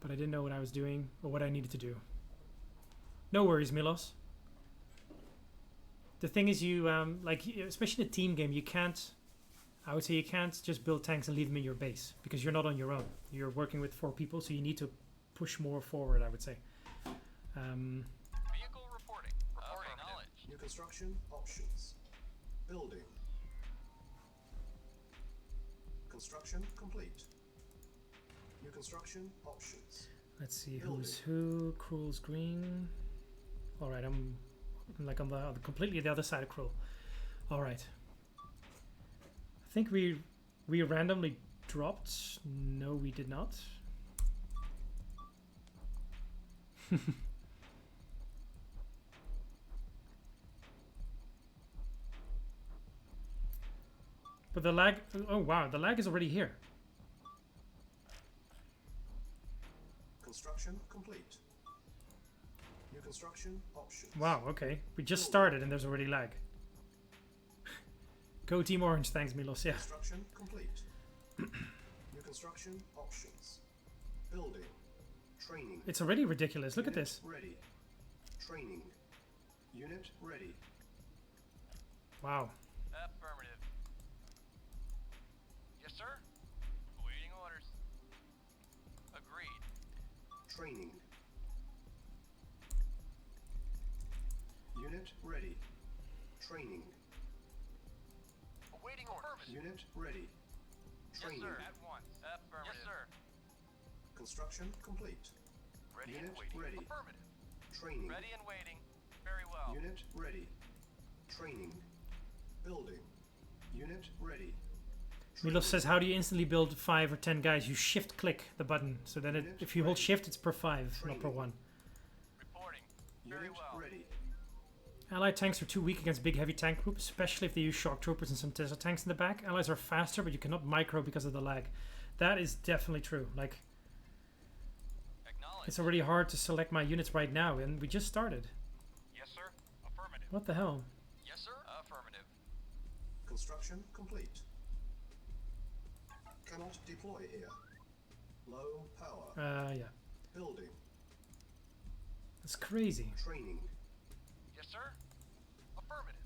But I didn't know what I was doing or what I needed to do. No worries, Milos. The thing is, you like, especially in a team game, you can't... I would say you can't just build tanks and leave them in your base because you're not on your own. You're working with 4 people, so you need to push more forward, I would say. Vehicle reporting. Reporting knowledge. New construction options. Building. Construction complete. New construction options. Let's see Building. who's who. Cruel's green. All right, I'm like on the completely the other side of Cruel. All right. I think we randomly dropped. No, we did not. But the lag... Oh, wow. The lag is already here. Construction complete. New construction options. Wow, okay. We just started and there's already lag. Go Team Orange. Thanks, Milos. Yeah. Construction complete. New construction options. Building. Training. It's already ridiculous. Look at Unit this. Ready. Training. Unit ready. Wow. Affirmative. Yes, sir. Awaiting orders. Agreed. Training. Unit ready. Training. Awaiting orders. Unit ready. Training. Yes, sir. At once. Affirmative. Yes, sir. Construction complete. Ready Unit and waiting. ready. Affirmative. Training. Ready and waiting. Very well. Unit ready. Training. Building. Unit ready. Milos says, how do you instantly build 5 or 10 guys? You shift click the button. So then it, if you hold shift, it's per 5, not per 1. Reporting. Very Unit well. ready. Allied tanks are too weak against big heavy tank groups, especially if they use shock troopers and some Tesla tanks in the back. Allies are faster, but you cannot micro because of the lag. That is definitely true. Like, Acknowledge. it's already hard to select my units right now, and we just started. Yes, sir. Affirmative. What the hell? Yes, sir. Affirmative. Construction complete. Cannot deploy here. Low power. Yeah. Building. That's crazy. Training. Yes, sir. Affirmative.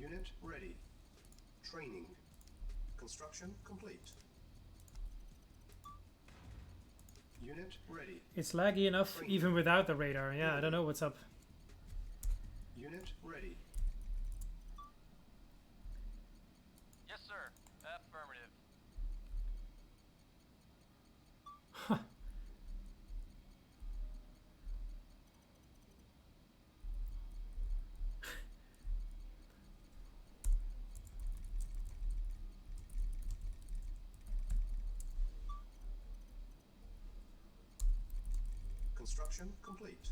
Unit ready. Training. Construction complete. Unit ready. It's laggy enough even without the radar. Yeah, I don't know what's up. Unit ready. Yes, sir. Affirmative. Huh. Construction complete.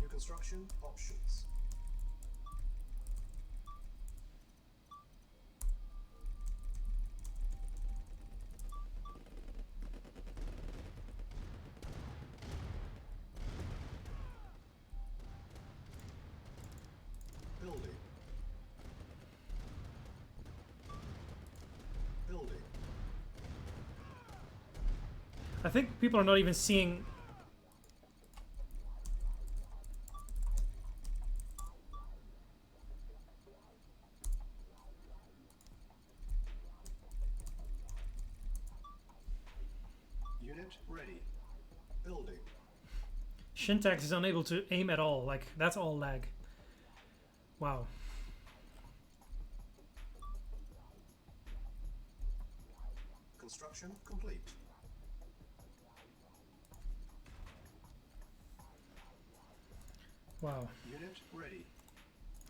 New construction options. Building. Building. I think people are not even seeing. Unit ready. Building. Shintax is unable to aim at all. Like, that's all lag. Wow. Construction complete. Wow. Unit ready.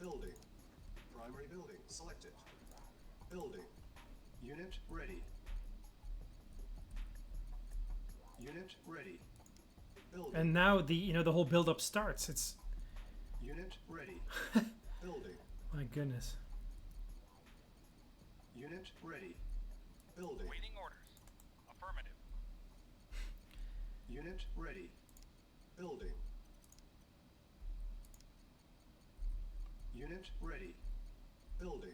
Building. Primary building selected. Building. Unit ready. Unit ready. Building. And now the whole build up starts. It's Unit ready. Building. my goodness. Unit ready. Building. Waiting orders. Affirmative. Unit ready. Building. Unit ready. Building.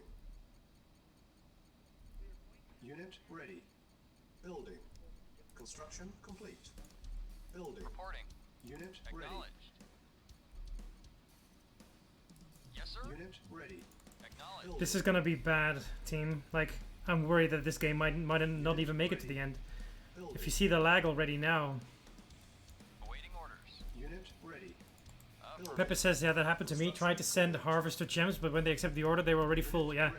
Unit ready. Building. Construction complete. Building. Reporting. Unit ready. Acknowledged. Yes, sir. Unit ready. Acknowledged. Building. This is gonna be bad, team. Like, I'm worried that this game might not even make it to the end. Building. If you see the lag already now. Awaiting orders. Unit ready. Building. Pepe says, yeah, that happened to me. Tried to send Harvester gems, but when they accept the order, they were already full. Yeah, Ready.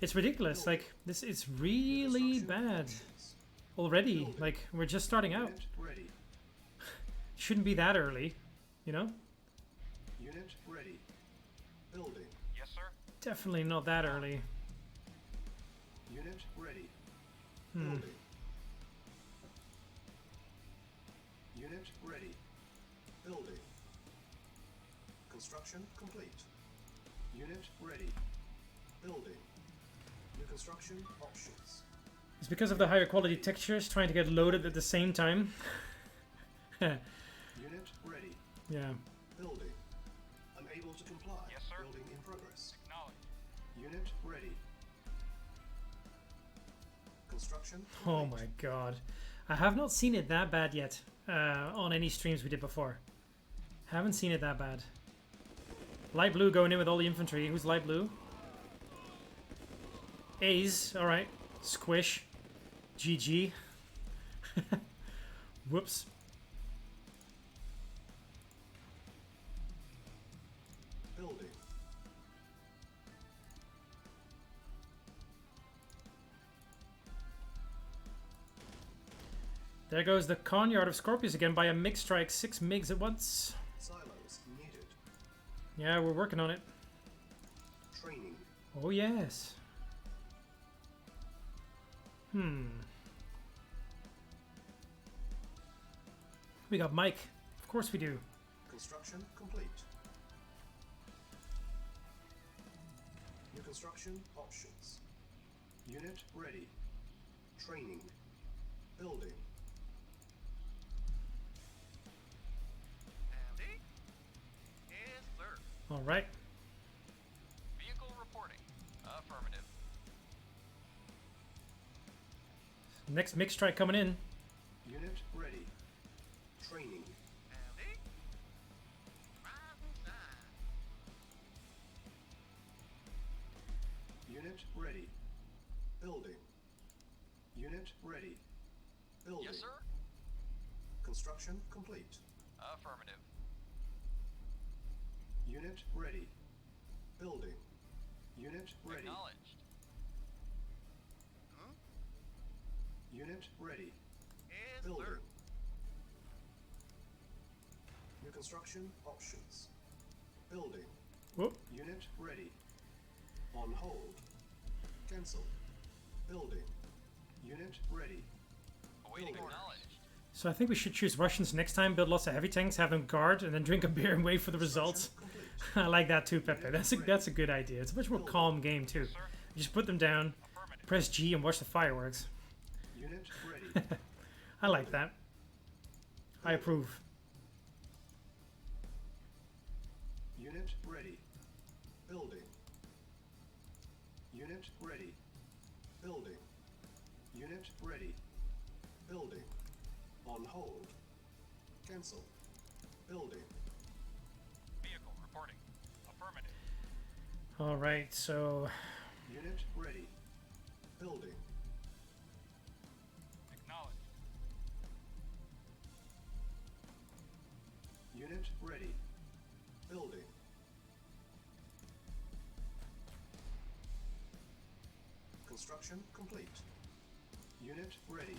it's ridiculous. Like, this is really Construction bad options. already. Like, we're just starting out. Unit ready. Shouldn't be that early, you know? Unit ready. Building. Yes, sir. Definitely not that early. Unit ready. Hmm. Building. Unit ready. Building. Construction complete. Unit ready. Building. New construction options. It's because of the higher quality textures trying to get loaded at the same time. Unit ready. Yeah. Building. Unable to comply. Yes, sir. Building in progress. Acknowledged. Unit ready. Construction Oh complete. my god. I have not seen it that bad yet on any streams we did before. Haven't seen it that bad. Light blue going in with all the infantry. Who's light blue? A's. Alright. Squish. GG. Whoops. Building. There goes the Coneyard of Scorpius again by a MiG strike. 6 MiGs at once. Silos needed. Yeah, we're working on it. Training. Oh, yes. We got Mike. Of course we do. Construction complete. New construction options. Unit ready. Training. Building. Andy? Yes, sir. Alright. Vehicle reporting. Affirmative. Next MiG strike coming in. Unit ready. Training. Andy? Rise and shine. Unit ready. Building. Unit ready. Building. Yes, sir. Construction complete. Affirmative. Unit ready. Building. Unit ready. Acknowledged. Huh? Unit ready. Yes, Building. sir. New construction options. Building. Whoop. Unit ready. On hold. Cancel. Building. Unit ready. Awaiting Building. acknowledged. So I think we should choose Russians next time, build lots of heavy tanks, have them guard, and then drink a beer and wait for the results. Complete. I like that too, Pepe. That's a good idea. It's a much more calm game too. Sir. You just put them down, Affirmative. press G, and watch the fireworks. Unit ready. I like that. I approve. Unit ready. Building. Unit ready. Building. Unit ready. Building. On hold. Cancel. Building. Vehicle reporting. Affirmative. All right, so Unit ready. Building. Acknowledged. Unit ready. Building. Construction complete. Unit ready.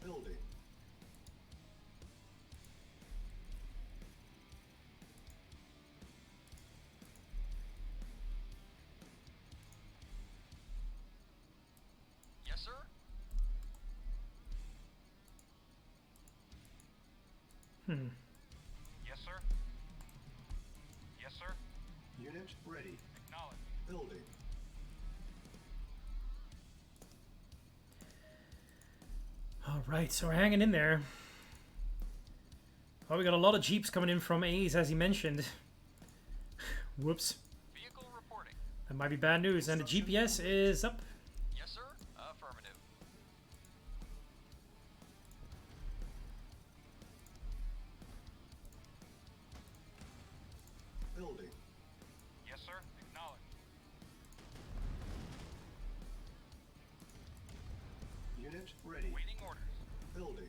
Building. Yes, sir. Yes, sir. Yes, sir. Unit ready. Acknowledged. Building. all right, so we're hanging in there. Oh, we got a lot of jeeps coming in from A's, as he mentioned. Whoops, Vehicle reporting. that might be bad news. And the GPS is up. Yes, sir. Affirmative. Building. Yes, sir. Acknowledged. Unit ready. Waiting orders. Building.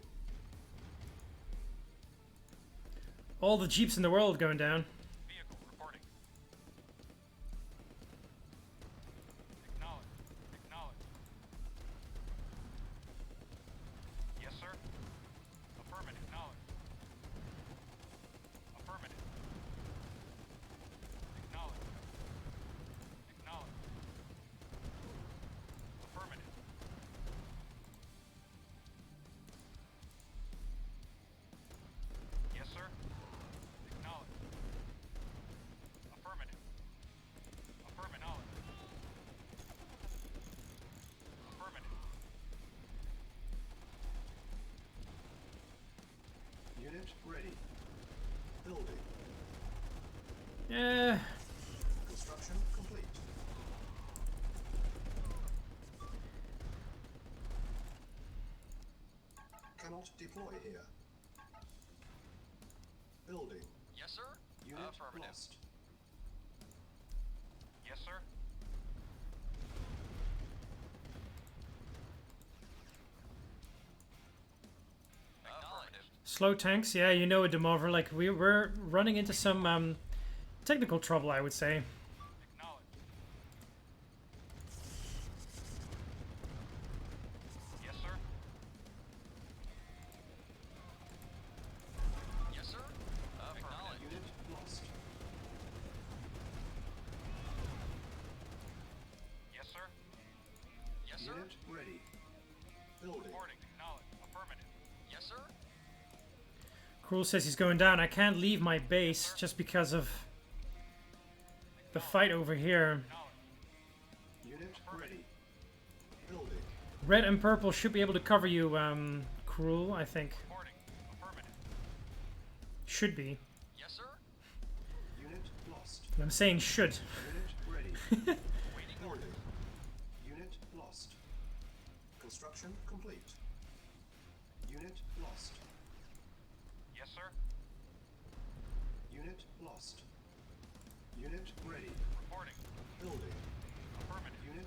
All the jeeps in the world going down. Vehicle reporting. Acknowledged. Acknowledged. Yes, sir. Affirmative. Acknowledged. Affirmative. Acknowledged. Acknowledged. Affirmative. Yes, sir. Acknowledged. Affirmative. Affirmative. Affirmative. Unit ready. Building. Yeah, Construction complete. Cannot deploy here. Building. Yes, sir. Unit Affirmative. lost. Yes, sir. Affirmative. slow tanks. Yeah, you know it, Demover. Like we're running into some technical trouble, I would say. Acknowledged. Yes, sir. Yes, sir. Acknowledged. Unit lost. Yes, sir. Yes, sir. Unit ready. Building. Reporting. Acknowledged. Affirmative. Yes, sir. Cruel says he's going down. I can't leave my base just because of the fight over here. Acknowledged. Unit ready. Building. Red and purple should be able to cover you, Cruel, I think. Reporting. Affirmative. Should be. Yes, sir. Unit lost. I'm saying should. Unit ready. Waiting orders. Building. Unit lost. Construction complete. Unit lost. Yes, sir. Unit lost. Unit ready. Reporting. Building. Affirmative. Unit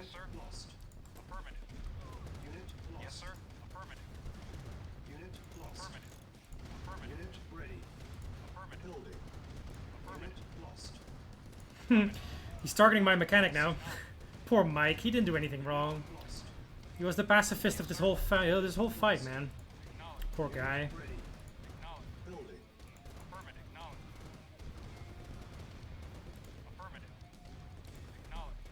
Unit sir. lost. Affirmative. Unit lost. Yes, sir. Affirmative. Unit lost. Affirmative. Affirmative. Unit ready. Affirmative. Building. Unit lost. He's targeting my mechanic now. Poor Mike. He didn't do anything wrong. Lost. He was the pacifist of this whole fight. Man. Acknowledge. Poor guy. Ready. Acknowledge. Building. Affirmative. Acknowledge. Affirmative. Acknowledge.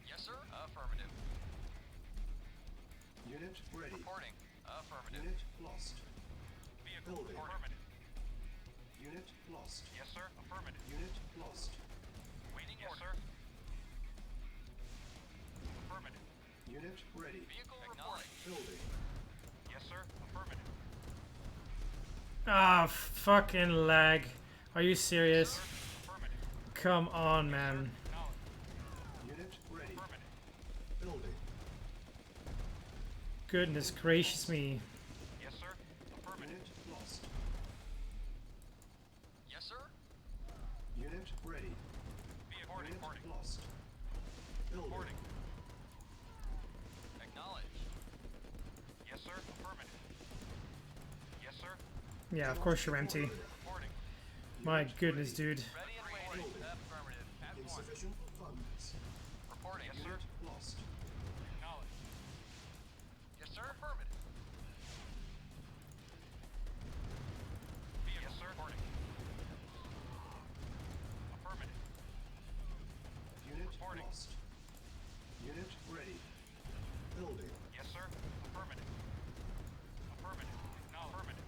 Yes, sir. Affirmative. Unit ready. Reporting. Affirmative. Unit lost. Vehicle Building. affirmative. Unit lost. Yes, sir. Affirmative. Unit lost. Waiting yes, sir. Affirmative. Unit ready. Vehicle reporting. Building. Yes, sir. Affirmative. Ah, fucking lag. Are you serious? Sir. Affirmative. Come on, man. Acknowledge. Unit ready. Affirmative. Building. Goodness gracious me. Yes, sir. Affirmative. Unit lost. Yes, sir. Unit ready. Vehicle Unit reporting. lost. Building. Reporting. Acknowledge. Yes, sir. Affirmative. Yes, sir. Yeah, of course you're empty. Reporting. My goodness, dude. Ready and waiting. Affirmative. At one. Insufficient funds. Reporting. Yes, sir. Unit lost. Acknowledge. Yes, sir. Affirmative. Yes, sir. Reporting. Affirmative. Unit Reporting. lost. Unit ready. Building. Yes, sir. Affirmative. Affirmative. Acknowledge. Affirmative.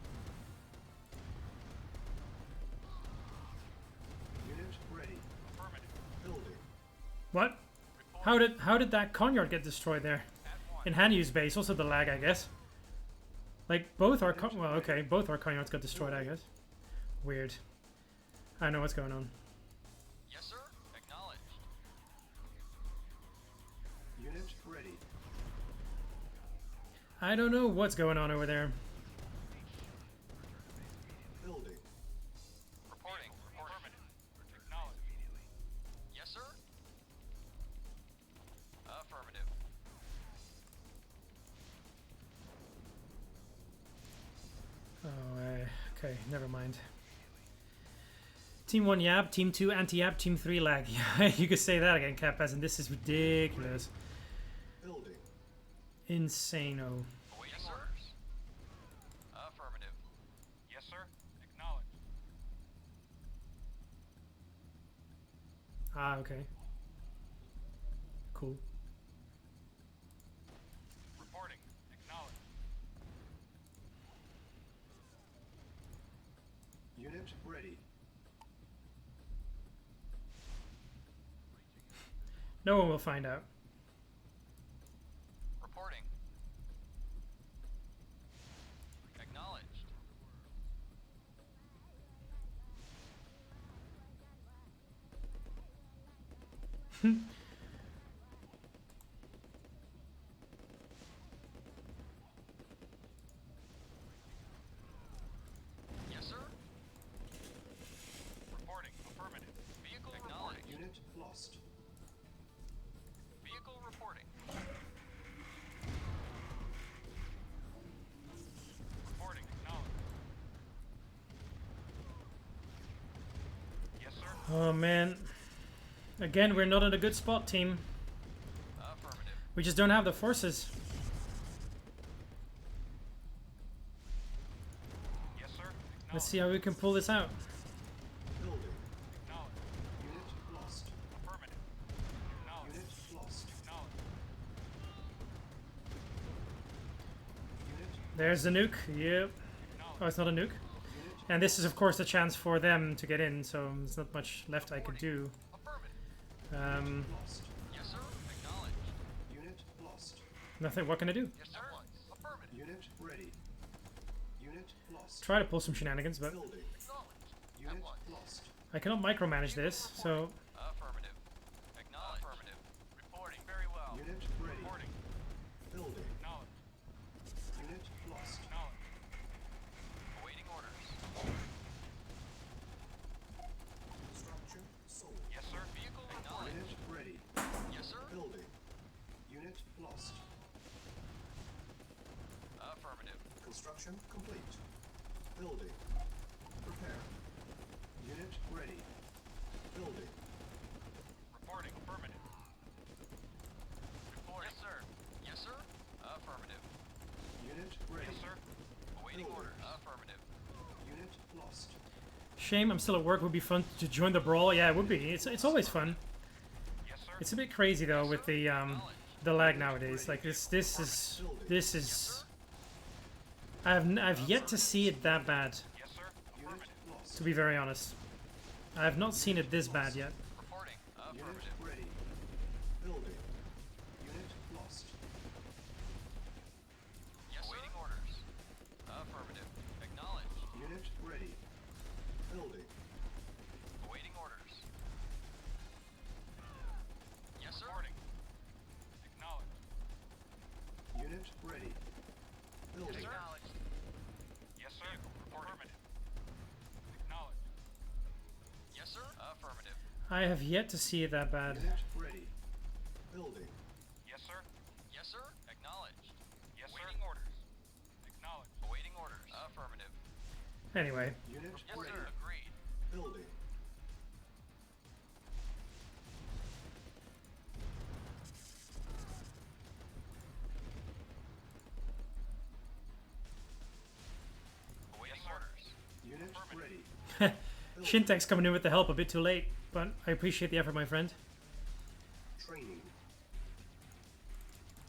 Unit ready. Affirmative. Building. What? How did that Conyard get destroyed there? At one. In Hanu's base, also the lag, I guess. Like both our well, okay, both our Conyards got destroyed, I guess. Weird. I don't know what's going on. Yes, sir. Acknowledged. Unit ready. I don't know what's going on over there. Building. Reporting. Affirmative. Acknowledged. Yes, sir. Affirmative. Oh, okay, never mind. Team 1 Yab, Team 2 anti-Yab, Team 3 lag. Yeah, you could say that again, Cap Peasant. This is ridiculous. Building. Insano. Awaiting orders. Affirmative. Yes, sir. Acknowledged. Ah, okay. Cool. Reporting. Acknowledged. Unit ready. No one will find out. Reporting. Acknowledged. Yes, sir. Reporting. Affirmative. Vehicle reporting. Unit lost. Vehicle reporting. Reporting. Acknowledged. Yes, sir. Oh man. Again, we're not in a good spot, team. Affirmative. We just don't have the forces. Yes, sir. Let's see how we can pull this out. Building. Acknowledged. Unit lost. Affirmative. Acknowledged. Unit lost. Acknowledged. Unit. There's the nuke. Yep. Oh, it's not a nuke. Unit. And this is, of course, the chance for them to get in, so there's not much left I could do. Affirmative. Lost. Yes, sir. Acknowledged. Unit lost. Nothing. What can I do? Yes, sir. Affirmative. Unit ready. Unit lost. Try to pull some shenanigans, but Building. Acknowledged. Unit At once. lost. I cannot micromanage this, so Affirmative. Acknowledged. Affirmative. Reporting. Very well. Unit ready. Reporting. Building. Acknowledged. Unit lost. Acknowledged. Awaiting orders. Structure sold. Yes, sir. Vehicle acknowledged. Unit ready. Yes, sir. Building. Construction complete. Building. Prepare. Unit ready. Building. Reporting. Affirmative. Reporting. Yes, sir. Yes, sir. Affirmative. Unit ready. Yes, sir. Awaiting Building. orders. Affirmative. Unit lost. Shame I'm still at work. Would be fun to join the brawl. Yeah, it would be. It's always fun. Yes, sir. It's a bit crazy though with the lag nowadays. Like this is. I've yet to see it that bad. Yes, sir. Unit Affirmative. lost. To be very honest, I have not seen it this bad yet. Reporting. Unit Affirmative. ready. Building. Unit lost. Yes, sir. Awaiting orders. Affirmative. Acknowledged. Unit ready. Building. Awaiting orders. Yes, sir. Reporting. Acknowledged. Unit ready. Building. Acknowledged. Yes, sir. Affirmative. Acknowledged. Yes, sir. Affirmative. I have yet to see it that bad. Unit ready. Building. Yes, sir. Yes, sir. Acknowledged. Yes, sir. Awaiting orders. Acknowledged. Awaiting orders. Affirmative. Anyway, Unit Yes, ready. sir. Agreed. Building. Awaiting orders. Unit ready. Shintek's coming in with the help a bit too late, but I appreciate the effort, my friend. Training.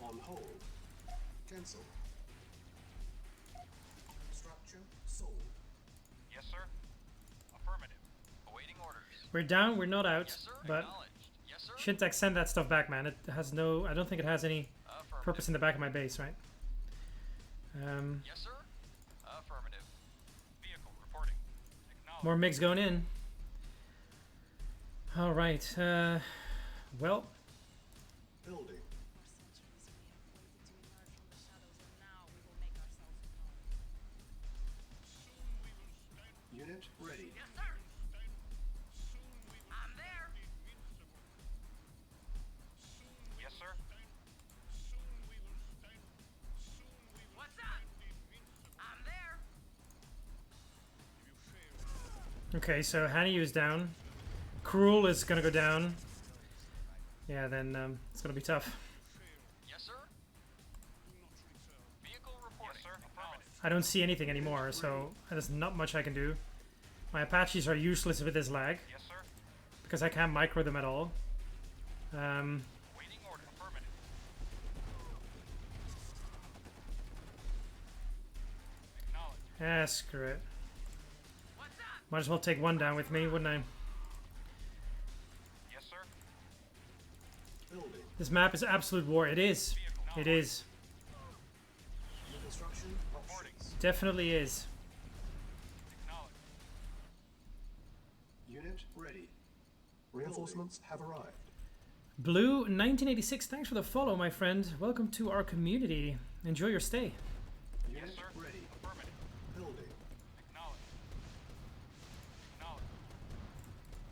On hold. Cancel. Structure sold. Yes, sir. Affirmative. Awaiting orders. We're down, we're not out, Yes, sir. but Acknowledged. Yes, sir. Shintek, send that stuff back, man. It has no, I don't think it has any Affirmative. purpose in the back of my base, right? Yes, sir. Affirmative. Vehicle reporting. Acknowledged. More MiGs going in. All right. Well, Building. For centuries we have waited to emerge from the shadows, and now we will make ourselves known. Unit ready. Yes, sir. I'm there. Yes, sir. What's up? I'm there. okay, so Hanayu's down. Cruel is gonna go down. Yeah, then it's gonna be tough. Yes, sir. Vehicle reporting. Yes, sir. Affirmative. I don't see anything anymore, so there's not much I can do. My Apaches are useless with this lag Yes, sir. because I can't micro them at all. Waiting order. Affirmative. Acknowledged. Screw it. What's up? Might as well take one down with me, wouldn't I? Yes, sir. Building. This map is absolute war. It is. Vehicle. It is. New construction options. Definitely is. Acknowledged. Unit ready. Reinforcements have arrived. Blue 1986, thanks for the follow, my friend. Welcome to our community. Enjoy your stay. Unit Yes, sir. ready. Affirmative. Building. Acknowledged. Acknowledged.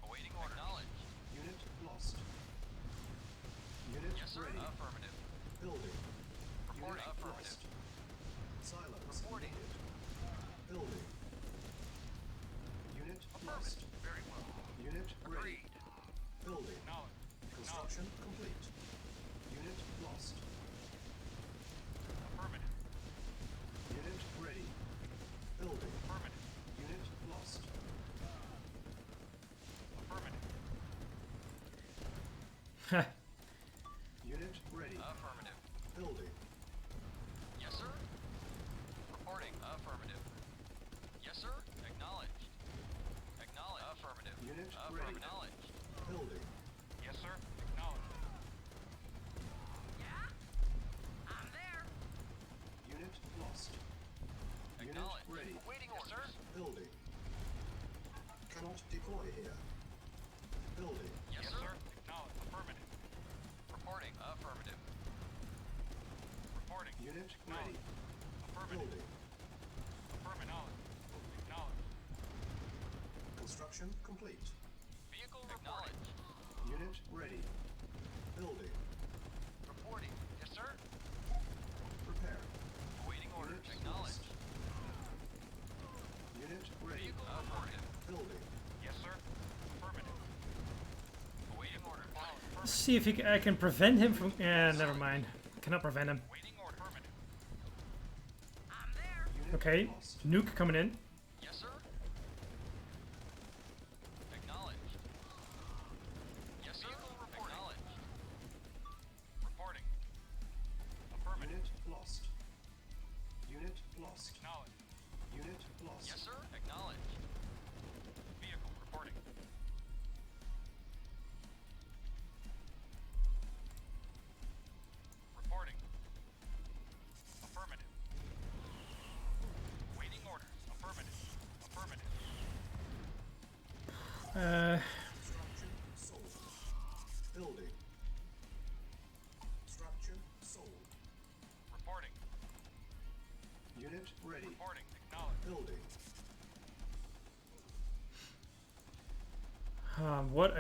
Awaiting order. Acknowledged. Unit lost. Unit Yes, sir. ready. Affirmative. Building. Reporting. Unit Affirmative. lost. Silence Reporting. needed. Building. Unit lost. Affirmative. Very well. Unit ready. Agreed. Building. Acknowledged. Construction complete. Unit lost. Affirmative. Unit ready. Building. Affirmative. Unit lost. Affirmative. Unit ready. Affirmative. Building. Yes, sir. Reporting. Affirmative. Yes, sir. Acknowledged. Acknowledged. Affirmative. Unit ready. Acknowledged. Building. Yes, sir. Acknowledged. Yeah? I'm there. Unit lost. Unit Acknowledged. ready. Waiting orders. Sir. Building. Cannot deploy here. Building. Yes, sir. Acknowledged. Affirmative. Reporting. Affirmative. Reporting. Unit ready. Affirmative. Building. Affirmative. Acknowledged. Construction complete. Vehicle acknowledged. Unit ready. Building. Reporting. Yes, sir. Prepare. Awaiting orders. Unit Acknowledged. lost. See if I can prevent him from. Yeah, never mind. Cannot prevent him. Waiting order. Affirmative. I'm there. Unit Okay, lost. nuke coming in. Yes, sir. Acknowledged. Yes, sir. Vehicle reporting. Acknowledged. Reporting. Affirmative. Unit lost. Unit lost. Acknowledged. Unit lost. Yes, sir. Acknowledged. Vehicle reporting. Reporting. Affirmative. Waiting orders. Affirmative. Affirmative. Structure sold. Building. Structure sold. Reporting. Unit ready. Reporting. Acknowledged. Building. What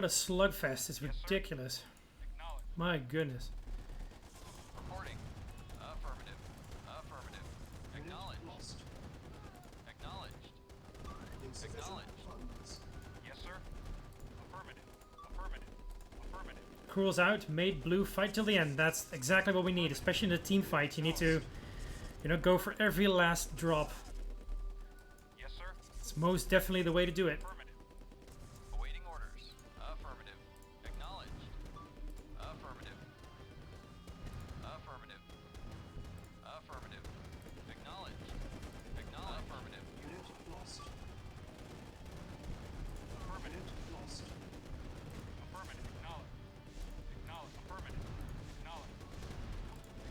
a slugfest! It's Yes, sir. ridiculous. Acknowledged. My goodness. Reporting. Affirmative. Affirmative. Unit Acknowledged. lost. Acknowledged. Insufficient Acknowledged. funds. Yes, sir. Affirmative. Affirmative. Affirmative. Cools out, made blue, fight till the end. That's exactly what we need, especially in a team fight. You need to, you know, go for every last drop. Yes, sir. It's most definitely the way to do it. Affirmative. Awaiting orders. Affirmative. Acknowledged. Affirmative. Affirmative. Affirmative. Acknowledged. Acknowledged. Affirmative. Unit lost. Affirmative. Unit lost. Affirmative. Acknowledged. Acknowledged. Affirmative. Acknowledged.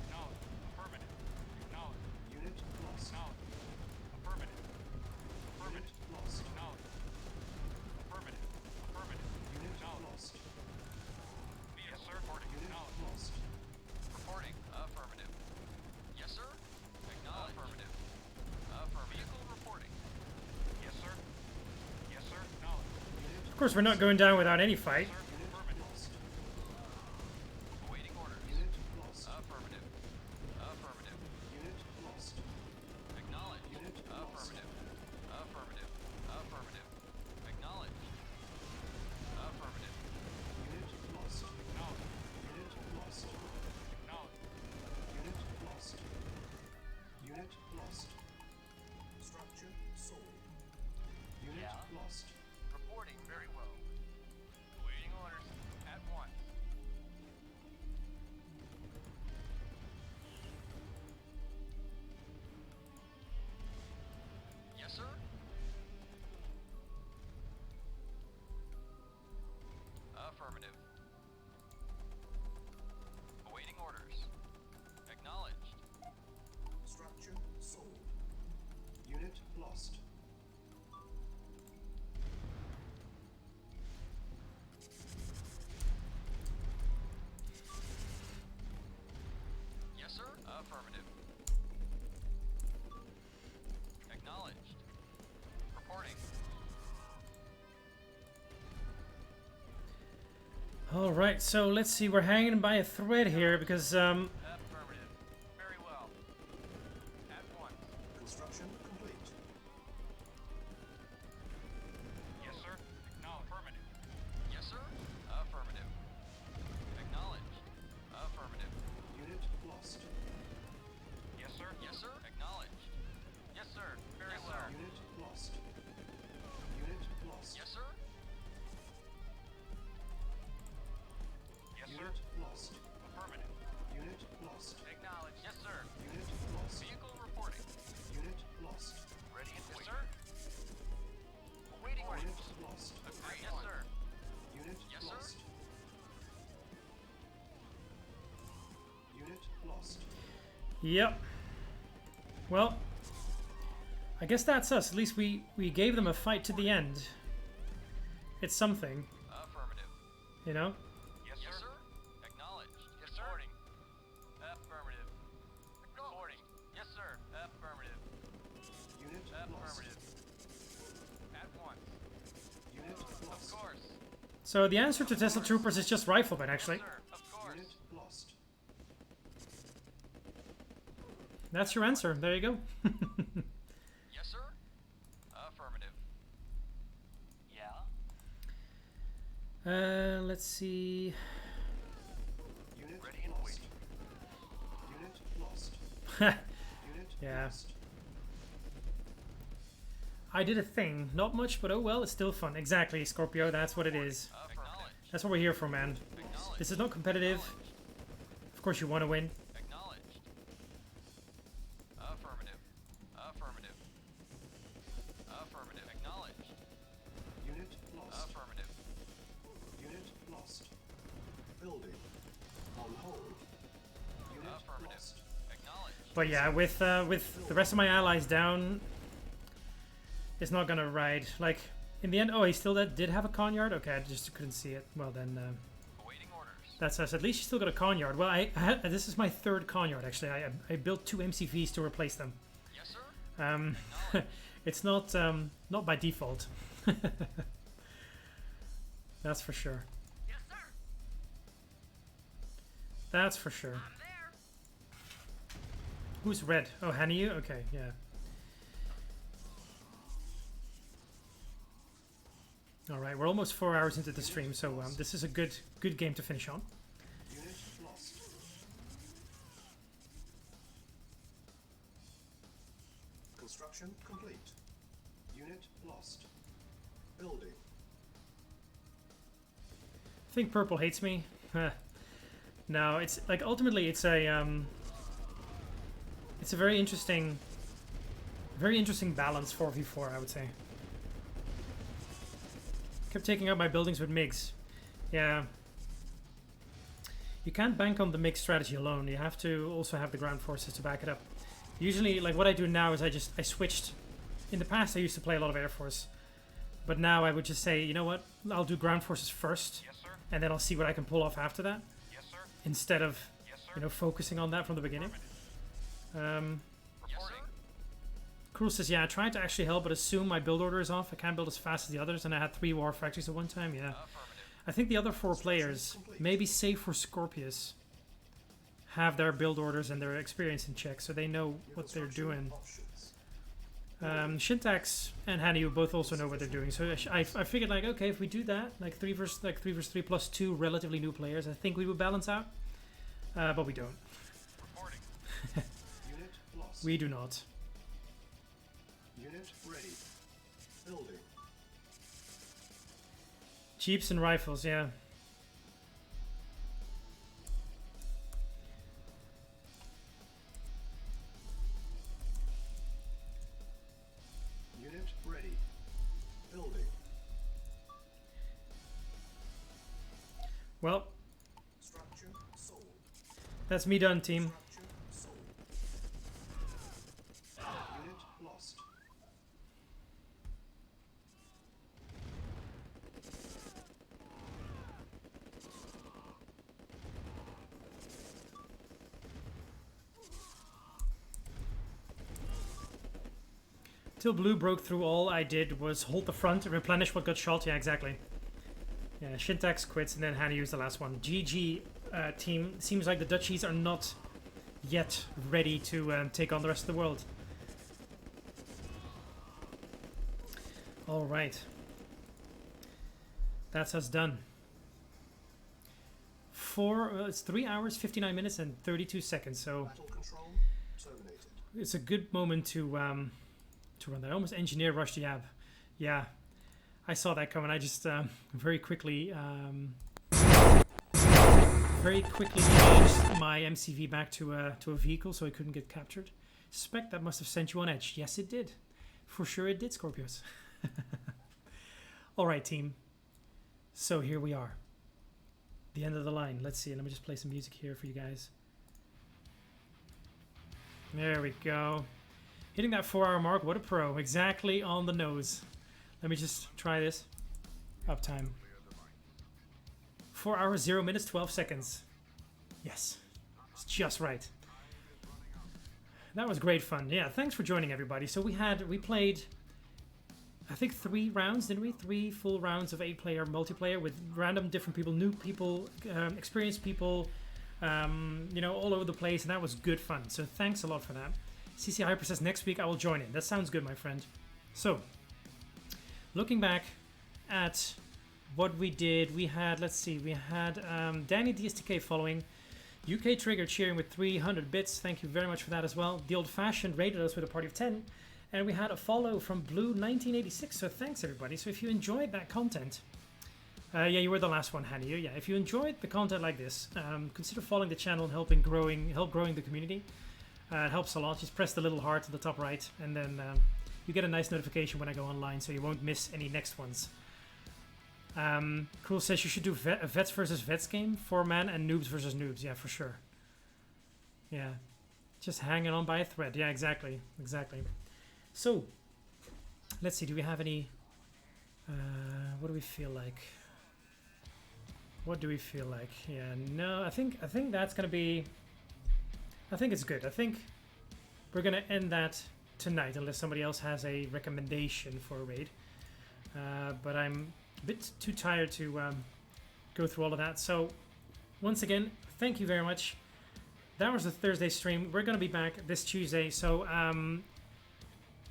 Acknowledged. Affirmative. Acknowledged. Unit lost. Acknowledged. Affirmative. Unit Affirmative. lost. Acknowledged. Affirmative. Affirmative. Unit Acknowledged. lost. Yes, sir. Reporting. Unit Acknowledged. lost. Reporting. Affirmative. Yes, sir. Acknowledged. Affirmative. Affirmative. Vehicle reporting. Yes, sir. Yes, sir. Acknowledged. Of course, we're not going down without any fight. Sir. Unit Affirmative. lost. Awaiting orders. Unit lost. Affirmative. Affirmative. Unit lost. Acknowledged. Unit lost. Affirmative. Affirmative. Affirmative. Acknowledged. Affirmative. Unit lost. Acknowledged. Unit lost. Acknowledged. Unit lost. Unit lost. Structure sold. Unit Yeah. lost. Reporting very well. Awaiting orders at once. Yes, sir. Affirmative. Awaiting orders. Acknowledged. Structure sold. Unit lost. Yes, sir. Affirmative. Acknowledged. Reporting. All right, so let's see. We're hanging by a thread here because Affirmative. Very well. At once. Construction complete. Yes, sir. Acknowledged. Affirmative. Yes, sir. Affirmative. Acknowledged. Affirmative. Unit lost. Yes, sir. Yes, sir. Acknowledged. Yes, sir. Very well. Unit lost. Unit lost. Yes, sir. Yes, sir. Unit lost. Affirmative. Unit lost. Acknowledged. Yes, sir. Unit lost. Vehicle reporting. Unit lost. Ready and yes, sir. Awaiting orders. Unit lost. Agreed. Yes, sir. Unit Yes, sir. lost. Unit lost. yep. Well, I guess that's us. At least we gave them a fight to the end. It's something, Affirmative. you know. Yes, sir. Acknowledged. Yes, sir. Reporting. Affirmative. Reporting. Yes, sir. Affirmative. Unit lost. Affirmative. At once. Unit Of lost. course. So the answer to Tesla Troopers is just riflemen, actually. Sir. Of course. Unit lost. That's your answer. There you go. Yes, sir. Affirmative. Yeah. Let's see. Unit Ready and lost. waiting. Unit lost. Unit Yeah. lost. I did a thing. Not much, but oh well, it's still fun. Exactly, Scorpio, that's what it is. Acknowledged. That's what we're here for, man. Acknowledged. This is not competitive. Of course you want to win. Acknowledged. Affirmative. Affirmative. Affirmative. Acknowledged. Unit lost. Affirmative. Unit lost. Building. On hold. Unit Affirmative. lost. Acknowledged. But yeah, with the rest of my allies down, it's not gonna ride. Like, in the end, oh, he still did have a con yard? Okay, I just couldn't see it. Well then, Awaiting orders. that's us. At least you still got a con yard. Well, this is my third con yard, actually. I built 2 MCVs to replace them. Yes, sir. It's not by default. That's for sure. Yes, sir. That's for sure. I'm there. Who's red? Oh, Haniu? Okay, yeah. Alright, we're almost 4 hours into the stream, so this is a good game to finish on. Unit lost. Construction complete. Unit lost. Building. I think purple hates me. No, it's like ultimately it's a very interesting balance 4v4, I would say. Kept taking out my buildings with MiGs. Yeah. You can't bank on the MiG strategy alone. You have to also have the ground forces to back it up. Usually, like what I do now is I switched. In the past I used to play a lot of Air Force. But now I would just say, you know what? I'll do ground forces first. Yes, sir. And then I'll see what I can pull off after that. Yes, sir. Instead of, Yes, sir. you know, focusing on that from the beginning. Reporting. Cruel says, yeah, I tried to actually help, but assume my build order is off. I can't build as fast as the others, and I had 3 war factories at one time. Yeah. Affirmative. I think the other 4 players, maybe save for Scorpius, have their build orders and their experience in check, so they know New what they're construction doing. Options. Shintax and Hanu both also know what they're doing, so I figured, like, okay, if we do that, like 3 versus 3 plus 2 relatively new players, I think we would balance out, but we don't. Reporting. Unit lost. We do not. Unit ready. Building. Jeeps and rifles, yeah. Unit ready. Building. Well, Structure sold. that's me done, team. Structure sold. Unit lost. Till blue broke through, all I did was hold the front and replenish what got shot. Yeah, exactly. Yeah, Shintax quits and then Hanu is the last one. GG team. Seems like the Dutchies are not yet ready to take on the rest of the world. Alright. That's us done. It's 3 hours, 59 minutes and 32 seconds, so Battle control terminated. it's a good moment to run that. I almost engineer rushed Yab. Yeah, I saw that coming. I just very quickly changed my MCV back to a vehicle so it couldn't get captured. Suspect that must have sent you on edge. Yes, it did. For sure it did, Scorpios. All right, team. So here we are. The end of the line. Let's see. Let me just play some music here for you guys. There we go. Hitting that 4-hour mark. What a pro. Exactly on the nose. Let me just try this. Uptime. 4 hours, 0 minutes, 12 seconds. Yes. It's just right. That was great fun. Yeah, thanks for joining, everybody. So we played, I think 3 rounds, didn't we? 3 full rounds of 8-player multiplayer with random different people, new people, experienced people, you know, all over the place, and that was good fun. So thanks a lot for that. CC Hyper says next week I will join in. That sounds good, my friend. So, looking back at what we did, we had, let's see, we had Danny DSTK following, UK Trigger cheering with 300 bits. Thank you very much for that as well. The Old Fashioned rated us with a party of 10. And we had a follow from Blue 1986. So thanks everybody. So if you enjoyed that content, yeah, you were the last one, Hanny. Yeah, if you enjoyed the content like this, consider following the channel and help growing the community. It helps a lot. Just press the little heart at the top right, and then you get a nice notification when I go online, so you won't miss any next ones. Cruel says you should do a Vets versus Vets game, 4-man, and Noobs versus Noobs. Yeah, for sure. Yeah, just hanging on by a thread. Yeah, exactly. So, let's see. Do we have any? What do we feel like? What do we feel like? Yeah, no. I think that's gonna be. I think it's good. I think we're gonna end that tonight, unless somebody else has a recommendation for a raid. But I'm a bit too tired to go through all of that. So, once again, thank you very much. That was the Thursday stream. We're gonna be back this Tuesday. So,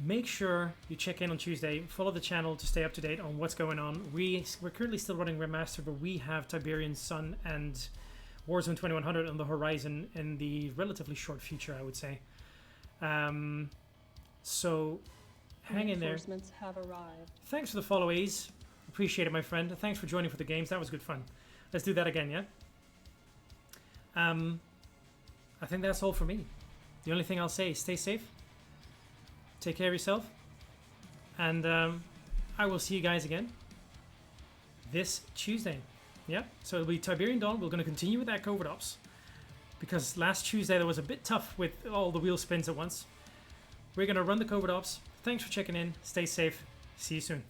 make sure you check in on Tuesday. Follow the channel to stay up to date on what's going on. We're currently still running Remastered, but we have Tiberian Sun and Warzone 2100 on the horizon in the relatively short future, I would say. So hang in there. Reinforcements have arrived. Thanks for the followies. Appreciate it, my friend. Thanks for joining for the games. That was good fun. Let's do that again, yeah? I think that's all for me. The only thing I'll say is stay safe. Take care of yourself. And I will see you guys again this Tuesday. Yeah, so it'll be Tiberian Dawn. We're going to continue with that covert ops, because last Tuesday that was a bit tough with all the wheel spins at once. We're going to run the covert ops. Thanks for checking in. Stay safe. See you soon.